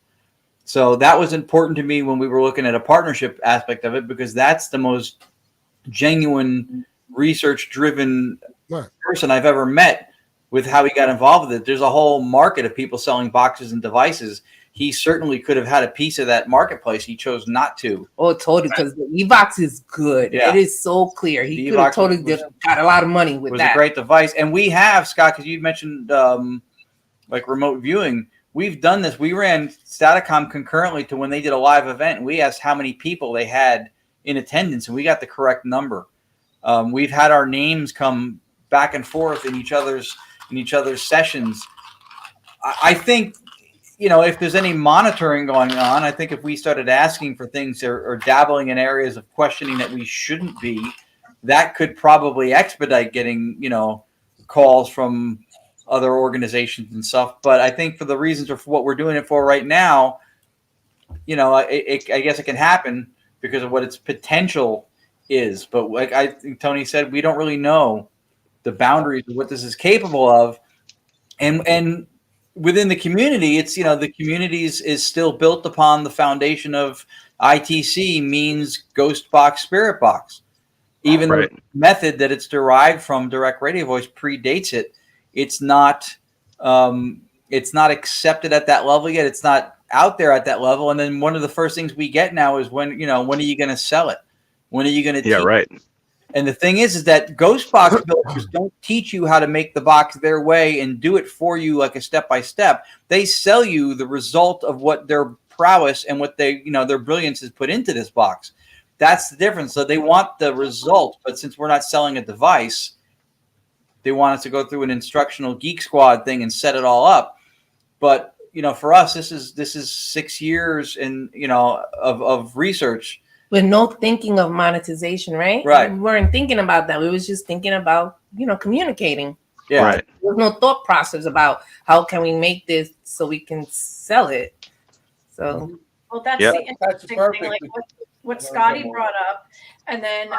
So that was important to me when we were looking at a partnership aspect of it because that's the most genuine research-driven person I've ever met with how he got involved with it. There's a whole market of people selling boxes and devices. He certainly could have had a piece of that marketplace. He chose not to. Oh, totally, because the Evox is good. Yeah. It is so clear. He could have totally got a lot of money with that. It was a great device. And we have, Scott, because you mentioned like remote viewing. We've done this. We ran Staticom concurrently to when they did a live event. And we asked how many people they had in attendance, and we got the correct number. We've had our names come back and forth in each other's sessions. I think, if there's any monitoring going on, I think if we started asking for things or dabbling in areas of questioning that we shouldn't be, that could probably expedite getting, calls from other organizations and stuff. But I think for the reasons of what we're doing it for right now, I guess it can happen because of what its potential is. But like I think Tony said, we don't really know the boundaries of what this is capable of. And within the community, it's, the communities is still built upon the foundation of ITC means ghost box, spirit box. Even though the method that it's derived from, direct radio voice, predates it. It's not accepted at that level yet. It's not out there at that level. And then one of the first things we get now is when are you going to sell it? When are you going to teach it? And the thing is that ghost box builders don't teach you how to make the box their way and do it for you like a step-by-step. They sell you the result of what their prowess and what they, their brilliance is put into this box. That's the difference. So they want the result, but since we're not selling a device, they want us to go through an instructional Geek Squad thing and set it all up. But, for us, this is 6 years of research. With no thinking of monetization, right? Right. We weren't thinking about that. We was just thinking about, communicating. Yeah. Right. There was no thought process about how can we make this so we can sell it. So. Well, that's the interesting thing, like what Scotty brought up. And then,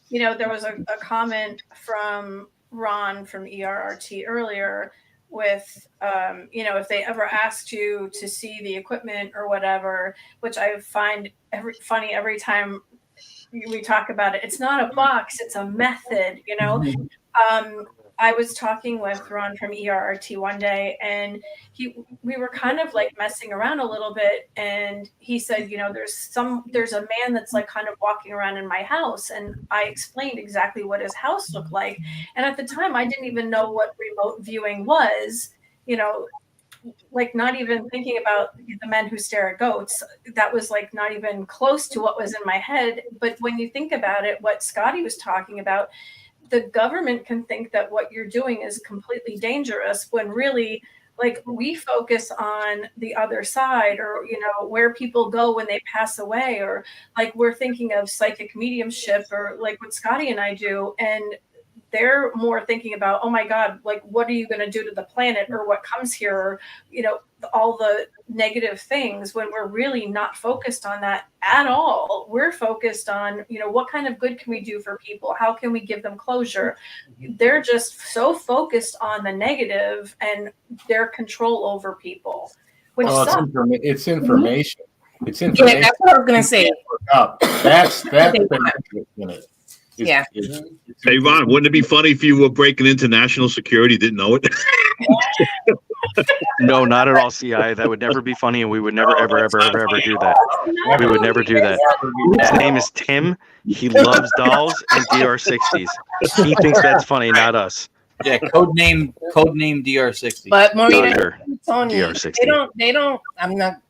there was a comment from Ron from ERRT earlier with, if they ever asked you to see the equipment or whatever, which I find funny every time we talk about it. It's not a box, it's a method, I was talking with Ron from ERRT one day, and we were kind of like messing around a little bit, and he said, you know, there's a man that's like kind of walking around in my house, and I explained exactly what his house looked like, and at the time I didn't even know what remote viewing was, you know, like not even thinking about the men who stare at goats. That was like not even close to what was in my head. But when you think about it, what Scotty was talking about, the government can think that what you're doing is completely dangerous when really, like, we focus on the other side, or, you know, where people go when they pass away, or like we're thinking of psychic mediumship, or like what Scotty and I do. And they're more thinking about, oh my God, like, what are you going to do to the planet, or what comes here, or, you know, all the negative things, when we're really not focused on that at all. We're focused on, you know, what kind of good can we do for people? How can we give them closure? They're just so focused on the negative and their control over people, which Well, sucks. it's information. It's information. Yeah, that's what I was gonna say. That's the interest in it. Yeah. Hey, Ron, wouldn't it be funny if you were breaking into national security, didn't know it? No, not at all, CI. That would never be funny, and we would never, ever, ever, ever, ever do that. We would never do that. His name is Tim. He loves dolls and DR60s. He thinks that's funny, not us. Yeah, codename DR60. But Maureen, Dr. Tony, DR60. they don't.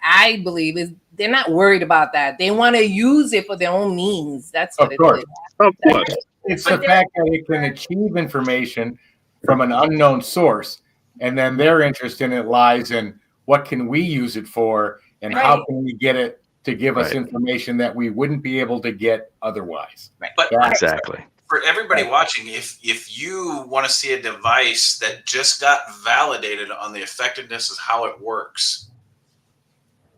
I believe they're not worried about that. They want to use it for their own means. That's what Of course. it is. Of course. It's the fact that it can achieve information from an unknown source, and then their interest in it lies in what can we use it for, and how can we get it to give us information that we wouldn't be able to get otherwise. But Exactly. for everybody watching, if you want to see a device that just got validated on the effectiveness of how it works,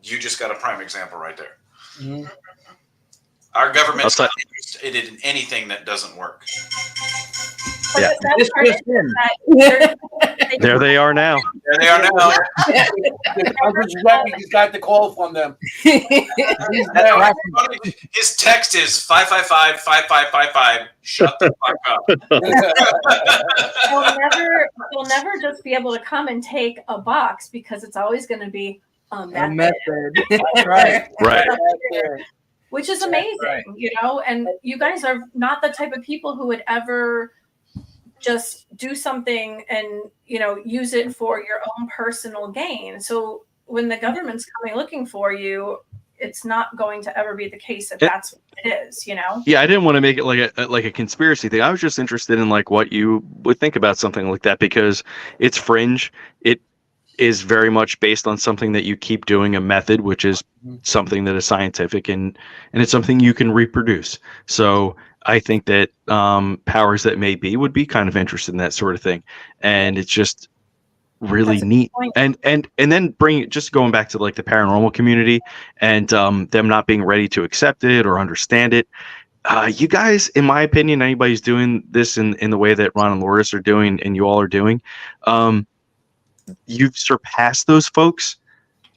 you just got a prime example right there. Mm-hmm. Our government's not interested in anything that doesn't work. Yeah. There they are now. There they are now. Uncle Giuseppe just got the call from them. His text is 555-5555. Shut the fuck up. They'll never just be able to come and take a box, because it's always going to be a method. That's right. Right. Which is amazing, you know, and you guys are not the type of people who would ever just do something and, you know, use it for your own personal gain. So when the government's coming looking for you, it's not going to ever be the case if that's what it is, you know? Yeah, I didn't want to make it like a conspiracy thing. I was just interested in like what you would think about something like that, because it's fringe. It is very much based on something that you keep doing, a method, which is something that is scientific, and it's something you can reproduce. So I think that powers that may be would be kind of interested in that sort of thing, and it's just really neat. And then just going back to like the paranormal community and them not being ready to accept it or understand it. You guys, in my opinion, anybody who's doing this in the way that Ron and Lourdes are doing, and you all are doing, you've surpassed those folks,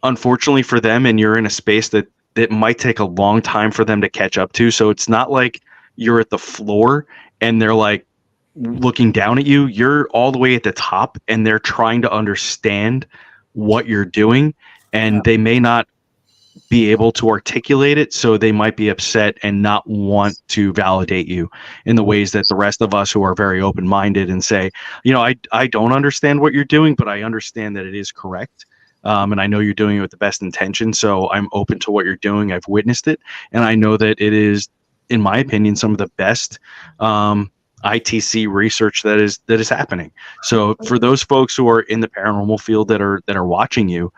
unfortunately for them, and you're in a space that might take a long time for them to catch up to. So it's not like you're at the floor and they're like looking down at you. You're all the way at the top, and they're trying to understand what you're doing, and they may not be able to articulate it, so they might be upset and not want to validate you in the ways that the rest of us who are very open-minded and say, you know, I don't understand what you're doing, but I understand that it is correct. And I know you're doing it with the best intention, so I'm open to what you're doing. I've witnessed it, and I know that it is, in my opinion, some of the best ITC research that is happening. So for those folks who are in the paranormal field that are watching you,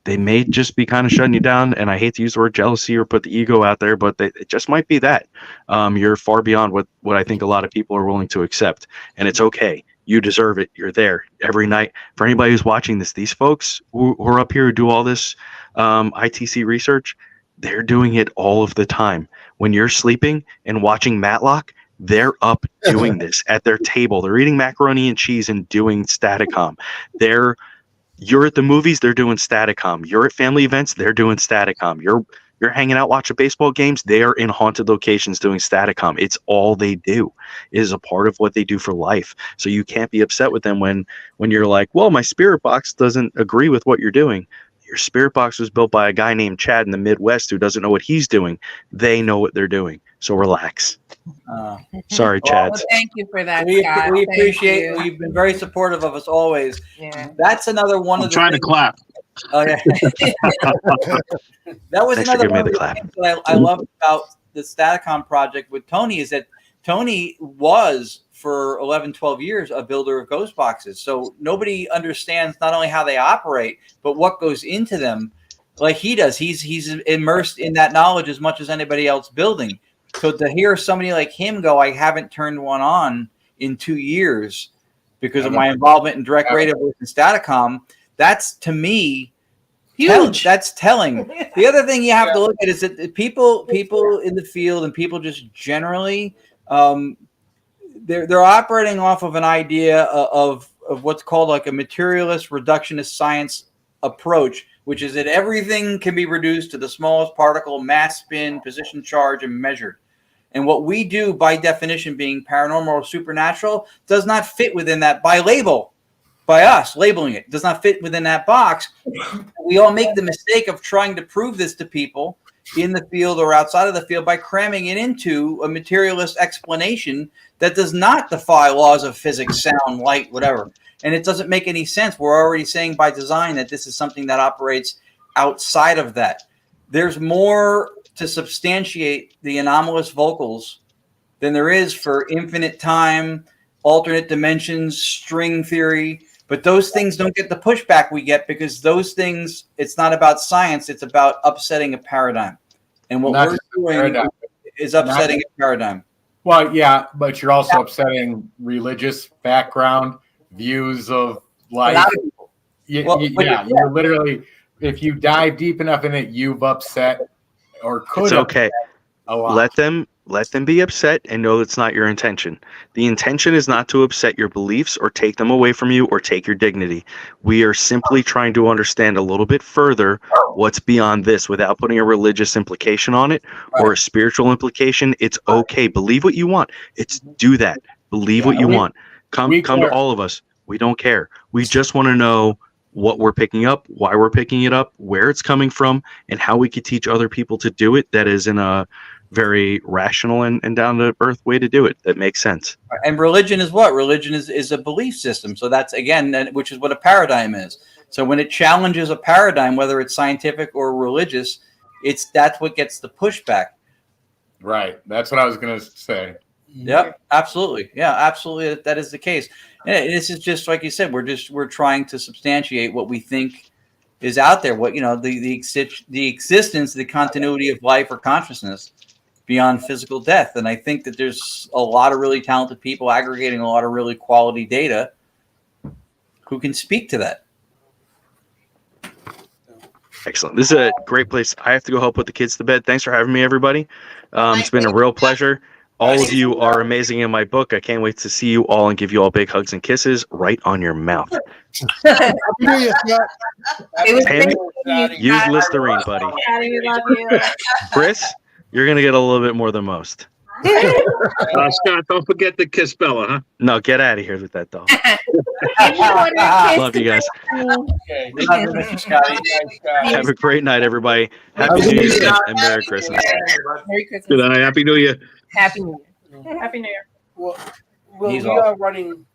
they may just be kind of shutting you down, and I hate to use the word jealousy or put the ego out there, but it just might be that you're far beyond what I think a lot of people are willing to accept, and it's okay. You deserve it. You're there every night. For anybody who's watching this, these folks who are up here who do all this ITC research, they're doing it all of the time. When you're sleeping and watching Matlock, they're up doing this at their table. They're eating macaroni and cheese and doing Staticom. You're at the movies, they're doing Staticom. You're at family events, they're doing Staticom. You're You're hanging out watching baseball games. They are in haunted locations doing Staticom. It's all they do. It is a part of what they do for life. So you can't be upset with them when you're like, well, my spirit box doesn't agree with what you're doing. Your spirit box was built by a guy named Chad in the Midwest who doesn't know what he's doing. They know what they're doing. So relax. Sorry, Chad. Well, thank you for that, We Scott. appreciate. Thank you. You've been very supportive of us always. Yeah. That's another one I'm of the trying to things- clap. Oh yeah. That was Thanks for another giving me one the of the clap. things that I love about the Staticom project with Tony is that Tony was for 11, 12 years a builder of ghost boxes. So nobody understands not only how they operate, but what goes into them like he does. He's immersed in that knowledge as much as anybody else building. So to hear somebody like him go, I haven't turned one on in 2 years because of my involvement in direct radio work and Staticom, that's to me huge. That's telling. The other thing you have to look at is that people in the field and people just generally, they're operating off of an idea of what's called like a materialist reductionist science approach, which is that everything can be reduced to the smallest particle, mass, spin, position, charge, and measured. And what we do by definition being paranormal or supernatural does not fit within that by us labeling it does not fit within that box. We all make the mistake of trying to prove this to people in the field or outside of the field by cramming it into a materialist explanation that does not defy laws of physics, sound, light, whatever. And it doesn't make any sense. We're already saying by design that this is something that operates outside of that. There's more to substantiate the anomalous vocals than there is for infinite time, alternate dimensions, string theory. But those things don't get the pushback we get because those things, it's not about science, it's about upsetting a paradigm. And what we're doing is upsetting a paradigm. Well, yeah, but you're also upsetting religious background, views of life. You're literally, if you dive deep enough in it, you've upset or could. It's okay. A lot. Let them be upset and know it's not your intention. The intention is not to upset your beliefs or take them away from you or take your dignity. We are simply trying to understand a little bit further what's beyond this without putting a religious implication on it or a spiritual implication. It's okay. Believe what you want. Do that. Believe what you want. Come to all of us. We don't care. We just want to know what we're picking up, why we're picking it up, where it's coming from, and how we could teach other people to do it that is in a very rational and down to earth way to do it that makes sense. And religion is what? Religion is a belief system. So that's, again, which is what a paradigm is. So when it challenges a paradigm, whether it's scientific or religious, that's what gets the pushback. Right. That's what I was going to say. Yep, absolutely. Yeah, absolutely. That is the case. And this is just like you said. We're trying to substantiate what we think is out there. What the existence, the continuity of life or consciousness beyond physical death. And I think that there's a lot of really talented people aggregating a lot of really quality data who can speak to that. Excellent. This is a great place. I have to go help put the kids to bed. Thanks for having me, everybody. It's been a real pleasure. All of you are amazing in my book. I can't wait to see you all and give you all big hugs and kisses right on your mouth. Happy New Year, Scott. Tammy, use Listerine, buddy. Daddy, we love you. Chris, you're going to get a little bit more than most. Scott, don't forget to kiss Bella, huh? No, get out of here with that, doll. Love you guys. Okay. Have a great night, everybody. Happy New Year and Merry Christmas. Merry Christmas. Good night. Happy New Year. Happy New Year. Happy New Year. Well, He's we off. are running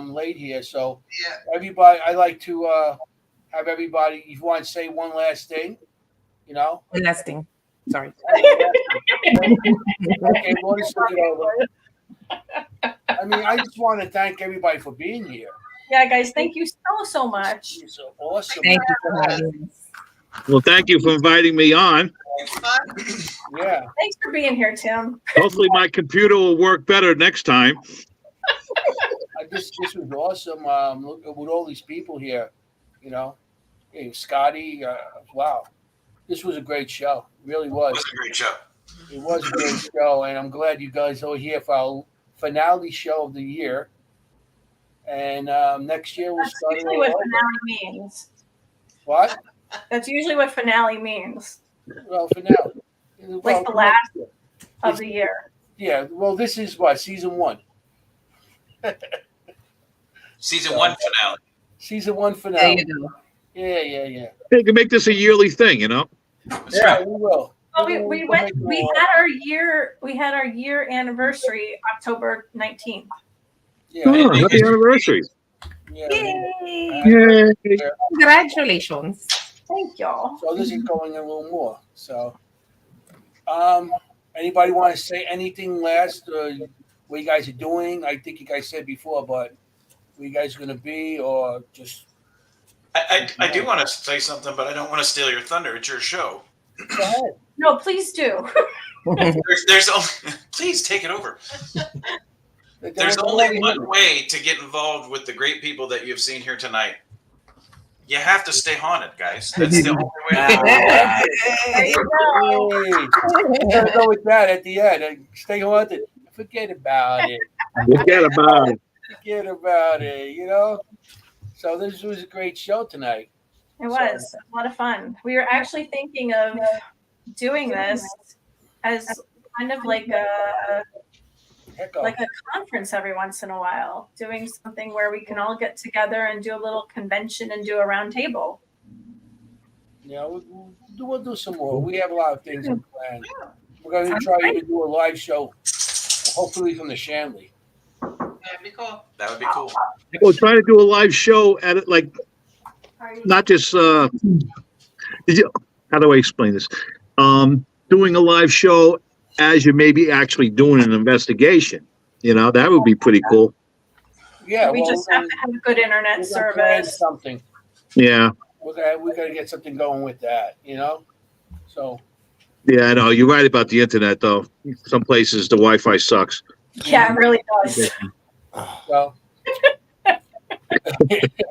late here, so everybody, I like to have everybody. If you want to say one last thing, One last thing. Sorry. Okay, Lourdes, take it over. I mean, I just want to thank everybody for being here. Yeah, guys, thank you so much. You're so awesome. Thank you for having us. Well, thank you for inviting me on. Yeah. Thanks for being here, Tim. Hopefully my computer will work better next time. This was awesome. Look, with all these people here, hey, Scotty. Wow, this was a great show. It really was. It was a great show. It was a great show, and I'm glad you guys are here for our finale show of the year. And next year we'll That's start. usually what finale means. What? That's usually what finale means. Well, for now. Like the last of the year. Yeah. Well, this is what season 1. Season 1 finale. Season 1 finale. There you go. Yeah. They can make this a yearly thing, you know. Yeah, we will. Well, we had our year anniversary October 19th. Oh, happy anniversary! Yay! Congratulations. Thank y'all. So this is going a little more. So, anybody want to say anything last? What you guys are doing? I think you guys said before, but where you guys are going to be, or just? I do want to say something, but I don't want to steal your thunder. It's your show. Go ahead. No, please do. There's only, please take it over. There's only one way to get involved with the great people that you've seen here tonight. You have to stay haunted, guys. That's the only way. We're gonna go with that at the end. Stay haunted. Forget about it. Forget about it. Forget about it. You know. So this was a great show tonight. It was a lot of fun. We were actually thinking of doing this as kind of like a conference every once in a while, doing something where we can all get together and do a little convention and do a round table. Yeah, we'll do some more. We have a lot of things in plan. We're going to try to do a live show, hopefully from the Shanley. That'd be cool. That would be cool. Well, try to do a live show at it, like not just. How do I explain this? Doing a live show as you may be actually doing an investigation. You know, that would be pretty cool. Yeah, we just have to have good internet service. Something. Yeah. We got to get something going with that. You know, so. Yeah, I know. You're right about the internet, though. Some places the Wi-Fi sucks. Yeah, it really does. Well,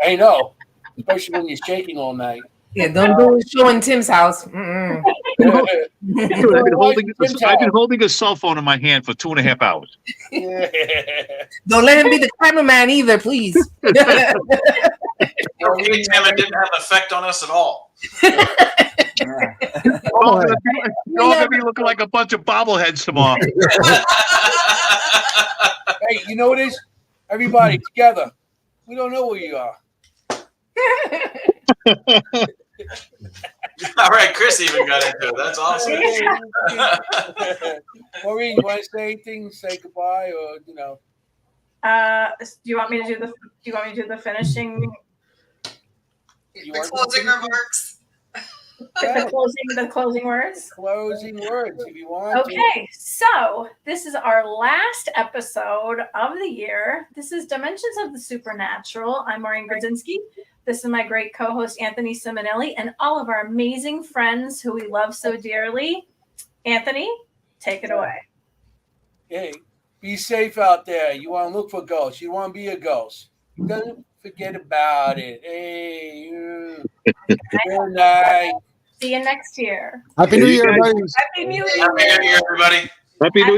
I know, especially when you're shaking all night. Yeah, don't do a show in Tim's house. Mm-mm. Dude, I've been holding a cell phone in my hand for 2.5 hours. Don't let him be the cameraman either, please. Okay, Tim, it didn't have an effect on us at all. You're all gonna be looking like a bunch of bobbleheads tomorrow. Hey, you know what it is? Everybody together. We don't know where you are. All right, Chris even got into it. That's awesome. Maureen, you want to say anything? Say goodbye, or you know? Do you want me to do the? Do you want me to do the finishing? The closing remarks. The closing words. Closing words, if you want. Okay, so this is our last episode of the year. This is Dimensions of the Supernatural. I'm Maureen Grudzinski. This is my great co-host Anthony Simonelli, and all of our amazing friends who we love so dearly. Anthony, take it away. Hey, be safe out there. You want to look for ghosts. You want to be a ghost. Don't forget about it. Hey, good night. See you next year. Happy New Year, everybody. Happy New Year. Happy New Year, everybody. Happy New Year.